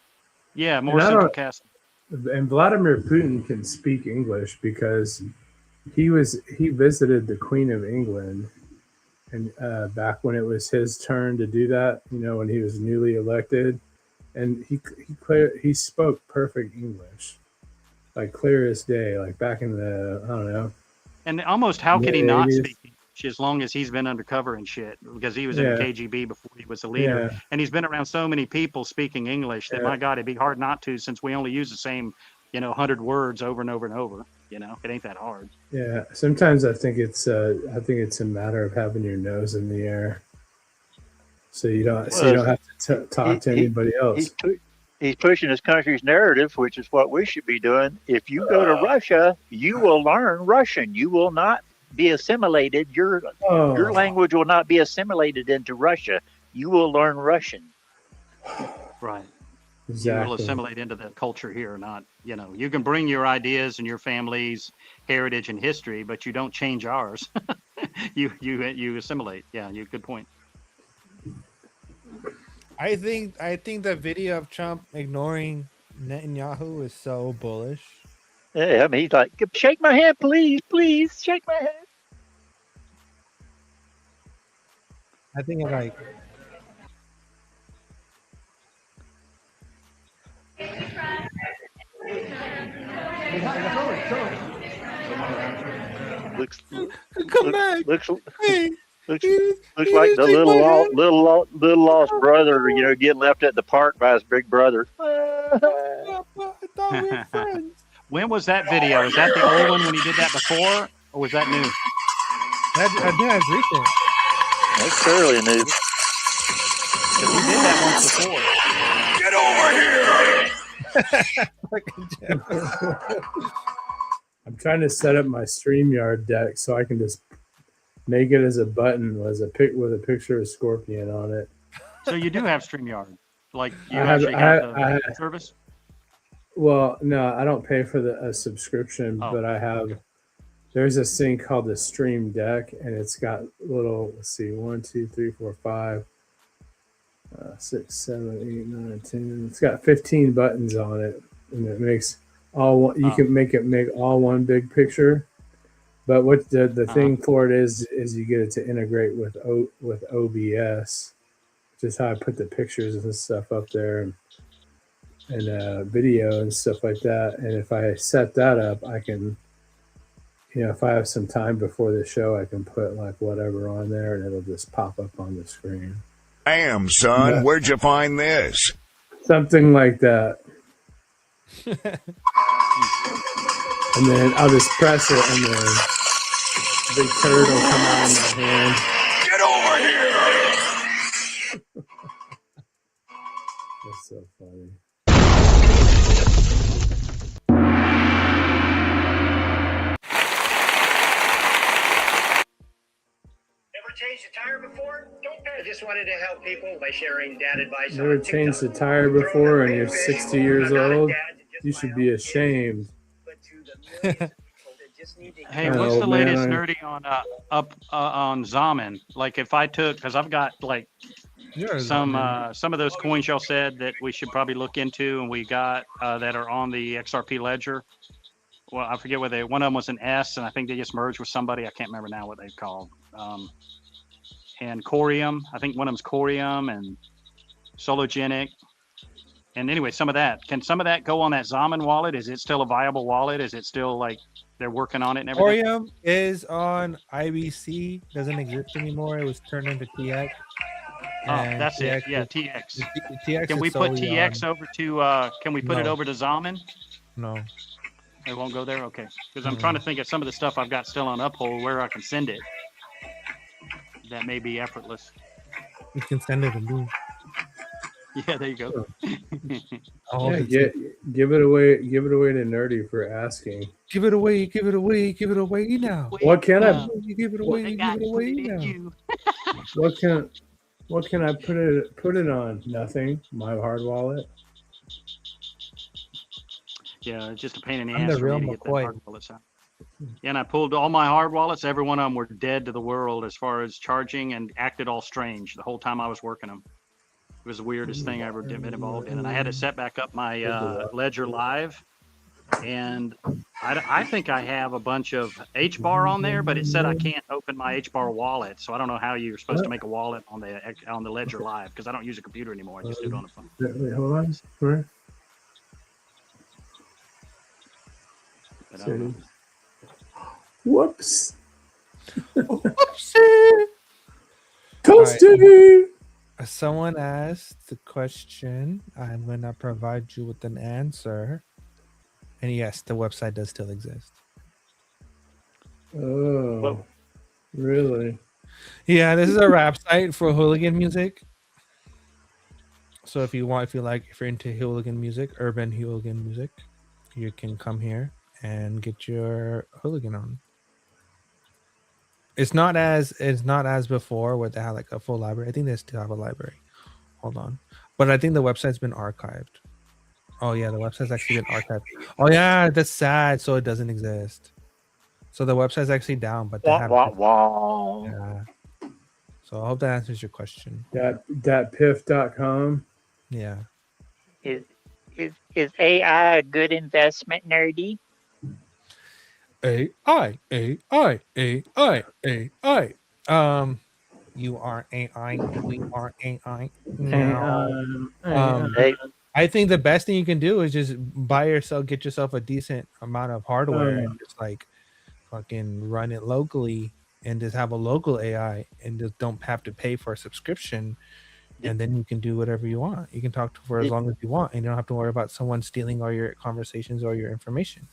Yeah, more central casting. And Vladimir Putin can speak English because he visited the Queen of England, and back when it was his turn to do that, when he was newly elected, and he spoke perfect English, like clear as day, like back in the I don't know. And almost how could he not speak English as long as he's been undercover and shit? Because he was in the KGB before he was a leader, and he's been around so many people speaking English that my God, it'd be hard not to, since we only use the same 100 words over and over and over. It ain't that hard. Yeah, sometimes I think it's a matter of having your nose in the air, so you don't have to talk to anybody else. He's pushing his country's narrative, which is what we should be doing. If you go to Russia, you will learn Russian. You will not be assimilated. Your language will not be assimilated into Russia. You will learn Russian. Right. Exactly. You will assimilate into the culture here, not, you can bring your ideas and your family's heritage and history, but you don't change ours. you assimilate. Yeah, good point. I think the video of Trump ignoring Netanyahu is so bullish. Yeah, I mean, he's like, shake my hand, please, please, shake my hand. I think it's like, looks hey. Looks like the little lost brother, getting left at the park by his big brother. When was that video? Is that the old one when he did that before, or was that new? I think that's recent. That's fairly new. We did that once before. Get over here! I'm trying to set up my StreamYard deck so I can just make it as a button with a picture of Scorpion on it. So you do have StreamYard, like you actually have the service? Well, no, I don't pay for a subscription, but I have. There's this thing called the Stream Deck, and it's got little. Let's see, 1, 2, 3, 4, 5, 6, 7, 8, 9, 10. It's got 15 buttons on it, and it makes all one. You can make all one big picture. But what the thing for it is you get it to integrate with OBS, which is how I put the pictures and stuff up there, and video and stuff like that. And if I set that up, I can, if I have some time before the show, I can put like whatever on there, and it'll just pop up on the screen. Damn, son, Yeah. Where'd you find this? Something like that. And then I'll just press it, and then big turd will come out of my hand. Get over here! That's so funny. Ever changed a tire before? Don't I just wanted to help people by sharing dad advice. Never changed a tire before, and you're 60 years old? You should be ashamed. Hey, what's the latest nerdy on on Zaman? Like, if I took, because I've got like some of those coins y'all said that we should probably look into, and we got that are on the XRP ledger. Well, I forget whether one of them was an S, and I think they just merged with somebody. I can't remember now what they're called. And Corium, I think one of them's Corium and Sologenic. And anyway, some of that. Can some of that go on that Zaman wallet? Is it still a viable wallet? Is it still like they're working on it and everything? Orium is on IBC, doesn't exist anymore. It was turned into TX. Oh, And that's it. TX Yeah, is- TX. TX Can is we put solely TX on- over to? Can we put it No. over to Zaman? No. It won't go there. Okay, because I'm trying to think of some of the stuff I've got still on Uphold where I can send it. That may be effortless. You can send it to me. Yeah, there you go. Oh, Yeah, give it away. Give it away to Nerdy for asking. Give it away. Give it away. Give it away now. What can I? Give it away. Give it away now. What can I put it on? Nothing. My hard wallet. Yeah, it's just a pain in the I'm ass the for real me to get that McCoy. hard wallets out. Yeah, and I pulled all my hard wallets. Every one of them were dead to the world as far as charging, and acted all strange the whole time I was working them. It was the weirdest thing I ever been involved in, and I had to set back up my Ledger Live. And I think I have a bunch of HBAR on there, but it said I can't open my HBAR wallet, so I don't know how you're supposed to make a wallet on the Ledger Live because I don't use a computer anymore. I just do it on the phone. Wait, hold on. Where? But I don't know. Whoops. Whoopsie. Toasty. Someone asked the question. I'm going to provide you with an answer. And yes, the website does still exist. Oh, really? Yeah, this is a rap site for hooligan music. So if you're into hooligan music, urban hooligan music, you can come here and get your hooligan on. It's not as before where they had like a full library. I think they still have a library. Hold on. But I think the website's been archived. Oh yeah, the website's actually been archived. Oh yeah, that's sad. So it doesn't exist. So the website's actually down, but they have yeah. So I hope that answers your question. Piff.com. Yeah. Is AI a good investment, Nerdy? AI. You are AI. We are AI. I think the best thing you can do is just get yourself a decent amount of hardware and just like fucking run it locally and just have a local AI and just don't have to pay for a subscription. And then you can do whatever you want. You can talk to for as long as you want, and you don't have to worry about someone stealing all your conversations or your information.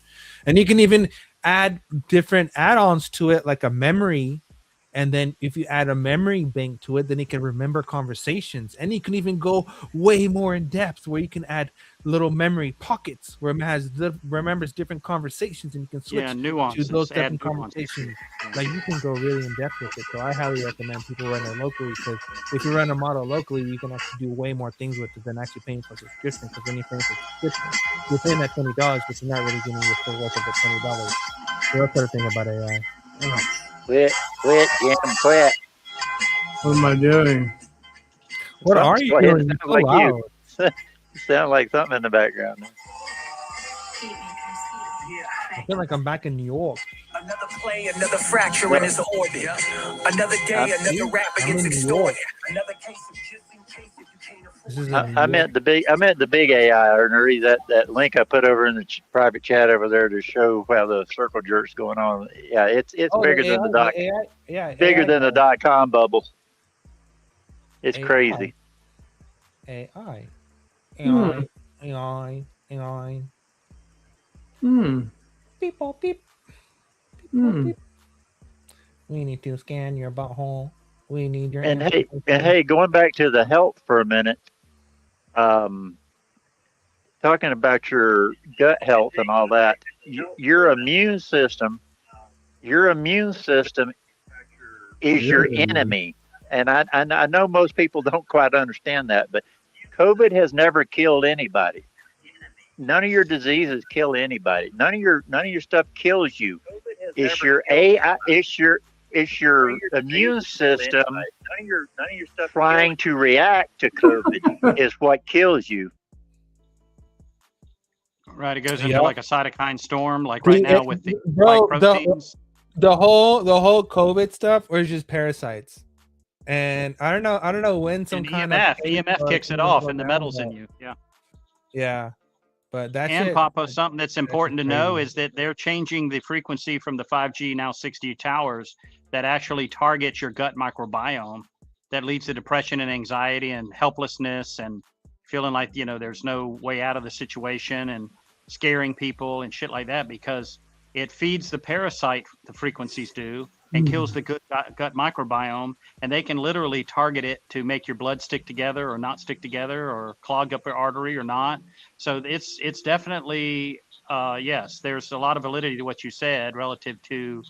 And you can even add different add-ons to it, like a memory. And then if you add a memory bank to it, then it can remember conversations. And you can even go way more in depth where you can add little memory pockets where it remembers different conversations, and you can switch nuances, to those different add nuances. conversations. Like you can go really in depth with it. So I highly recommend people run it locally, because if you run a model locally, you can actually do way more things with it than actually paying for subscription. Because when you're paying for subscription, you're paying that $20, but you're not really getting the full worth of the $20. So that's the thing about AI. Quit, Jim, quit. What am I doing? What are you doing? Sound So like loud. you. Sound like something in the background. I feel like I'm back in New York. Another play, another fracture in his orbit. Another day, another rapper gets extorted. Another case of just in case if you can't afford. I meant the big AI, or Nerdy, that link I put over in the private chat over there to show how the circle jerk's going on. Yeah, it's bigger than bigger than the .com bubble. It's crazy. AI. Hmm. AI. Beep, boop, beep. Beep. We need to scan your butthole. We need your And hey, going back to the health for a minute, talking about your gut health and all that, your immune system is your enemy. And I know most people don't quite understand that, but COVID has never killed anybody. None of your diseases kill anybody. None of your stuff kills you. It's your AI. It's your immune system of your stuff. Trying to react to COVID is what kills you. Right, it goes into like a cytokine storm, like right See, now with the bro, spike proteins. the whole COVID stuff was just parasites, and I don't know when some And kind EMF of kicks it off, and the metals in you. Yeah, but that And shit, Papa, something that's important to know crazy. is that they're changing the frequency from the 5G now 6G towers that actually targets your gut microbiome. That leads to depression and anxiety and helplessness and feeling like there's no way out of the situation and scaring people and shit like that, because it feeds the parasite, the frequencies do, and kills the gut microbiome, and they can literally target it to make your blood stick together or not stick together or clog up your artery or not. So it's definitely yes, there's a lot of validity to what you said relative to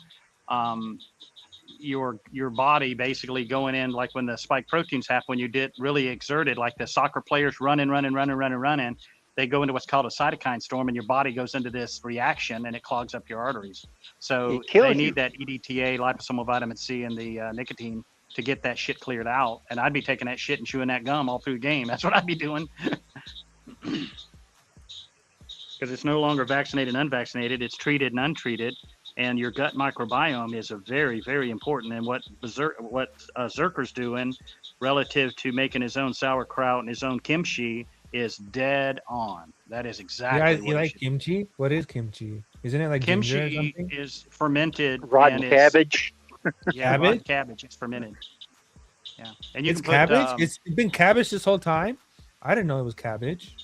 your body basically going in, like when the spike proteins happen, when you did really exerted, like the soccer players running, they go into what's called a cytokine storm, and your body goes into this reaction and it clogs up your arteries. So they need that EDTA, liposomal vitamin C, and the nicotine to get that shit cleared out. And I'd be taking that shit and chewing that gum all through the game. That's what I'd be doing. Because it's no longer vaccinated and unvaccinated, it's treated and untreated. And your gut microbiome is a very, very important. And what Zerker's doing relative to making his own sauerkraut and his own kimchi is dead on. That is exactly You like kimchi? What is kimchi? Isn't it like ginger or kimchi something? is fermented. Rotten cabbage. Yeah, rotten cabbage. It's fermented. Yeah, and you It's can put, cabbage. It's been cabbage this whole time. I didn't know it was cabbage.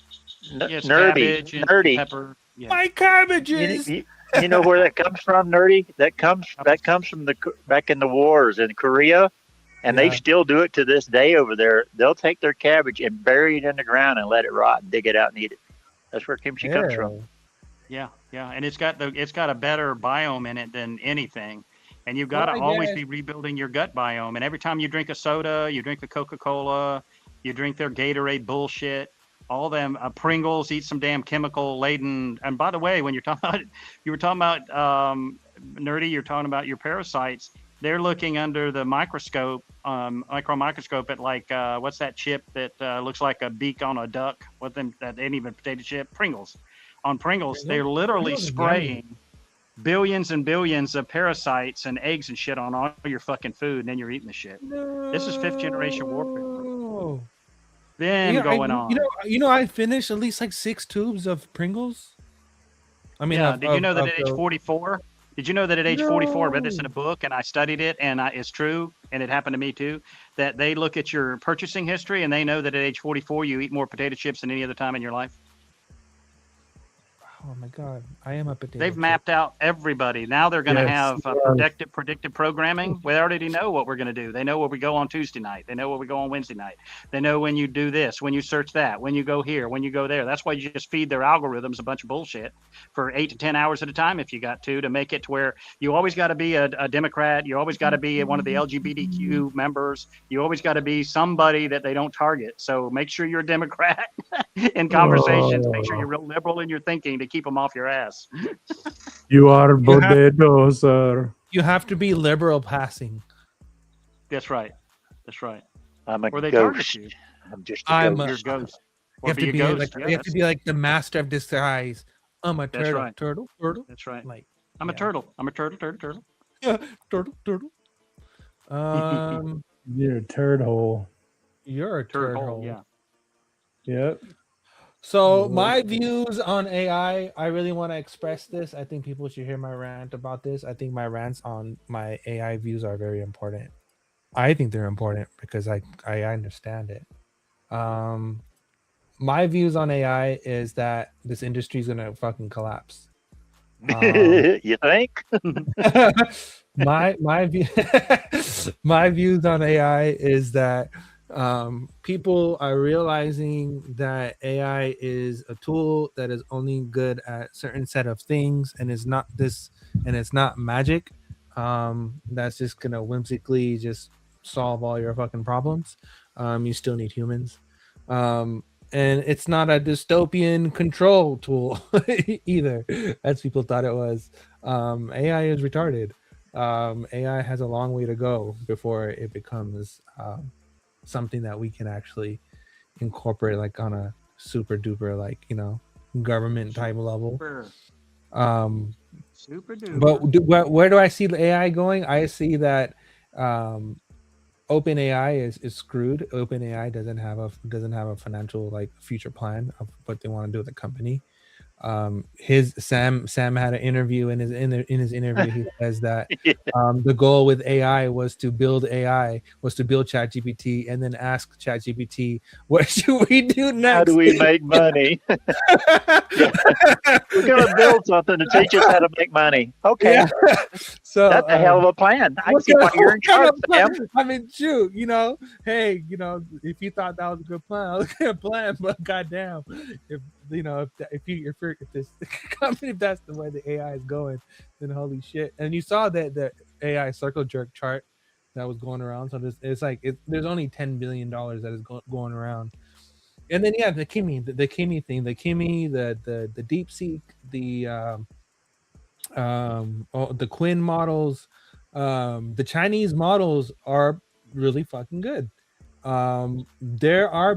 it's Nerdy, cabbage and nerdy. pepper. Yeah. My cabbages. You know where that comes from, nerdy? That comes from back in the wars in Korea, and they still do it to this day over there. They'll take their cabbage and bury it in the ground and let it rot and dig it out and eat it. That's where kimchi comes from. Yeah, and it's got a better biome in it than anything. And you've got to always be rebuilding your gut biome. And every time you drink a soda, you drink the Coca-Cola, you drink their Gatorade bullshit, all them Pringles, eat some damn chemical laden. And by the way, when you were talking about nerdy, you're talking about your parasites. They're looking under the microscope, microscope at like what's that chip that looks like a beak on a duck? That ain't even a potato chip? Pringles. On Pringles, they're literally spraying billions and billions of parasites and eggs and shit on all your fucking food, and then you're eating the shit. This is 5th generation warfare. Then going on. I finished at least like 6 tubes of Pringles. I mean, did you know that at age 44? Did you know that at age 44, I read this in a book and I studied it, and it's true, and it happened to me too, that they look at your purchasing history and they know that at age 44 you eat more potato chips than any other time in your life? Oh my God, I am a potato. They've mapped out everybody. Now they're going to have predictive programming. We already know what we're going to do. They know where we go on Tuesday night. They know where we go on Wednesday night. They know when you do this, when you search that, when you go here, when you go there. That's why you just feed their algorithms a bunch of bullshit for 8 to 10 hours at a time if you got to make it to where you always got to be a Democrat. You always got to be one of the LGBTQ members. You always got to be somebody that they don't target. So make sure you're a Democrat in conversations. Make sure you're real liberal in your thinking to keep them off your ass. You are potato, sir. You have to be liberal passing. That's right. I'm a or they ghost. target you. I'm just I'm a a ghost. Ghost. You have to be like you have to be like the master of disguise. I'm a That's turtle, right. turtle. That's right. Like I'm a turtle. I'm a turtle. yeah, turtle. You're a turd hole. You're a turd hole. Yeah. Yep. So my views on AI, I really want to express this. I think people should hear my rant about this. I think my rants on my AI views are very important. I think they're important because I understand it. My views on AI is that this industry is gonna fucking collapse. You think? my views on AI is that people are realizing that AI is a tool that is only good at certain set of things, and it's not magic. That's just gonna whimsically just solve all your fucking problems. You still need humans. And it's not a dystopian control tool either, as people thought it was. AI is retarded. AI has a long way to go before it becomes something that we can actually incorporate like on a super duper like government type level. Super But duper. where do I see the AI going? I see that OpenAI is screwed. OpenAI doesn't have a financial like future plan of what they want to do with the company. His Sam had an interview in his interview. He says that the goal with AI was to build ChatGPT and then ask ChatGPT, what should we do next? How do we make money? We're gonna build something to teach us how to make money. Okay, Yeah. So that's a hell of a plan. I what see kind why you're in charge, of Sam. plan? I mean, shoot, hey, if you thought that was a good plan, I was a good plan, but goddamn, if this company, if that's the way the AI is going, then holy shit. And you saw that the AI circle jerk chart that was going around. So there's only $10 billion that is going around. And then the Kimi thing, the Kimi, the DeepSeek, the Quinn models, the Chinese models are really fucking good. They are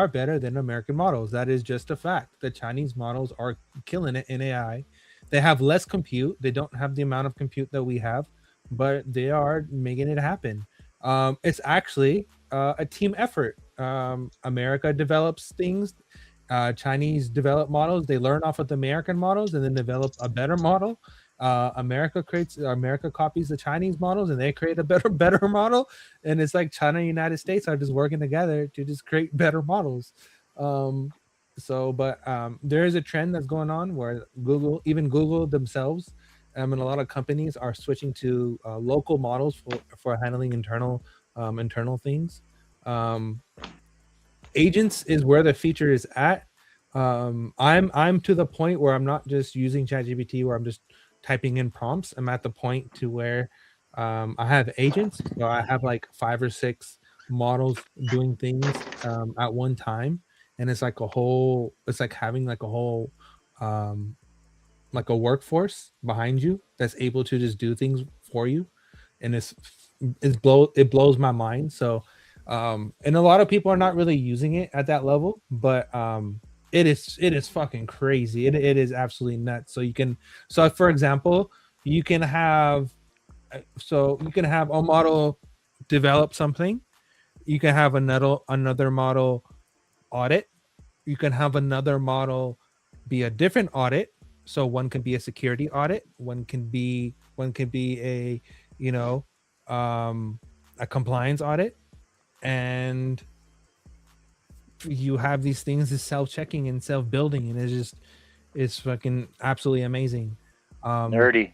better than American models. That is just a fact. The Chinese models are killing it in AI. They have less compute. They don't have the amount of compute that we have, but they are making it happen. It's actually a team effort. America develops things. Chinese develop models. They learn off of the American models and then develop a better model. America copies the Chinese models and they create a better model. And it's like China and United States are just working together to just create better models. There is a trend that's going on where Google themselves, and a lot of companies are switching to local models for handling internal things. Agents is where the feature is at. I'm to the point where I'm not just using ChatGPT where I'm just typing in prompts. I'm at the point to where I have agents. So I have like 5 or 6 models doing things at one time, and it's like having like a whole like a workforce behind you that's able to just do things for you, and it blows my mind. So and a lot of people are not really using it at that level, but it is fucking crazy. It is absolutely nuts. So for example, you can have a model develop something. You can have another model audit. You can have another model be a different audit. So one can be a security audit. One can be a a compliance audit. And you have these things is self-checking and self-building, and it's fucking absolutely amazing. Nerdy.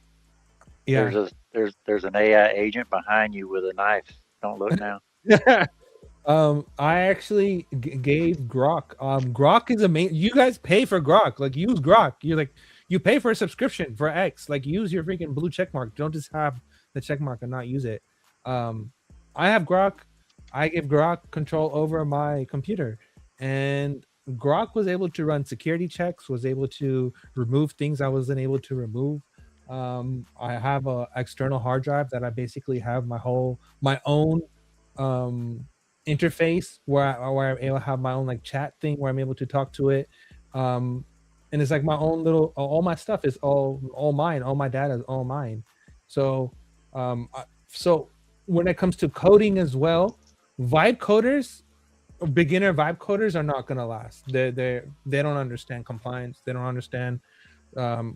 Yeah. There's an AI agent behind you with a knife. Don't look now. I actually gave Grok. Grok is amazing. You guys pay for Grok. Like, use Grok. You pay for a subscription for X. Like, use your freaking blue check mark. Don't just have the check mark and not use it. I have Grok. I give Grok control over my computer, and Grok was able to run security checks, was able to remove things I wasn't able to remove. I have an external hard drive that I basically have my own interface where I'm able to have my own like chat thing where I'm able to talk to it. And it's like my own little, all my stuff is all mine. All my data is all mine. So, so when it comes to coding as well, beginner vibe coders are not going to last. They don't understand compliance. They don't understand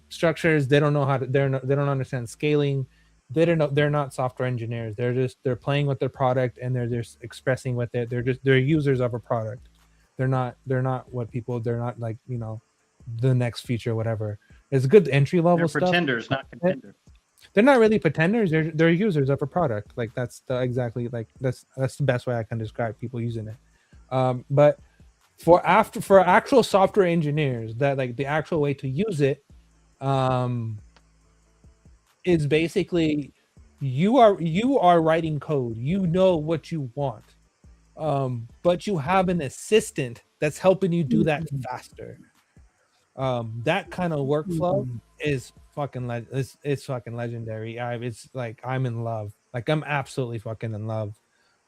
structures. They don't know how to, they don't understand scaling. They're not software engineers. They're playing with their product and they're just expressing with it. They're users of a product. They're not like, the next feature, whatever. It's good entry level stuff. They're pretenders, not contenders. They're not really pretenders. They're users of a product. Like that's the best way I can describe people using it. But for actual software engineers, that like the actual way to use it, is basically you are writing code. You know what you want, but you have an assistant that's helping you do that faster. That kind of workflow is it's fucking legendary. It's like I'm in love. Like I'm absolutely fucking in love.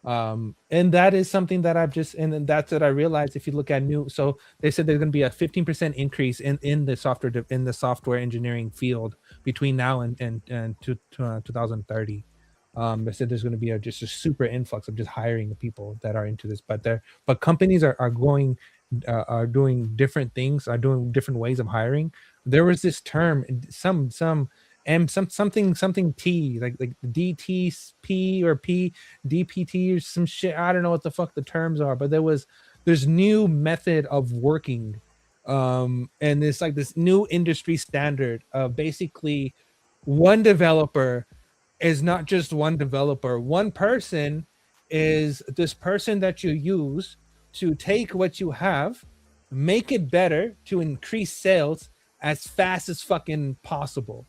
And that is something that and then that's what I realized. If you look at so they said there's going to be a 15% increase in the software engineering field between now and 2030. They said there's going to be just a super influx of just hiring the people that are into this, but companies are doing different things, are doing different ways of hiring. There was this term, something T, like DTP or DPT or some shit. I don't know what the fuck the terms are, but there's new method of working, and it's like this new industry standard of basically one developer is not just one developer. One person is this person that you use to take what you have, make it better to increase sales as fast as fucking possible.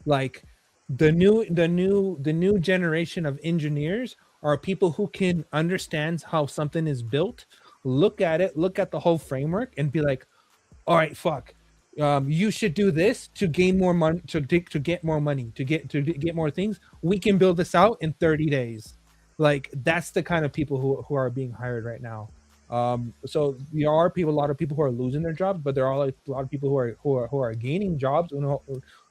Like the new generation of engineers are people who can understand how something is built, look at the whole framework and be like, all right, fuck, you should do this to gain more money, to get more money, to get more things. We can build this out in 30 days. Like that's the kind of people who are being hired right now. So there are a lot of people who are losing their jobs, but there are a lot of people who are gaining jobs.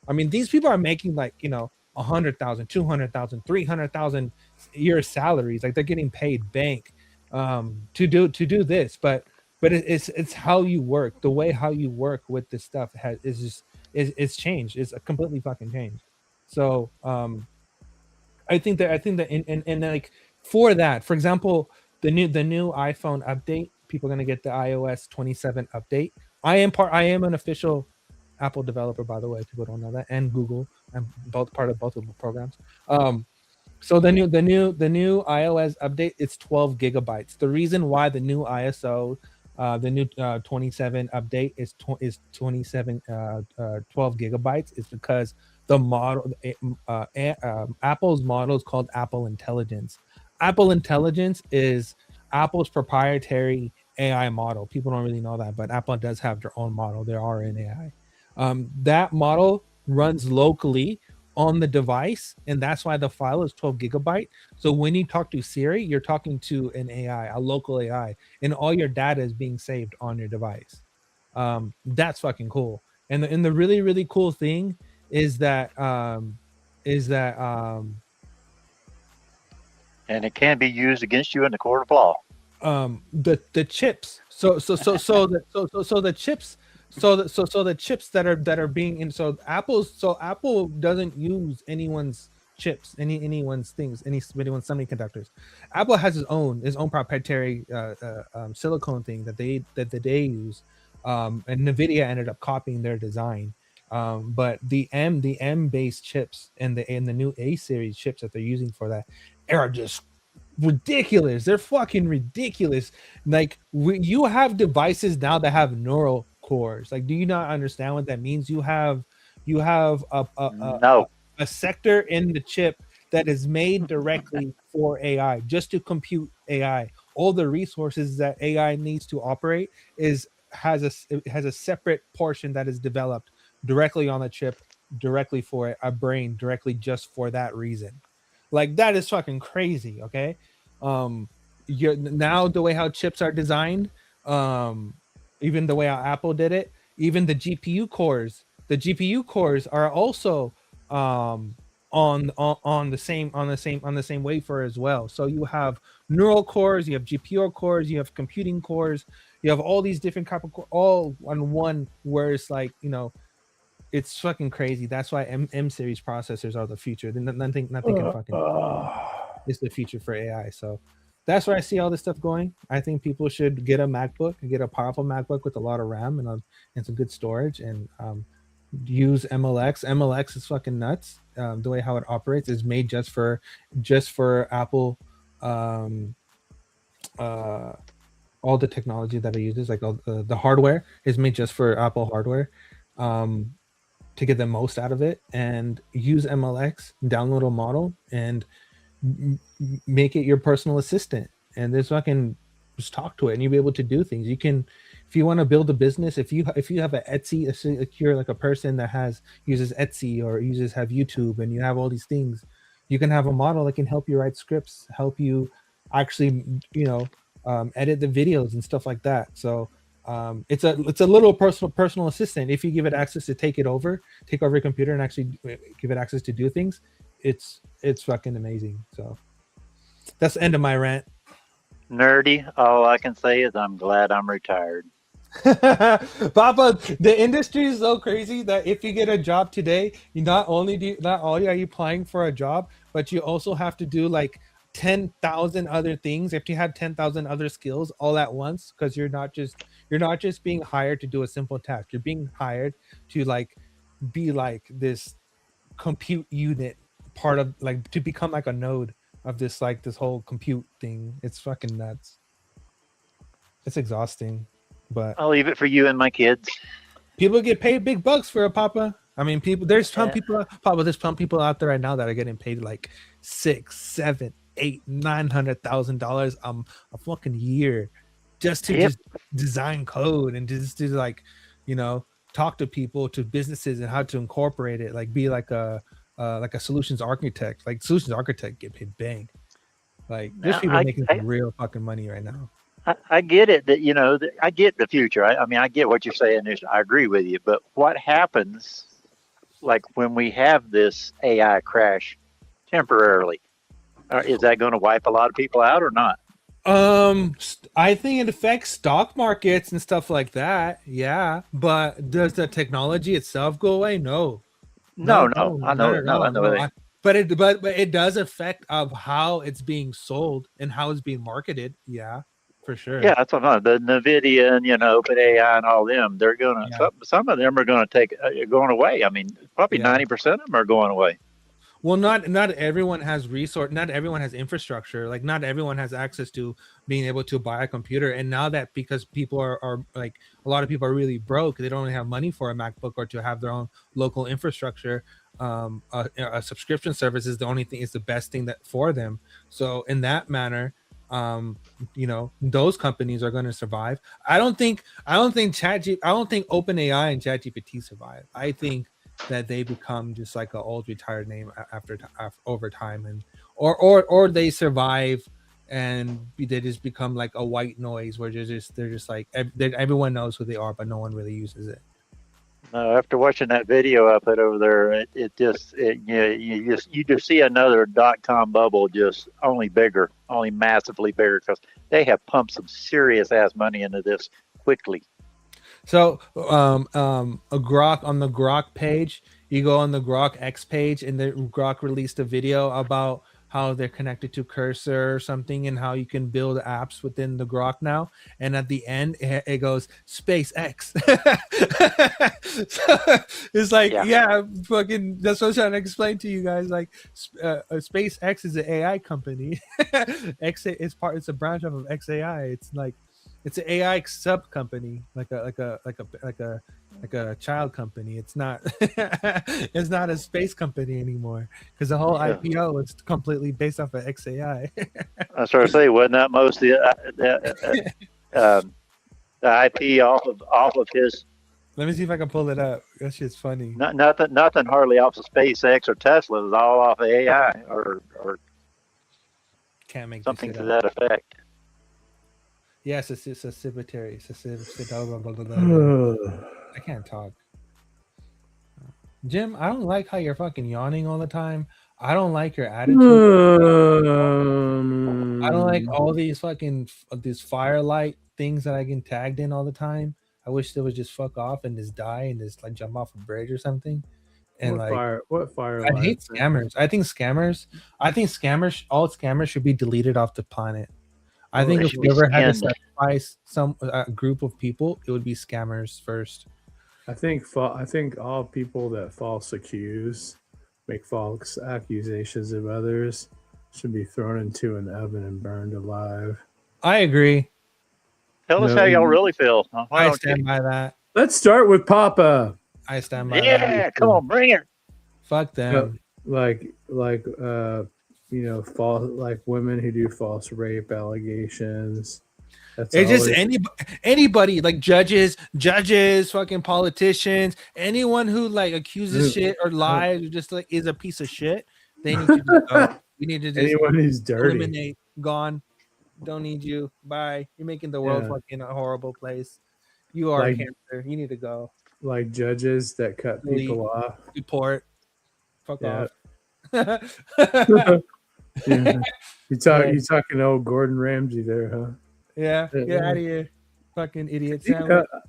I mean, these people are making like 100,000, 200,000, 300,000 year salaries. Like they're getting paid bank to do this, but it's how you work. The way how you work with this stuff is changed. It's a completely fucking changed. So I think that and like for that, for example, the new iPhone update, people are gonna get the iOS 27 update. I am an official Apple developer, by the way. People don't know that, and Google. I'm part of both of the programs. So the new iOS update, it's 12 gigabytes. The reason why the new ISO, the new 27 update is 27 12 gigabytes is because the model, Apple's model is called Apple Intelligence. Apple Intelligence is Apple's proprietary AI model. People don't really know that, but Apple does have their own model. There are an AI. That model runs locally on the device, and that's why the file is 12 gigabyte. So when you talk to Siri, you're talking to an AI, a local AI, and all your data is being saved on your device. That's fucking cool. And the really, really cool thing is that and it can be used against you in the court of law. The chips. So the chips. So the chips that are being in. So Apple doesn't use anyone's chips, anyone's things, anyone's semiconductors. Apple has its own proprietary silicone thing that they use, and NVIDIA ended up copying their design. But the M based chips and the new A series chips that they're using for that are just ridiculous. They're fucking ridiculous. Like you have devices now that have neural cores. Like, do you not understand what that means? You have a sector in the chip that is made directly for AI, just to compute AI. All the resources that AI needs to operate has a separate portion that is developed directly on the chip, directly for it, a brain directly just for that reason. Like that is fucking crazy. Okay. Now the way how chips are designed, even the way how Apple did it, even the GPU cores are also on the same wafer as well. So you have neural cores, you have GPU cores, you have computing cores, you have all these different type of cores all on one, where it's like, it's fucking crazy. That's why M series processors are the future. Nothing can fucking it's the future for AI. So that's where I see all this stuff going. I think people should get a MacBook and get a powerful MacBook with a lot of RAM and some good storage, and use MLX. MLX is fucking nuts. The way how it operates is made just for Apple. All the technology that it uses, like all the hardware, is made just for Apple hardware. To get the most out of it, and use MLX, download a model, and make it your personal assistant. And this fucking just talk to it, and you'll be able to do things. You can if you want to build a business, if you have a Etsy, if you're like a person that uses Etsy or have YouTube, and you have all these things, you can have a model that can help you write scripts, help you actually, edit the videos and stuff like that. So it's a little personal assistant. If you give it access to take over your computer and actually give it access to do things, it's fucking amazing. So that's the end of my rant. Nerdy. All I can say is I'm glad I'm retired. Papa, the industry is so crazy that if you get a job today, not only are you applying for a job, but you also have to do like 10,000 other things. If you have 10,000 other skills all at once, because you're not just being hired to do a simple task. You're being hired to like be like this compute unit, part of like to become like a node of this whole compute thing. It's fucking nuts. It's exhausting. But I'll leave it for you and my kids. People get paid big bucks for a Papa. I mean, there's some people out there right now that are getting paid like $600,000, $700,000, $800,000, $900,000 a fucking year just to design code and just to like, talk to people, to businesses, and how to incorporate it. Like be like a solutions architect. Like solutions architect get paid bang. Like there's people making some real fucking money right now. I get it that, I get the future. I mean, I get what you're saying. I agree with you. But what happens, like when we have this AI crash temporarily, is that going to wipe a lot of people out or not? I think it affects stock markets and stuff like that. Yeah. But does the technology itself go away? No. No. I know that. But it does affect of how it's being sold and how it's being marketed. Yeah. For sure. Yeah, that's what I'm talking about. The NVIDIA and OpenAI and all them, they're gonna some of them are gonna going away. I mean, probably 90% of them are going away. Well, not everyone has not everyone has infrastructure. Like not everyone has access to being able to buy a computer. And now that because people are like a lot of people are really broke, they don't have money for a MacBook or to have their own local infrastructure. A subscription service is the best thing that for them. So in that manner, those companies are going to survive. I don't think OpenAI and ChatGPT survive. I think that they become just like an old retired name over time, and or they survive and they just become like a white noise where they're just like everyone knows who they are, but no one really uses it. After watching that video I put over there, you just see another .com bubble, just only massively bigger, because they have pumped some serious ass money into this quickly. So a Grok, on the Grok page, you go on the Grok X page, and the Grok released a video about how they're connected to Cursor or something, and how you can build apps within the Grok now. And at the end, it goes SpaceX. So it's like, fucking. That's what I'm trying to explain to you guys. Like, SpaceX is an AI company. It's a branch of XAI. It's like, it's an AI sub company, like a child company. It's not it's not a space company anymore, because the whole IPO is completely based off of XAI. I was trying to say, wasn't that most of the IP off of his? Let me see if I can pull it up. That shit's funny. Nothing hardly off of SpaceX or Tesla. It's all off of AI or can't make something to that effect. Yes, it's a cemetery. I can't talk. Jim, I don't like how you're fucking yawning all the time. I don't like your attitude. I don't like all these firelight things that I get tagged in all the time. I wish they would just fuck off and just die and just like jump off a bridge or something. And what fire? I hate scammers. All scammers should be deleted off the planet. I think if we ever had to sacrifice a group of people, it would be scammers first. I think all people that false accuse, make false accusations of others, should be thrown into an oven and burned alive. I agree. Tell us how y'all really feel. I stand by that. Let's start with Papa. I stand by that. Yeah, come on, bring it. Fuck them. False, like women who do false rape allegations. That's It's just always- anybody like judges, fucking politicians, anyone who like accuses shit or lies or just like is a piece of shit. They need to just go. We need to just Anyone who's dirty. eliminate, gone. Don't need you. Bye. You're making the world Yeah. fucking a horrible place. You are a Like- cancer. You need to go. like judges that cut Delete. people off. Report. Fuck Yeah. off. Yeah. You talking old Gordon Ramsay there, huh? Yeah, get out of here, fucking idiot.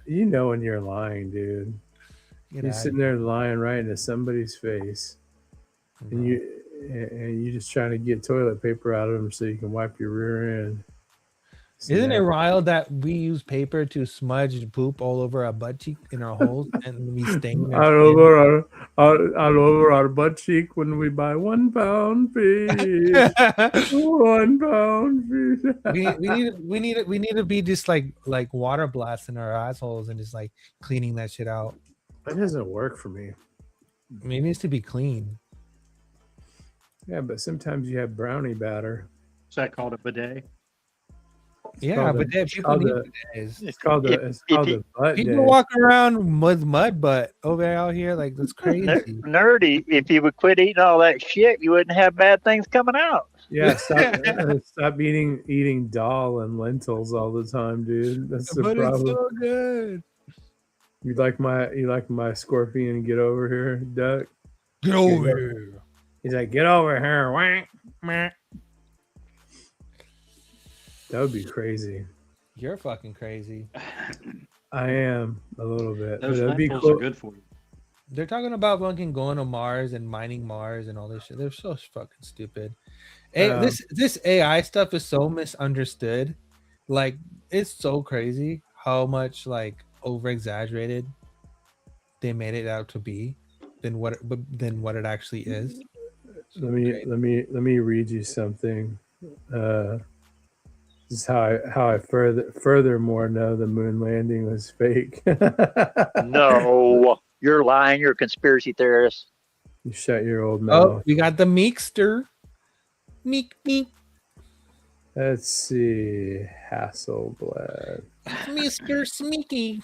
You know when you're lying, dude. Get You're outta sitting there lying right into somebody's face, and you just trying to get toilet paper out of them so you can wipe your rear end. Isn't it wild that we use paper to smudge poop all over our butt cheek in our holes and we stain our all over our butt cheek when we buy 1 pound fish. 1 pound fish. we need to be just like water blasting our assholes and just like cleaning that shit out. That doesn't work for me. I mean, it needs to be clean. Yeah, but sometimes you have brownie batter. Is that called a bidet? Yeah, but then people need bidets. It's called the butt People day. walk around with mud butt over out here like that's crazy. Nerdy, if you would quit eating all that shit, you wouldn't have bad things coming out. Yeah, stop eating dal and lentils all the time, dude. That's the But problem. it's so good. You like my scorpion? Get over here, duck. Get over here. He's like, get over here. Wank, wank. That would be crazy. You're fucking crazy. I am a little bit. Those but that'd be lentils cool. are good for you. They're talking about fucking going to Mars and mining Mars and all this shit. They're so fucking stupid. This AI stuff is so misunderstood. Like, it's so crazy how much like over exaggerated they made it out to be than what it actually is. Let me read you something. This is how I furthermore know the moon landing was fake. No, you're lying. You're a conspiracy theorist. You shut your old mouth. Oh, we got the Meekster. Meek. Let's see. Hasselblad. Mr. Sneaky.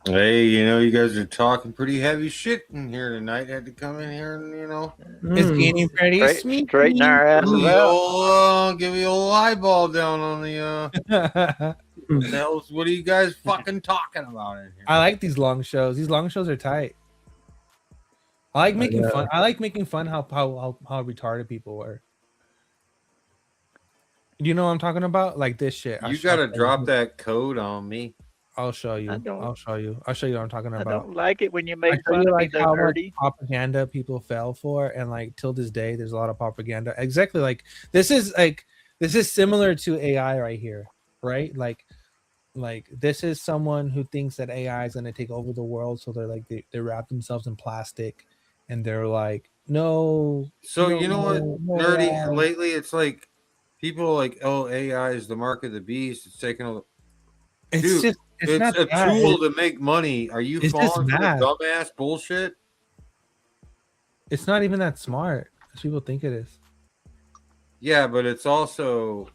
Hey, you guys are talking pretty heavy shit in here tonight. Had to come in here and, It's getting pretty sneaky. Straighten our asses out. give you a little eyeball down on the. What are you guys fucking talking about in here? I like these long shows. These long shows are tight. I like making fun. I like making fun how retarded people were. You know what I'm talking about? Like this shit. You gotta drop that code on me. I'll show you. I'll show you what I'm talking I about. don't like it when you make I fun tell you of me, like so how much nerdy. propaganda people fell for, and like till this day, there's a lot of propaganda. Exactly, like this is similar to AI right here, right? Like this is someone who thinks that AI is going to take over the world, so they're like they wrap themselves in plastic, and they're like, no. So no, you know what, no nerdy? AI. Lately, it's like people are like, oh, AI is the mark of the beast. It's taking over. Dude, it's not a that. tool to make money. Are you It's just falling for the math. dumbass bullshit? It's not even that smart as people think it is. Yeah, but it's also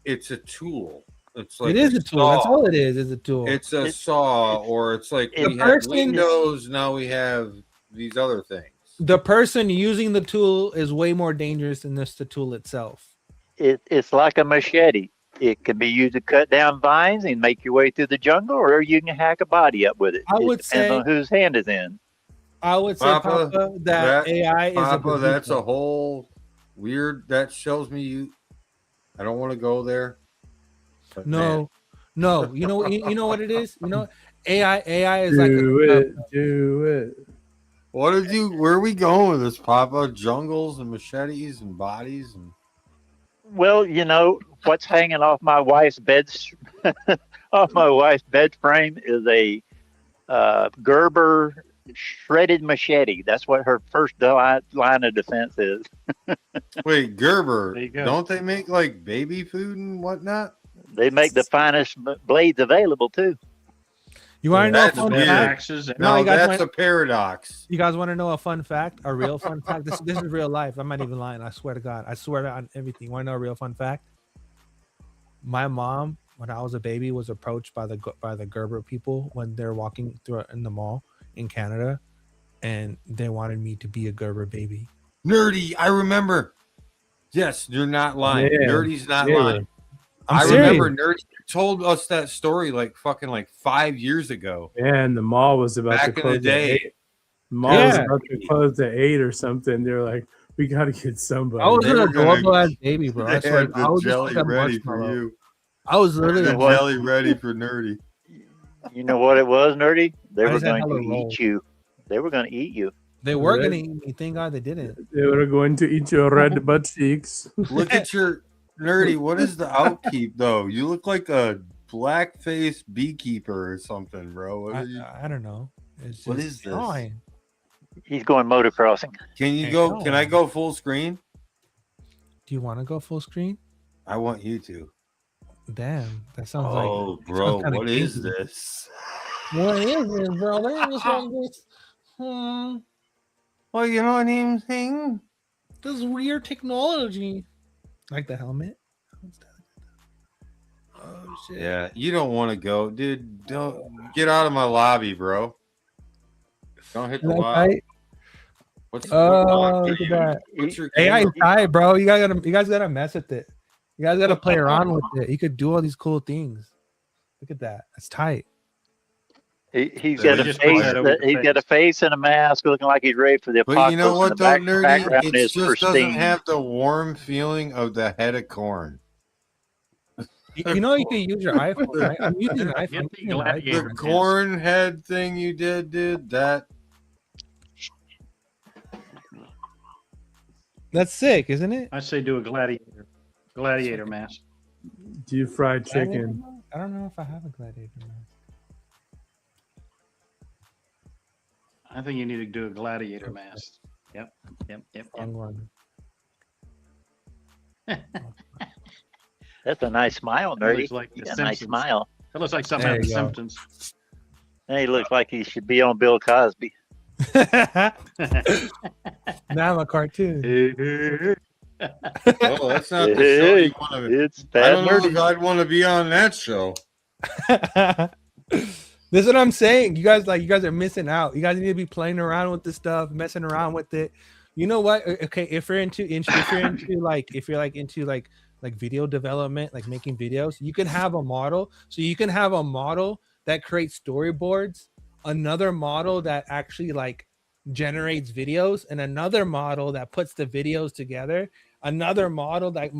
a tool. It's like It is a tool. That's saw. all it is. Is a tool. It's a saw, or it's like The we have person- Windows, now we have these other things. The person using the tool is way more dangerous than just the tool itself. It's like a machete. It can be used to cut down vines and make your way through the jungle, or you can hack a body up with it. I would It depends say- on whose hand is in. I would say, Papa, that AI is a Papa, that's bazooka. a whole weird. That shows me you. I don't want to go there. But No. You know what it is. You know, AI is like Do it. What did you? Where are we going with this, Papa? Jungles and machetes and bodies and. Well, what's hanging off my wife's bed frame is a Gerber shredded machete. That's what her first line of defense is. Wait, Gerber. There you go. Don't they make like baby food and whatnot? They make the finest blades available too. You want to know a That's fun weird. fact? No, you guys that's a paradox. You guys want to know a fun fact? A real fun fact? This is real life. I'm not even lying. I swear to God. I swear on everything. You want to know a real fun fact? My mom, when I was a baby, was approached by the Gerber people when they're walking through in the mall in Canada, and they wanted me to be a Gerber baby. Nerdy, I remember. Yes, you're not lying. Yeah, Nerdy's not yeah. lying. I'm I serious. remember Nerdy told us that story like fucking like 5 years ago. And the mall was about Back to in close the day. at 8. The mall was Yeah. about to close at 8 or something. They're like, we got to get somebody. I was They an were gonna- adorable ass baby, bro. I They swear. had I the was just jelly like a ready for marshmallow. you. I was literally The a jelly ready for Nerdy. You know what it was, Nerdy? They I were just had going to hella eat rolls. you. They were going to eat you. They were Red. gonna eat me. Thank God they didn't. They were going to eat your red butt cheeks. Look at your Nerdy. What is the outkeep though? You look like a black-faced beekeeper or something, bro. What, are you, I don't know. It's what just is this? fine. He's going motocrossing. Can you Hey, go? no. Can I go full screen? Do you want to go full screen? I want you to. Damn, that sounds like. Oh, that bro, sounds kinda what is kinky. this? What is this, bro? What is this? Well, you know what I'm saying? This weird technology. Like the helmet. Oh shit. Yeah, you don't want to go, dude. Don't get out of my lobby, bro. Don't hit the Is that lobby. tight? What's Oh, look at that. What's your AI is camera? tight, bro. You guys gotta mess with it. You guys gotta play around with it. You could do all these cool things. Look at that. That's tight. He's Yeah, got we a just face. put that over the He's got a face and a mask, looking like he's ready for the apocalypse. But you know what, and the though, Nerdy? background It is just doesn't pristine. have the warm feeling of the head of corn. You know you can use your iPhone, right? I'm using an iPhone. I'm using an Gladiator. The iPhone. corn head thing you did, dude. That That's sick, isn't it? I say do a gladiator mask. Do you fried chicken? I don't know if I have a gladiator mask. I think you need to do a gladiator mask. Yep. Wrong one. That's a nice smile, That Nerdy. looks like You The got a nice Simpsons. smile. That looks like something There out of The you go. Simpsons. And he looks like he should be on Bill Cosby. Now I'm a cartoon. oh, that's not the show you want to. It's I bad don't know Nerdy. if I'd want to be on that show. This is what I'm saying. You guys are missing out. You guys need to be playing around with this stuff, messing around with it. You know what? Okay, if you're into video development, like making videos, you can have a model. So you can have a model that creates storyboards, another model that actually like generates videos, and another model that puts the videos together, another model that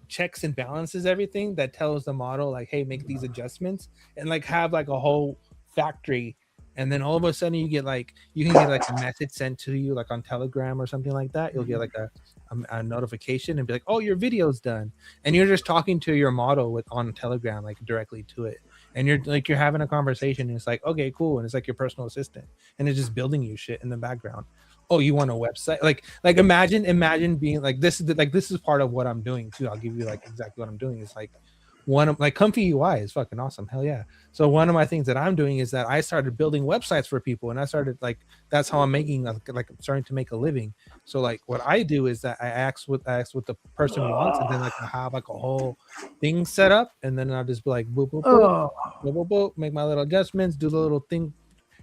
checks and balances everything, that tells the model like, hey, make these adjustments, and like have like a whole factory. And then all of a sudden you can get like a message sent to you like on Telegram or something like that. You'll get like a notification and be like, oh, your video's done, and you're just talking to your model on Telegram, like directly to it, and you're having a conversation, and it's like, okay, cool, and it's like your personal assistant, and it's just building you shit in the background. Oh, you want a website? Like imagine being like this is part of what I'm doing too. I'll give you like exactly what I'm doing. It's like one of like Comfy UI is fucking awesome. Hell yeah. So one of my things that I'm doing is that I started building websites for people, and I started like, that's how I'm making like I'm starting to make a living. So like what I do is that I ask what the person wants, and then like I have like a whole thing set up, and then I'll just be like boop boop boop, boop, boop, boop, make my little adjustments, do the little thing,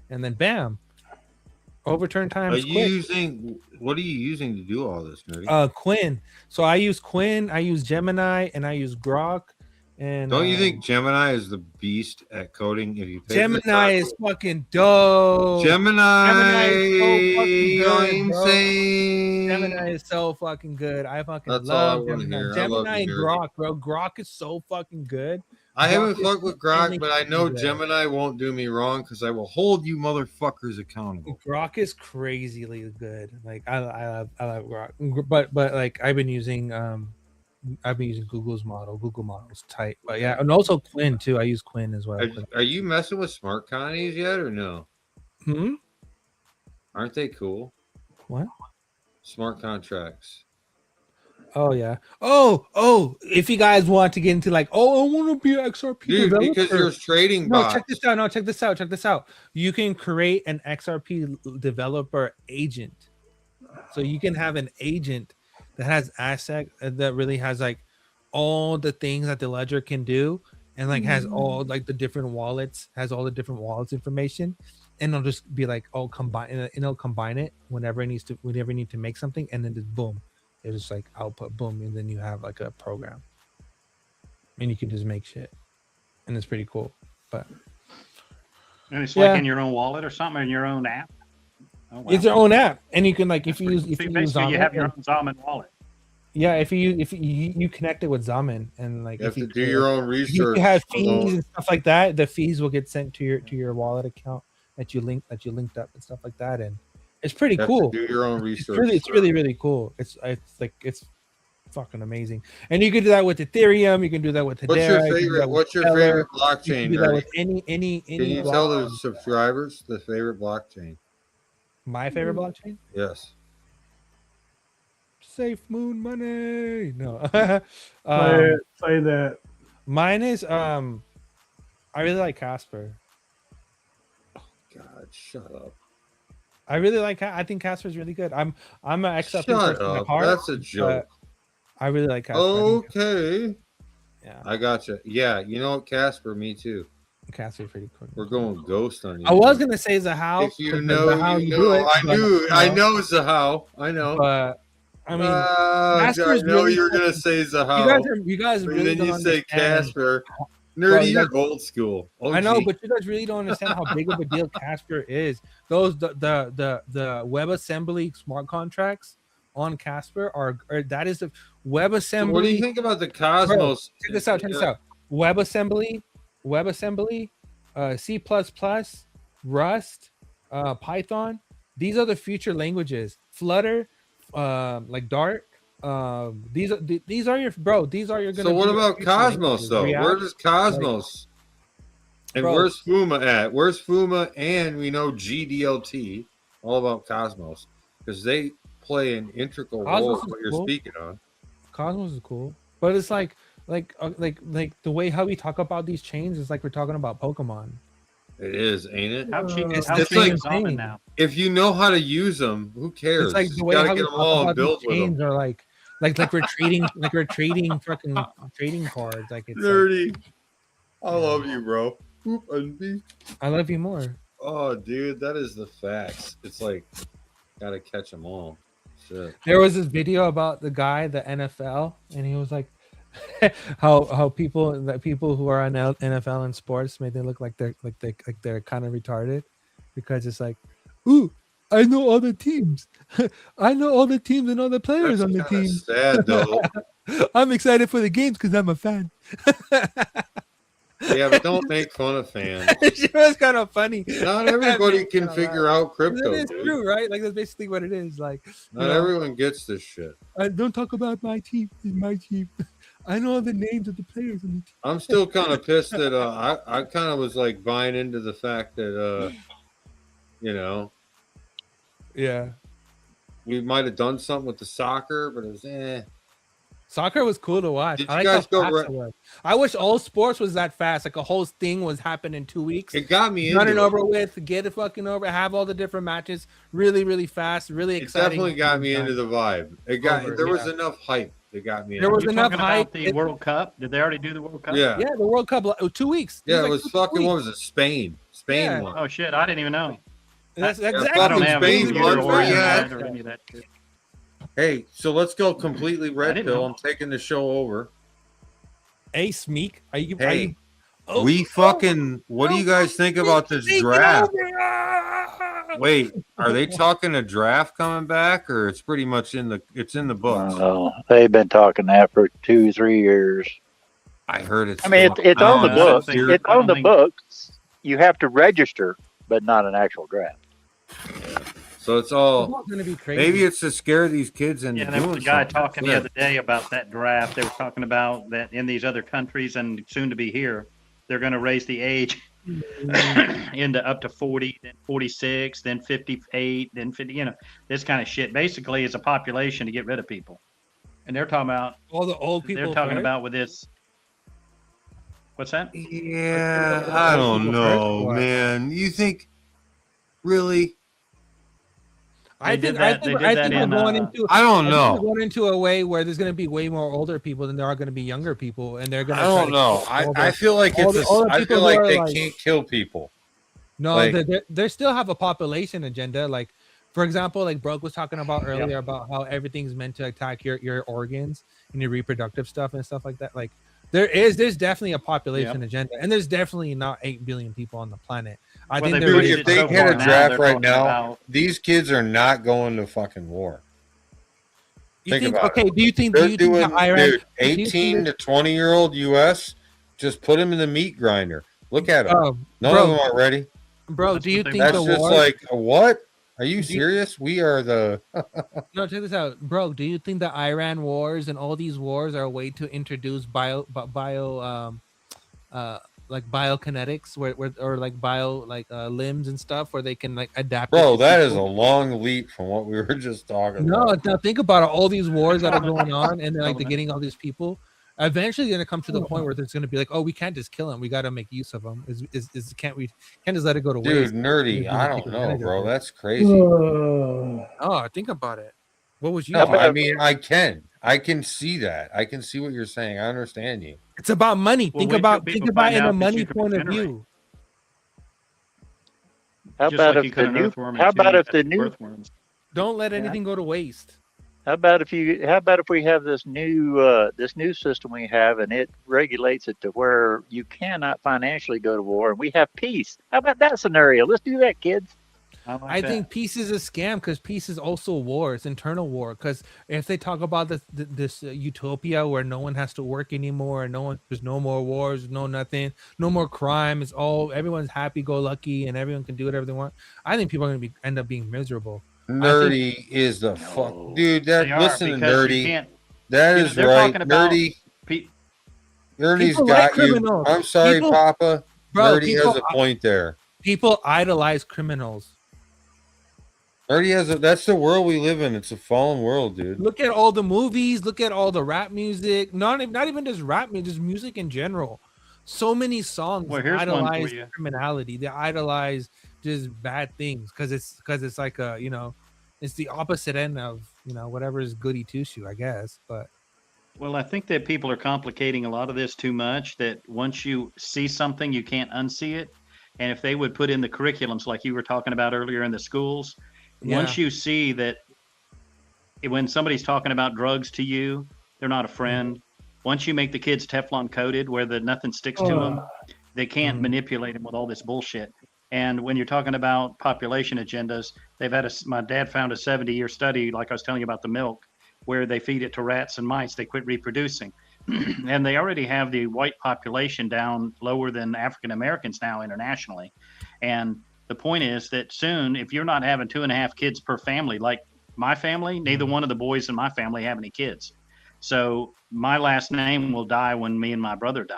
and then bam. Overturn time. What are you using to do all this, Nerdy? Quinn. So I use Quinn, I use Gemini, and I use Grok. And don't you think Gemini is the beast at coding? If you pay Gemini is fucking dope. Gemini is so fucking you know what good, I'm bro. saying? Gemini is so fucking good. I fucking That's all I love wanna Gemini. hear. I love Gemini you, and Nerdy. Grok, bro. Grok is so fucking good. I haven't Grok is fucked with Grok, insanely but I know good. Gemini won't do me wrong because I will hold you motherfuckers accountable. Grok is crazily good. Like I love Grok, but like I've been using Google's model. Google model's tight, but yeah, and also Quinn too. I use Quinn as well. Are you messing with smart connies yet or no? Aren't they cool? What? Smart contracts. Oh yeah. Oh, if you guys want to get into like, oh, I want to be an XRP Dude, developer. because there's trading No, bots. check this out. No, check this out. You can create an XRP developer agent. So you can have an agent that has asset that really has like all the things that the ledger can do, and like has all like the different wallets, information, and it'll just be like, oh, combine, and it'll combine it whenever it needs to, whenever you need to make something, and then just boom, it's just like output, boom, and then you have like a program, and you can just make shit, and it's pretty cool. But and it's like in your own wallet or something, in your own app. Oh, wow. It's your own app, and you can like if you use basically you have your own Zaman wallet. Yeah, if you connect it with Zaman, and like you if have to do your own research. If you have fees and stuff like that, the fees will get sent to your wallet account that you linked up and stuff like that, and it's pretty cool. Do your own research. It's really cool. It's fucking amazing, and you can do that with Ethereum. You can do that with Hedera. What's your favorite blockchain? You can do that with any. Can you tell the subscribers the favorite blockchain? My favorite blockchain? Yes. Safe Moon Money. No. Play that. Mine is I really like Casper. Oh God, shut up. I really like. I think Casper's really good. I'm an XRP Shut person up. at heart, That's a joke. I really like Casper. Okay. Yeah. I gotcha. Yeah, you know what, Casper? Me too. Casper's pretty cool. We're going ghost on you. I was gonna say Zahao. If you know, you know. I know Zahao. I know. But I mean, I know you were gonna say Zahao. You guys really and then don't you say understand. Casper. Bro, Nerdy, you're old school. OG. I know, but you guys really don't understand how big of a deal Casper is. Those the WebAssembly smart contracts on Casper are that is the WebAssembly. What do you think about the Cosmos? Bro, check this out. Check this out. WebAssembly, C++, Rust, Python. These are the future languages. Flutter, like Dart. These are your bro. These are your. So what about Cosmos though? React, Where does Cosmos? And bro, where's Fuma at? Where's Fuma? And we know GDLT all about Cosmos because they play an integral role in what you're speaking on. Cosmos is cool, but it's like the way how we talk about these chains is like we're talking about Pokemon. It is, ain't it? How cheap It's how the cheap same is Zaman thing. now? If you know how to use them, who cares? It's like the You way gotta how get we them all talk and about build these with them. chains are like we're trading fucking trading cards. Like it's Nerdy. I love you, bro. Oop, and beep. I love you more. Oh, dude, that is the facts. It's like gotta catch them all. Shit. There was this video about the guy, the NFL, and he was like, how people who are on NFL and sports made them look like they're kind of retarded, because it's like, ooh, I know all the teams, I know all the teams and all the players on the team. Sad though. I'm excited for the games because I'm a fan. Yeah, but don't make fun of fans. It was kind of funny. Not everybody can figure out crypto. It is dude. true, right? Like that's basically what it is. Like, Not everyone gets this shit. don't talk about my team. It's my team. I know all the names of the players on the team. I'm still kind of pissed that I kind of was like buying into the fact that Yeah, we might have done something with the soccer, but it was soccer was cool to watch. Did I you like guys how go fast right- it was. I wish all sports was that fast. Like a whole thing was happening in 2 weeks. It got me Run it into it. over with, get it fucking over, have all the different matches, really, really fast, really It exciting. definitely got me into the vibe. It got Over, there was yeah. enough hype that got me. There into was it. enough Talking hype. about the World Cup. Did they already do the World Cup? Yeah. Yeah, the World Cup, 2 weeks. Yeah, it like was 2 fucking. weeks. What was it? Spain. Spain Yeah. won. Oh shit! I didn't even know. That's Yeah, exactly. I don't fucking have Spain any won. or Where you at? or any of that shit. Hey, so let's go completely red didn't pill. know. I'm taking the show over. Hey, Smeek, are you? Hey, Oh, we fucking. What do you guys think about this draft? Wait, are they talking a draft coming back, or it's pretty much in the books? Oh, they've been talking that for 2-3 years. I heard it's. I mean, it's on the books. think- It's I don't on the think- books. You have to register, but not an actual draft. So it's all. It's going to be crazy. Maybe it's to scare these kids into Yeah, there was doing a guy something. talking the other day about that draft. They were talking about that in these other countries and soon to be here, they're going to raise the age into up to 40, then 46, then 58, then 50. You know, this kind of shit. Basically, it's a population to get rid of people. And they're talking about all the old people. They're talking first? about with this. What's that? Yeah, I don't know, man. You think really? I think we're going into. I don't know. We're going into a way where there's going to be way more older people than there are going to be younger people, and they're going to. I don't know. I feel like it's. I feel like they can't kill people. No, Like- they still have a population agenda. Like, for example, like Broke was talking about earlier about how everything's meant to attack your organs and your reproductive stuff and stuff like that. Like, there's definitely a population agenda, and there's definitely not 8 billion people on the planet. I think Dude, if they had a draft right now, these kids are not going to fucking war. You think? about Okay, it. do you think? They're Do you think doing, the Iran? dude, 18 to 20-year-old U.S. just put them in the meat grinder. Look at them. None of them are ready. Bro, do you think That's the just war? like what? Are you serious? We are the. No, check this out, bro. Do you think the Iran wars and all these wars are a way to introduce like biokinetics, or like limbs and stuff, where they can like adapt? Bro, it to that is a people? long leap from what we were just talking about. No, now think about it. All these wars that are going on, and like they're getting all these people. Eventually, going to come to the point where there's going to be like, oh, we can't just kill them. We got to make use of them. Can't just let it go to waste? Dude, nerdy. I don't know, bro. That's crazy. Oh, think about it. What was you? No, I mean, I can see that. I can see what you're saying. I understand you. It's about money. Well, Think wait about till it people in find a out that money you can point of regenerate. view. How Just about like you if the cut an new? earthworm in How two, about you if cut the new? earthworms. Don't let anything go to waste. How about if we have this new system we have, and it regulates it to where you cannot financially go to war, and we have peace? How about that scenario? Let's do that, kids. I think peace is a scam, because peace is also war. It's internal war. Because if they talk about this utopia where no one has to work anymore, and there's no more wars, no nothing, no more crime, it's all everyone's happy-go-lucky, and everyone can do whatever they want. I think people are going to end up being miserable. Nerdy is the fuck, dude. That They are, listen to because you nerdy. can't- That you know, is they're right. talking about Nerdy's People got like you. criminals. I'm sorry, People- Papa. Bro, Nerdy people- has a point there. People idolize criminals. Nerdy has a. That's the world we live in. It's a fallen world, dude. Look at all the movies. Look at all the rap music. Not even just rap music, just music in general. So many songs Well, here's one for idolize you. criminality. They idolize just bad things because it's like a it's the opposite end of whatever is goody two shoe, I guess. But Well, I think that people are complicating a lot of this too much, that once you see something, you can't unsee it. And if they would put in the curriculums like you were talking about earlier in the schools, once you see that when somebody's talking about drugs to you, they're not a friend. Once you make the kids Teflon coated where nothing sticks to them, they can't manipulate them with all this bullshit. And when you're talking about population agendas, my dad found a 70-year study, like I was telling you about the milk, where they feed it to rats and mice. They quit reproducing. And they already have the white population down lower than African Americans now internationally. And the point is that soon, if you're not having 2.5 kids per family, like my family, neither one of the boys in my family have any kids. So my last name will die when me and my brother die.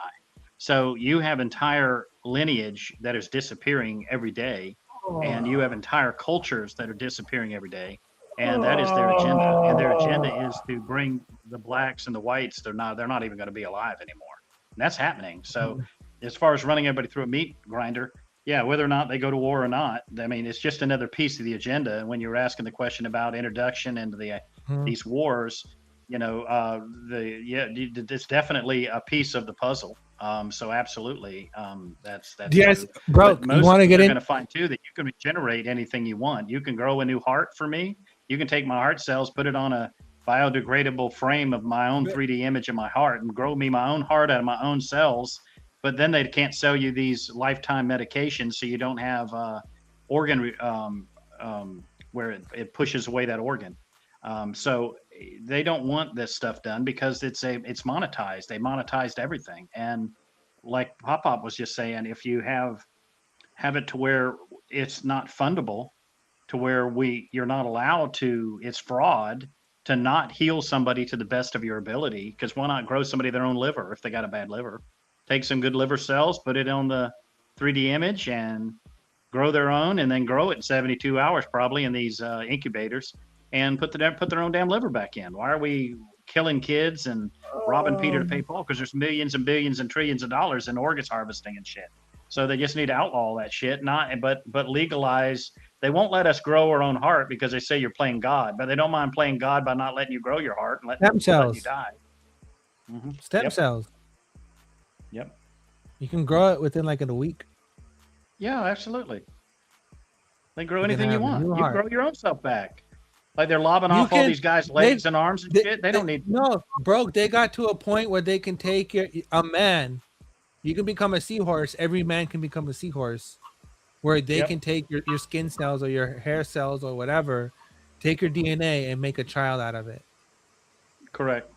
So you have entire lineage that is disappearing every day, and you have entire cultures that are disappearing every day. And that is their agenda. And their agenda is to bring the blacks and the whites. They're not even going to be alive anymore. And that's happening. So as far as running everybody through a meat grinder, yeah, whether or not they go to war or not, I mean, it's just another piece of the agenda. And when you were asking the question about introduction into these wars, it's definitely a piece of the puzzle. So absolutely, that's yes, true. bro. But You want to get in? Going to find too that you can regenerate anything you want. You can grow a new heart for me. You can take my heart cells, put it on a biodegradable frame of my own 3D image of my heart, and grow me my own heart out of my own cells. But then they can't sell you these lifetime medications, so you don't have organ where it pushes away that organ. So they don't want this stuff done because it's monetized. They monetized everything. And like Pop was just saying, if you have it to where it's not fundable, to where you're not allowed to, it's fraud to not heal somebody to the best of your ability. Because why not grow somebody their own liver if they got a bad liver? Take some good liver cells, put it on the 3D image, and grow their own, and then grow it in 72 hours probably in these incubators, and put their own damn liver back in. Why are we killing kids and robbing Peter to pay Paul? Because there's millions and billions and trillions of dollars in organs harvesting and shit. So they just need to outlaw all that shit, but legalize. They won't let us grow our own heart because they say you're playing God, but they don't mind playing God by not letting you grow your heart and letting you die. Stem cells. Yep. You can grow it within like in a week. Yeah, absolutely. They grow You can anything you have a want. new You heart. grow your own self back. Like they're lobbing You off all can- these guys' they- legs and arms and shit. They don't need. No, bro. They got to a point where they can take a man. You can become a seahorse. Every man can become a seahorse, where they Yep. can take your skin cells or your hair cells or whatever, take your DNA and make a child out of it. Correct.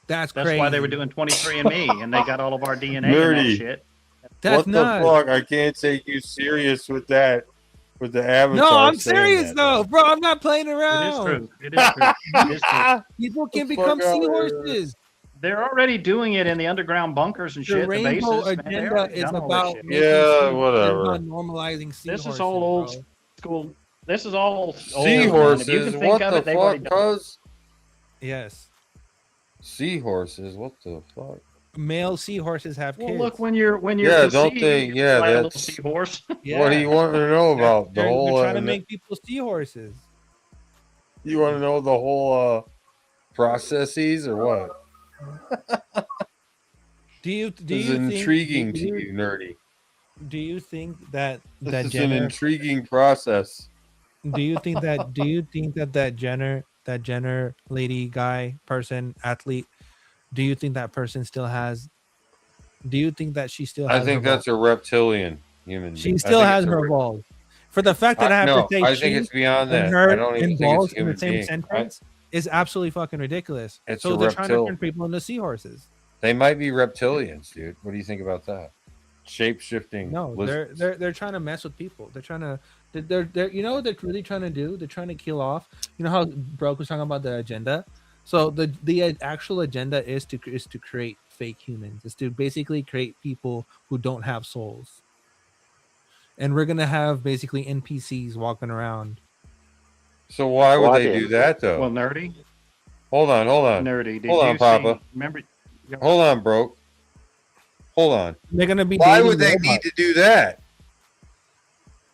That's That's crazy. why they were doing 23andMe, and they got all of our DNA and that Nerdy. shit. That's what nuts. the fuck? I can't take you serious with that. With the avatar. No, I'm saying serious that, though, bro. I'm not playing It around. is true. It is true. It is true. People can The become fuck out of seahorses. They're already doing it in the underground bunkers and The shit. The rainbow bases. Man, they agenda already is done all about this shit. making Yeah, sea- whatever. is about normalizing seahorses. This is all old bro. school. This is all old. Seahorses? Man. If you can think What of the it, they've already fuck, done it. cuz? Yes, Seahorses? What the fuck? male seahorses have Well, kids. look, when you're Yeah, don't conceived, they? you Yeah, fly a little that's. seahorse. What do you want to know about the They're whole? trying to make people seahorses. You want to know the whole processes or what? Do This is you intriguing think, to you, nerdy. Do you think that This that is Jenner? an intriguing process. Do you think that? Do you think that Jenner lady, guy, person, athlete? Do you think that person still has? Do you think that she still has? I think her that's a reptilian human. balls? being. She still I think has it's a her re- balls. For the fact that I have no, to say I she think it's beyond and that. her I don't even and think balls it's in the human same being. sentence is absolutely fucking ridiculous. It's So a they're trying to reptil. turn people into seahorses. They might be reptilians, dude. What do you think about that? Shape shifting. No, they're trying to mess with people. They're trying to they're you know what they're really trying to do? They're trying to kill off. You know how Broke was talking about the agenda. So the actual agenda is to create fake humans. Is to basically create people who don't have souls. And we're gonna have basically NPCs walking around. So why would Why they did- do that though? Well, nerdy. Hold on. Nerdy. Did Hold you on, Papa. see? Remember? Hold on, Broke. Hold on. They're gonna be. Why dating would they robots. need to do that?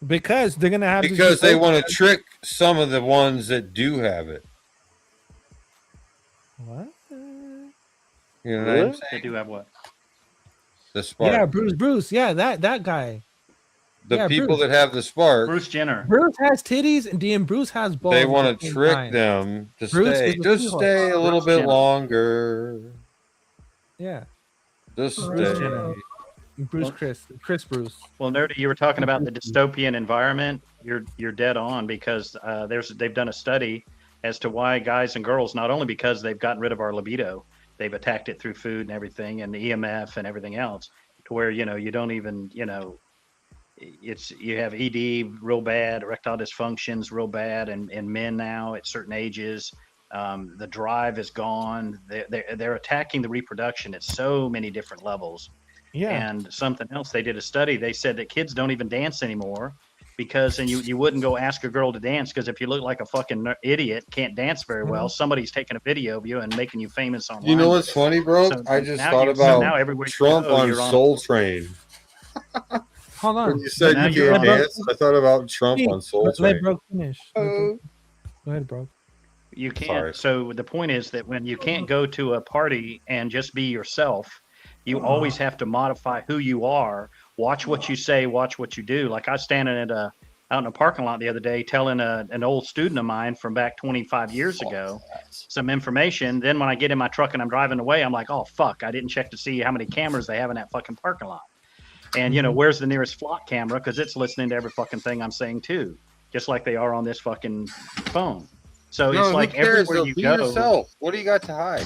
Because they're gonna have Because to they want to trick some of the ones that do have it. What? You know what I'm They saying? do have what? The spark. Yeah, Bruce. Yeah, that guy. The yeah, people Bruce. that have the spark, Bruce Jenner. Bruce has titties and Bruce has balls. they at want the to same trick time. them to Bruce stay. is a Just seahorse. stay a little Bruce bit Jenner. longer. Yeah, Just Bruce stay. Jenner. Bruce Chris Bruce. Well, nerdy, you were talking about the dystopian environment. You're dead on because they've done a study as to why guys and girls, not only because they've gotten rid of our libido, they've attacked it through food and everything, and the EMF and everything else, to where you don't even you have ED real bad, erectile dysfunctions real bad, and men now at certain ages. The drive is gone. They're attacking the reproduction at so many different levels. Yeah. And something else, they did a study. They said that kids don't even dance anymore because, and you wouldn't go ask a girl to dance because if you look like a fucking idiot, can't dance very well, somebody's taking a video of you and making you famous online. You know what's funny, bro? So I just now thought you- so about now everywhere you Trump go, on you're on- Soul Train. Hold on. When you said Now you you're can't on- dance, I thought about Trump on Soul Let Train. Broke finish. Oh. Go ahead, Broke. You can't. Sorry. So the point is that when you can't go to a party and just be yourself, you always have to modify who you are. Watch what you say. Watch what you do. Like I was standing out in a parking lot the other day, telling an old student of mine from back 25 years ago some information. Then when I get in my truck and I'm driving away, I'm like, oh fuck, I didn't check to see how many cameras they have in that fucking parking lot. And where's the nearest flock camera? Because it's listening to every fucking thing I'm saying too, just like they are on this fucking phone. So No, it's who like cares, everywhere though? you Be go. yourself. What do you got to hide?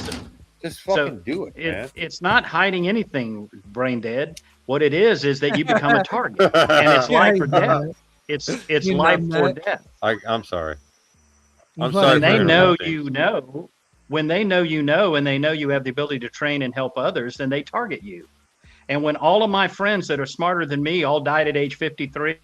Just fucking do it, man. It's not hiding anything, brain dead. What it is that you become a target, and it's life or death. It's You life know or that. death. I'm sorry. I'm When sorry. When they for know interrupting. you know, when they know you know, and they know you have the ability to train and help others, then they target you. And when all of my friends that are smarter than me all died at age 53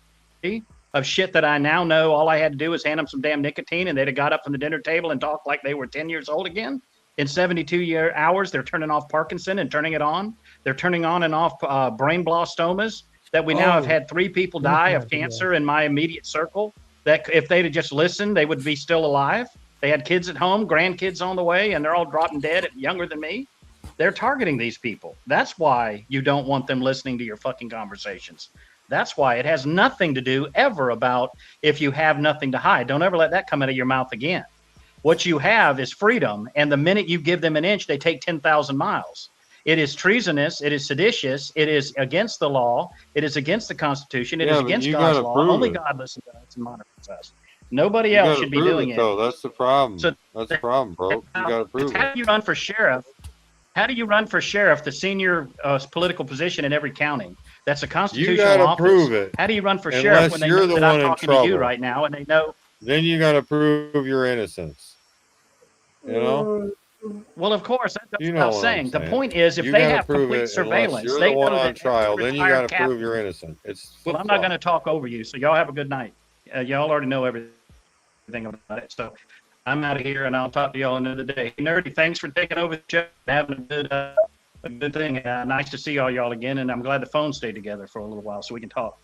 of shit that I now know, all I had to do was hand them some damn nicotine, and they'd have got up from the dinner table and talked like they were 10 years old again. In 72 hours, they're turning off Parkinson and turning it on. They're turning on and off brain blastomas that we now have had 3 people die of cancer in my immediate circle. that if they'd have just listened, they would be still alive. They had kids at home, grandkids on the way, and they're all dropping dead at younger than me. They're targeting these people. That's why you don't want them listening to your fucking conversations. That's why it has nothing to do ever about if you have nothing to hide. Don't ever let that come out of your mouth again. What you have is freedom, and the minute you give them an inch, they take 10,000 miles. It is treasonous. It is seditious. It is against the law. It is against the Constitution. It is against God's law. Only God listens to us and monitors us. Nobody else should be doing it. Though. That's the problem. So that's the problem, bro. You got to prove how it. do you run for sheriff? How do you run for sheriff, the senior political position in every county? That's a constitutional You gotta office. prove it. How do you run for sheriff when they know that I'm talking to you right now and they know? Then you got to prove your innocence. You know. Well, of course, that's You what know I'm what saying. I'm The saying. point is, if You they gotta have prove complete it surveillance, unless you're they the one know on that trial. Then you got to retired prove you're innocent. It's Well, I'm not going to talk over you, so y'all have a good night. Y'all already know everything about it, so I'm out of here, and I'll talk to y'all another day. Nerdy, thanks for taking over the show, having a good thing. Nice to see all y'all again, and I'm glad the phone stayed together for a little while so we can talk.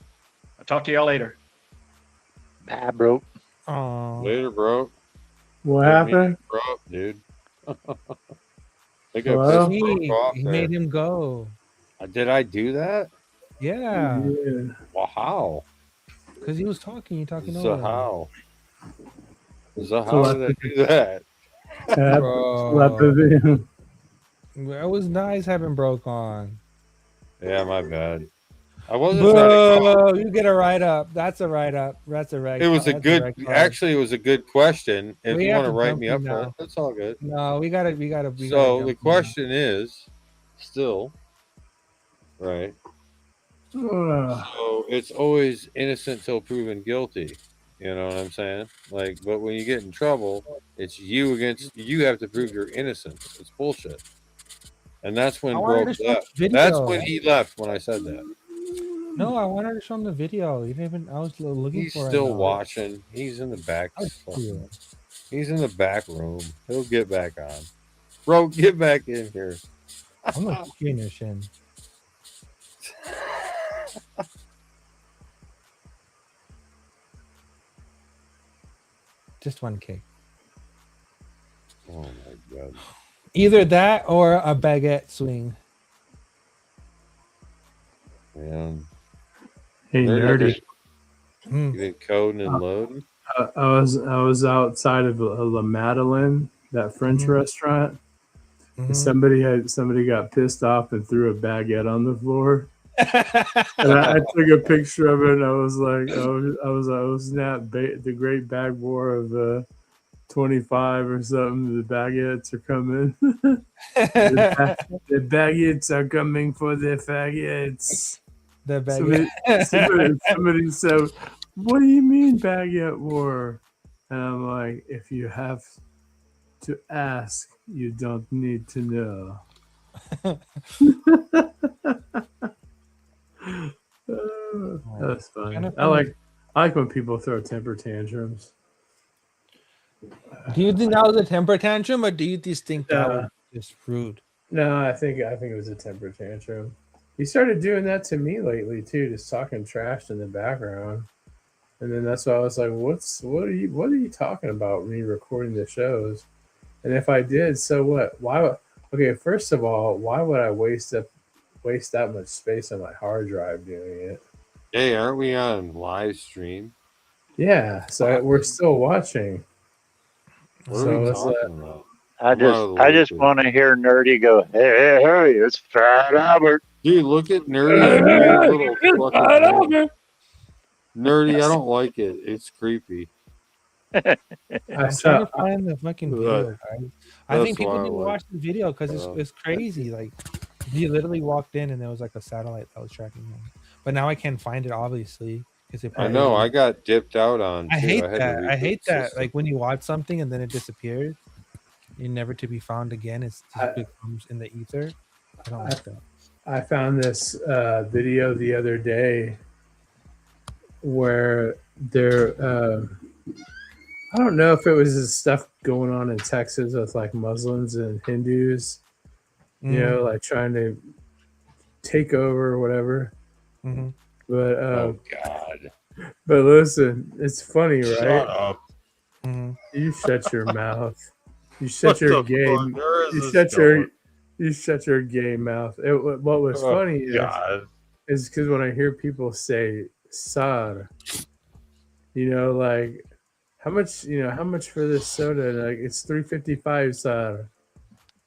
I'll talk to y'all later. Bye, bro. Oh. Later, bro. What happened? Bro, dude. They got Well, pissed Brooke off he there. made him go. Did I do that? Yeah. Well, how? Because he was talking, you talking So over him. how? So how did I do that? Bro. It was nice having Broke on. Yeah, my bad. I wasn't Bro, trying to. you get a write up. That's a write up. That's a right. It was a that's good. right card. Actually, it was a good question. If We you have want to to write dump me you up for now. it, that's all good. No, we gotta. So the question is, still, right? So it's always innocent till proven guilty. You know what I'm saying? Like, but when you get in trouble, it's you against you. Have to prove your innocence. It's bullshit. And that's when I wanted Broke to show left. the That's video. when he left. When I said that, No, I wanted to show him the video. You didn't even. I was looking he's for it. still now. watching. He's in the back. He's in the back room. He'll get back on. Bro, get back in here. I'm gonna kick you in your shin. Just one kick. Oh my god. Either that or a baguette swing. Man. Hey, nerdy. You been coding and loading? I was outside of La Madeleine, that French restaurant. And somebody got pissed off and threw a baguette on the floor. And I took a picture of it, and I was like, I was not the great bag war of 25 or something. The baguettes are coming. the baguettes are coming for the faggots. The baguette. Somebody said, "What do you mean baguette war?" And I'm like, if you have to ask, you don't need to know. That's funny. I like when people throw temper tantrums. Do you think that was a temper tantrum, or do you just think that was just rude? No, I think it was a temper tantrum. He started doing that to me lately too, just talking trash in the background. And then that's why I was like, what are you talking about when you're recording the shows? And if I did, so what? Okay, first of all, why would I waste that much space on my hard drive doing it? Hey, aren't we on live stream? Yeah, so we're still watching. What are we talking about? I just want to hear Nerdy go, hey, it's Fat Albert. Dude, look at Nerdy. Nerdy, I don't like it. It's creepy. I'm trying to find the fucking video, guys. I think people need to watch the video because it's crazy. Like, he literally walked in and there was like a satellite that was tracking him. But now I can't find it, obviously. I know. I got dipped out on. I hate that. I hate that. Like when you watch something and then it disappears, you're never to be found again. It becomes in the ether. I don't like that. I found this video the other day where there, I don't know if it was this stuff going on in Texas with like Muslims and Hindus, you know, like trying to take over or whatever. Mm-hmm. But oh god, But listen, it's funny, right? Shut up. You shut your mouth. You shut What your the gay. fuck? Where is You this shut your. going? You shut your gay mouth. What was Oh, funny God. is because when I hear people say "sar," like how much, how much for this soda? Like it's $3.55, sar,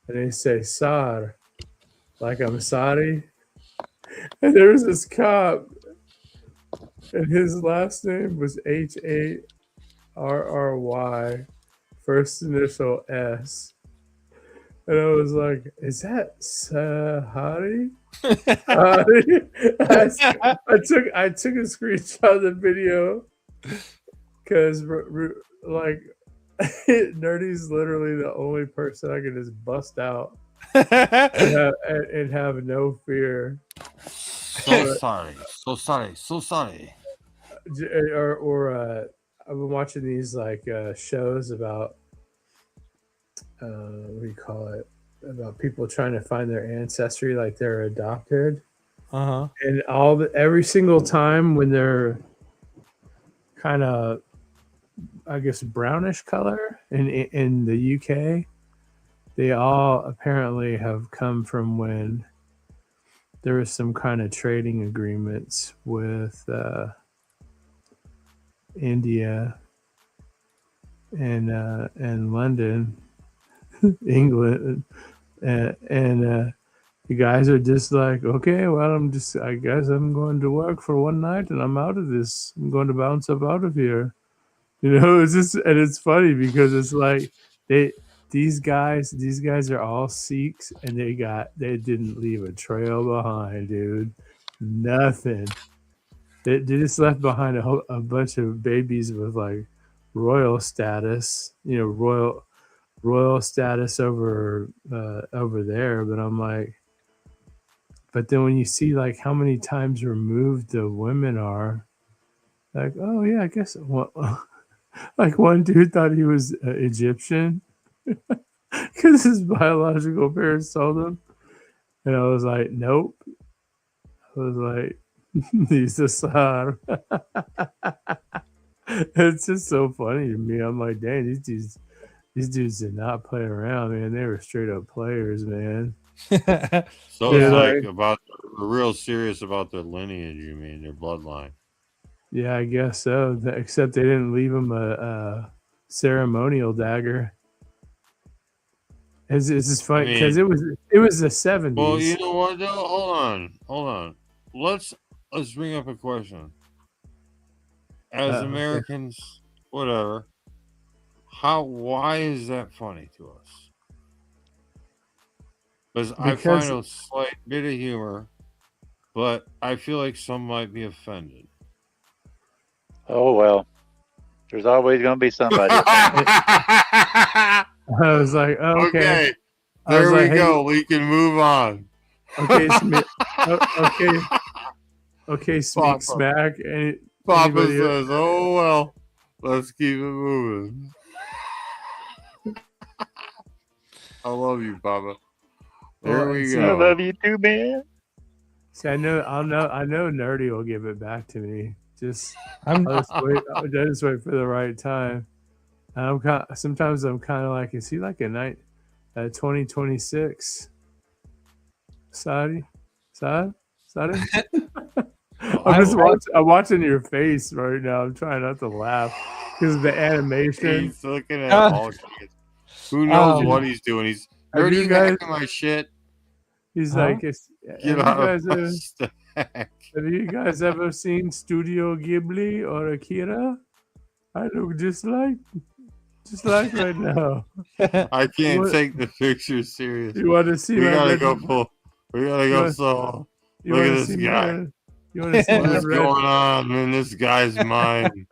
and they say "sar," like I'm sorry. And there was this cop, and his last name was HARRY, first initial S. And I was like, is that Sahari? I took a screenshot of the video because like Nerdy's literally the only person I can just bust out and have no fear. So sorry. So sorry. So sorry. Or I've been watching these like shows about what do you call it? About people trying to find their ancestry, like they're adopted. And every single time when they're kind of, I guess, brownish color in the UK, they all apparently have come from when there was some kind of trading agreements with India and London, England, and the guys are just like, okay, well, I guess I'm going to work for one night and I'm out of this. I'm going to bounce up out of here. It's just, and it's funny because it's like these guys are all Sikhs and they didn't leave a trail behind, dude. Nothing. They just left behind a bunch of babies with like royal status, royal status over there. But I'm like, but then when you see like how many times removed the women are, like, oh yeah, I guess like one dude thought he was Egyptian because his biological parents told him, and I was like, nope. I was like, he's a Sahar. It's just so funny to me. I'm like, dang, these dudes did not play around, man. They were straight up players, man. So it's like about real serious about their lineage, you mean, their bloodline. Yeah, I guess so. Except they didn't leave him a ceremonial dagger. It's just funny because it was the 70s. Well, you know what though? Hold on. Let's bring up a question. As Americans, whatever. Why is that funny to us? Because I find a slight bit of humor, but I feel like some might be offended. Oh well, there's always going to be somebody. I was like, oh, okay. There we go. We can move on. Okay, okay, smack. Papa says, "Oh well, let's keep it moving." I love you, Papa. There we go. I love you too, man. See, I know Nerdy will give it back to me. I'll just wait for the right time. And sometimes I'm kind of like, is he like a 2026? Saudi? I'm watching your face right now. I'm trying not to laugh because of the animation. He's looking at all kids. Who knows what he's doing? He's Nerdy hacking my shit. He's like, Get out of my stack. Have you guys ever seen Studio Ghibli or Akira? I look just like right now. I can't take the picture seriously. You want to see? We gotta go solo. Look at this guy. You want to see what's going on in this guy's mind?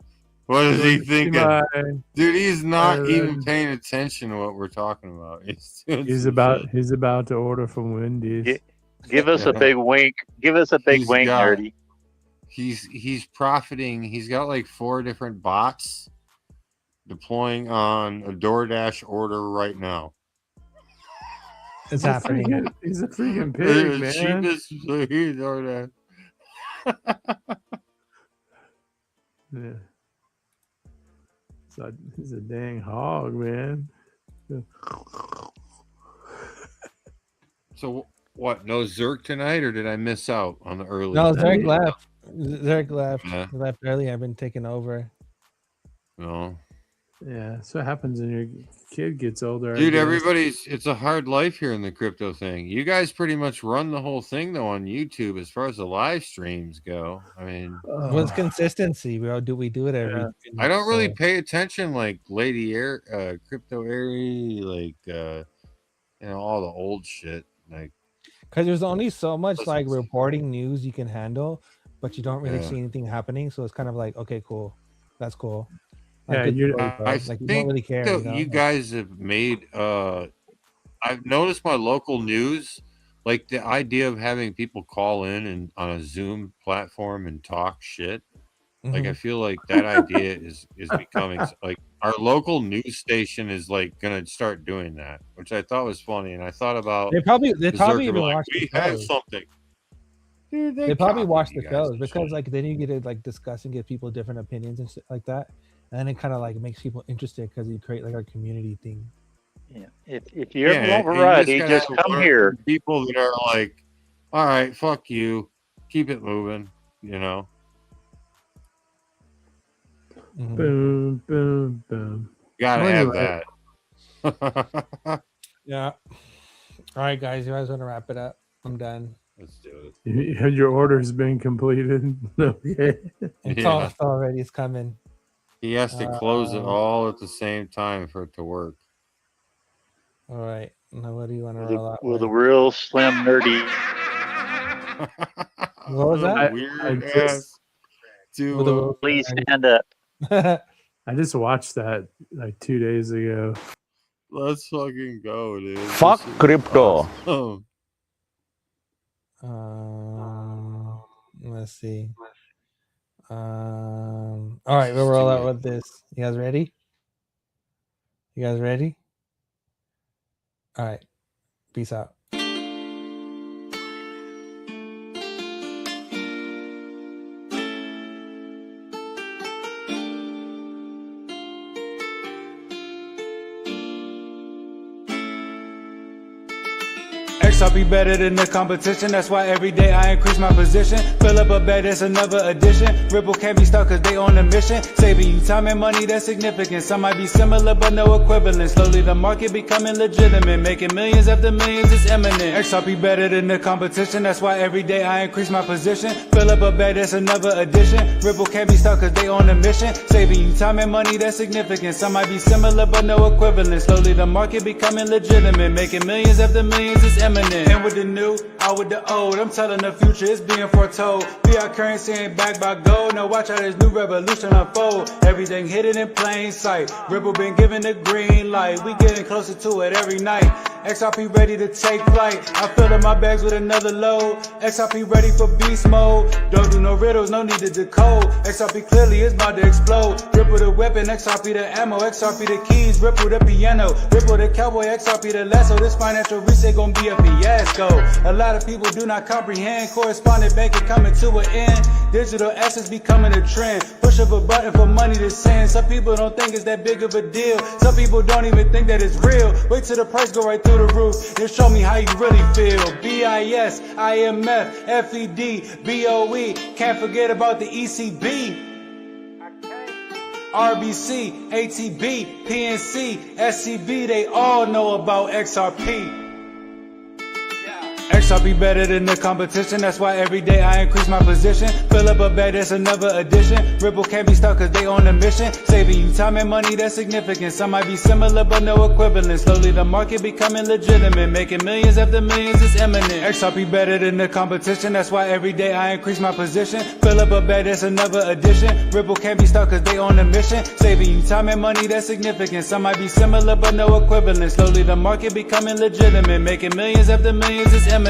What is he thinking? Dude, he's not even paying attention to what we're talking about. He's about to order from Wendy's. Give us a big wink. Give us a big wink, Nerdy. He's profiting. He's got like 4 different bots deploying on a DoorDash order right now. It's happening. He's a freaking pig, man. DoorDash. Yeah. So he's a dang hog, man. So what? No Zerk tonight, or did I miss out on the early? No, Zerk left. Zerk left. Yeah. He left early. I've been taking over. No. Yeah, that's what happens when your kid gets older. Dude, it's a hard life here in the crypto thing. You guys pretty much run the whole thing though on YouTube as far as the live streams go. I mean, What's consistency, bro? Do we do it every? I don't really pay attention like Lady Air, Crypto Airy, like all the old shit. Like, Because there's only so much like reporting news you can handle, but you don't really Yeah. see anything happening. So it's kind of like, okay, cool, that's cool. Yeah, good you're- story, bro. I Like think you don't really care. that You know? you guys have made I've noticed my local news, like the idea of having people call in and on a Zoom platform and talk shit. Like I Mhm. feel like that idea is becoming like our local news station is like gonna start doing that, which I thought was funny. And I thought about They probably Berserker, even like, watch the we have shows. something. Dude, They probably copy watch you the guys shows and because shit. like then you get to like discuss and give people different opinions and shit like that, and then it kind of like makes people interested because you create like a community thing. Yeah. If you ever want and variety, gotta just have come one or here. two people that are like, all right, fuck you, keep it moving, you know. Boom, boom, boom. Gotta Well, have anyway, that. Yeah. All right, guys, you guys want to wrap it up? I'm done. Let's do Your order's been completed. Okay. It's Yeah. all already. It's coming. He has to close it all at the same time for it to work. All right. Now, what do you want to With roll a, out with with? a real slim nerdy. What was that? Weird I just- With a- Please stand up. I just watched that like 2 days ago. Let's fucking go, dude. Fuck This is crypto. awesome. Let's see. All right, we'll roll out with this. You guys ready? You guys ready? All right. Peace out. XRP better than the competition. That's why every day I increase my position. Fill up a bed, that's another addition. Ripple can't be stuck cause they on a mission. Saving you time and money, that's significant. Some might be similar but no equivalent. Slowly the market becoming legitimate. Making millions after millions is imminent. XRP better than the competition. That's why every day I increase my position. Fill up a bed, that's another addition. Ripple can't be stuck cause they on a mission. Saving you time and money, that's significant. Some might be similar but no equivalent. Slowly the market becoming legitimate. Making millions after millions is imminent. And with the new, out with the old. I'm telling the future, it's being foretold. Fiat currency ain't backed by gold. Now watch how this new revolution unfold. Everything hidden in plain sight. Ripple been given the green light. We getting closer to it every night. XRP ready to take flight. I'm filling my bags with another load. XRP ready for beast mode. Don't do no riddles, no need to decode. XRP clearly is about to explode. Ripple the weapon, XRP the ammo, XRP the keys, Ripple the piano, Ripple the cowboy, XRP the lasso. This financial reset gon' be a fiasco. A lot of people do not comprehend. Correspondent banking coming to an end. Digital assets becoming a trend. Push of a button for money to send. Some people don't think it's that big of a deal. Some people don't even think that it's real. Wait till the price go right through the roof. Then show me how you really feel. BIS, IMF, FED, BOE. Can't forget about the ECB. RBC, ATB, PNC, SCB, they all know about XRP. XRP better than the competition. That's why every day I increase my position. Fill up a bed, that's another addition. Ripple can't be stuck cause they on a mission. Saving you time and money, that's significant. Some might be similar but no equivalent. Slowly the market becoming legitimate. Making millions after millions is imminent. XRP better than the competition. That's why every day I increase my position. Fill up a bed, that's another addition. Ripple can't be stuck cause they on a mission. Saving you time and money, that's significant. Some might be similar but no equivalent. Slowly the market becoming legitimate. Making millions after millions is imminent.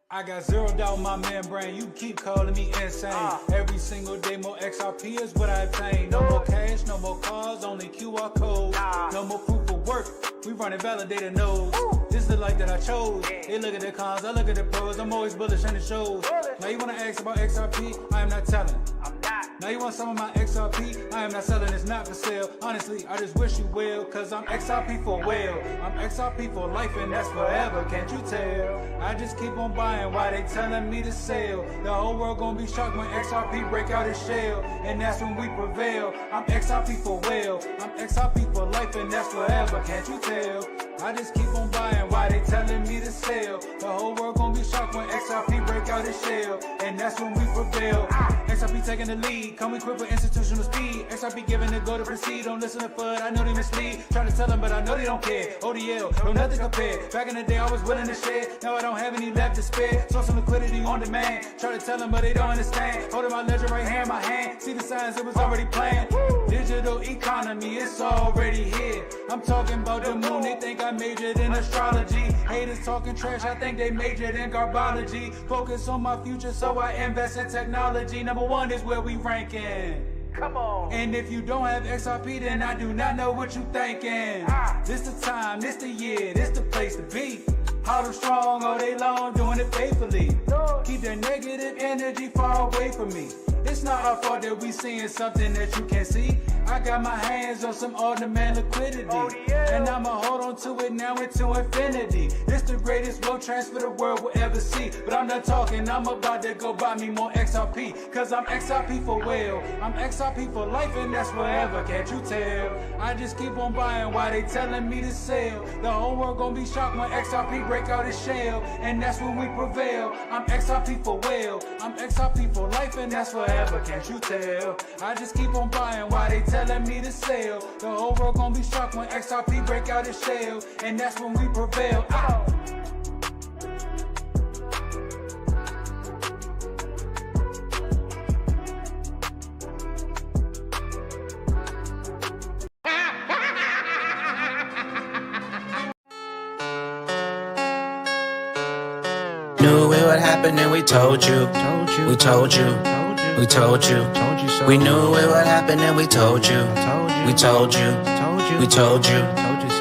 I got zeroed out my membrane, you keep calling me insane. Every single day more XRP is what I obtain. No more cash, no more cars, only QR codes. No more proof of work, we running validated nodes. This is the life that I chose. They look at the cons, I look at the pros. I'm always bullish and it shows. Now you wanna ask about XRP, I am not telling. Now you want some of my XRP, I am not selling, it's not for sale. Honestly, I just wish you well, cause I'm XRP for well. I'm XRP for life and that's forever, can't you tell? I just keep on buying while they telling me to sell. The whole world gonna be shocked when XRP break out its shell, and that's when we prevail. I'm XRP for well, I'm XRP for life and that's forever, can't you tell? I just keep on buying while they telling me to sell. The whole world gonna be shocked when XRP break out its shell, and that's when we prevail. XRP taking the lead, come equipped with institutional speed. XRP giving the go to proceed, don't listen to FUD, I know they mislead. Trying to tell them but I know they don't care. ODL, no nothing compared. Back in the day I was willing to share, now I don't have any left to spare. Source of liquidity on demand, try to tell them but they don't understand. Holding my ledger right here in my hand, see the signs it was already planned. Digital economy, it's already here. I'm talking about the moon, they think I majored in astrology. Haters talking trash, I think they majored in garbology. Focus on my future, so I invest in technology. Number one is where we ranking. Come on. And if you don't have XRP, then I do not know what you thinking. This the time, this the year, this the place to be. Hard and strong all day long, doing it faithfully. Keep that negative energy far away from me. It's not our fault that we seeing something that you can't see. I got my hands on some on-demand liquidity, and I'ma hold on to it now into infinity. This the greatest wealth transfer the world will ever see. But I'm not talking, I'm about to go buy me more XRP, cause I'm XRP for well, I'm XRP for life and that's forever, can't you tell? I just keep on buying while they telling me to sell. The whole world gonna be shocked when XRP break out its shell, and that's when we prevail. I'm XRP for well, I'm XRP for life and that's forever, can't you tell? I just keep on buying while they telling me to sell. The whole world gonna be shocked when XRP break out its shell, and that's when we prevail. Knew it would happen and we told you. We told you. We told you. We knew it would happen and we told you. We told you. We told you.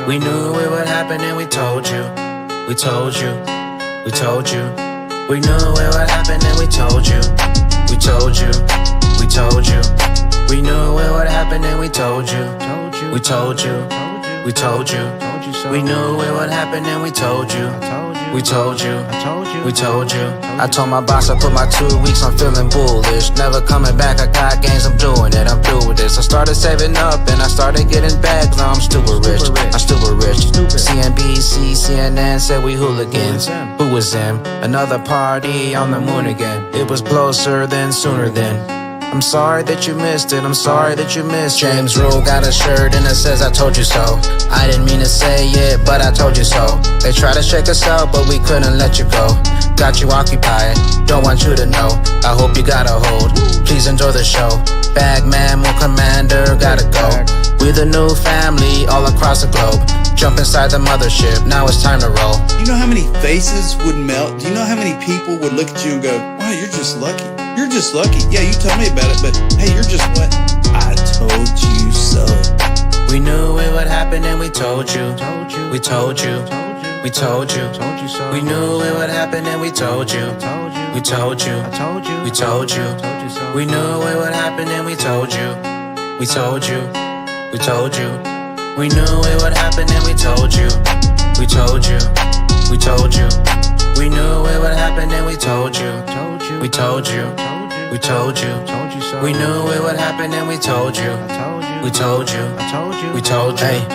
We knew it would happen and we told you. We told you. We told you. We knew it would happen and we told you. We told you. We told you. We knew it would happen and we told you. We told you. We told you. We knew it would happen and we told you. We told you. We told you. I told my boss I put my 2 weeks on feeling bullish. Never coming back, I got gains, I'm doing it, I'm through with this. I started saving up and I started getting back. Now I'm stupid rich, I'm stupid rich. CNBC, CNN said we hooligans. Who was them? Another party on the moon again. It was closer than sooner than. I'm sorry that you missed it, I'm sorry that you missed it. James Rule got a shirt and it says I told you so. I didn't mean to say it, but I told you so. They tried to shake us out, but we couldn't let you go. Got you occupied, don't want you to know. I hope you got a hold, please enjoy the show. Bagman, more commander, gotta go. We're the new family all across the globe. Jump inside the mothership, now it's time to roll. You know how many faces would melt? Do you know how many people would look at you and go, wow, you're just lucky. You're just lucky. Yeah, you told me about it, but hey, you're just what? I told you so. We knew it would happen and we told you. We told you. We told you. We knew it would happen and we told you. We told you. We told you. We knew it would happen and we told you. We told you. We told you. We knew it would happen and we told you. We told you. We told you. We knew it would happen and we told you. We told you. We told you. We knew it would happen and we told you. We told you. We told you. Hey,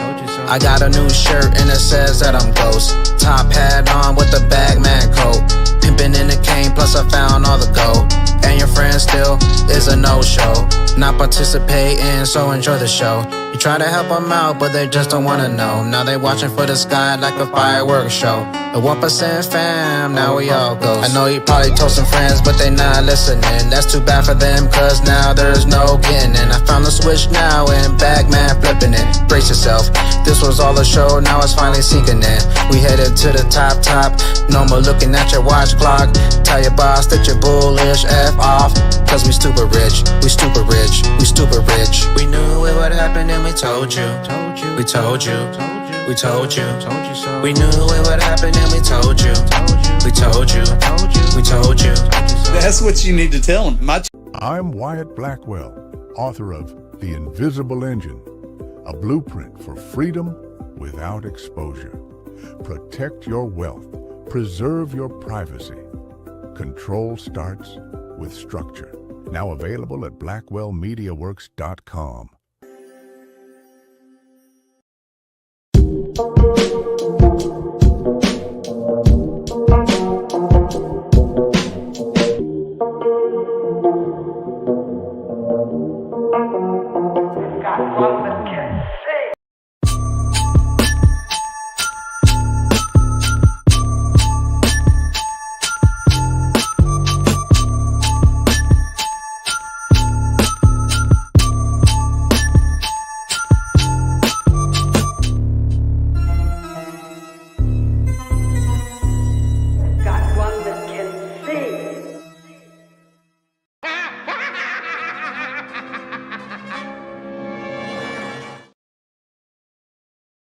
I got a new shirt and it says that I'm ghost. Top hat on with the bagman coat. Pimpin' in the cane, plus I found all the gold. And your friend still is a no-show. Not participating, so enjoy the show. You try to help them out, but they just don't wanna know. Now they watching for the sky like a fireworks show. A 1% fam, now we all ghosts. I know you probably told some friends, but they not listening. That's too bad for them, cause now there's no getting in. I found the switch now and Bagman flipping it. Brace yourself, this was all a show, now it's finally sinking in. We headed to the top, no more looking at your watch clock. Tell your boss that you're bullish, F off. Cause we stupid rich, we stupid rich, we stupid rich. We knew it would happen and we told you. We told you. We told you. We knew it would happen and we told you. We told you. We told you. That's what you need to tell them. I'm Wyatt Blackwell, author of The Invisible Engine, a blueprint for freedom without exposure. Protect your wealth. Preserve your privacy. Control starts with structure. Now available at blackwellmediaworks.com.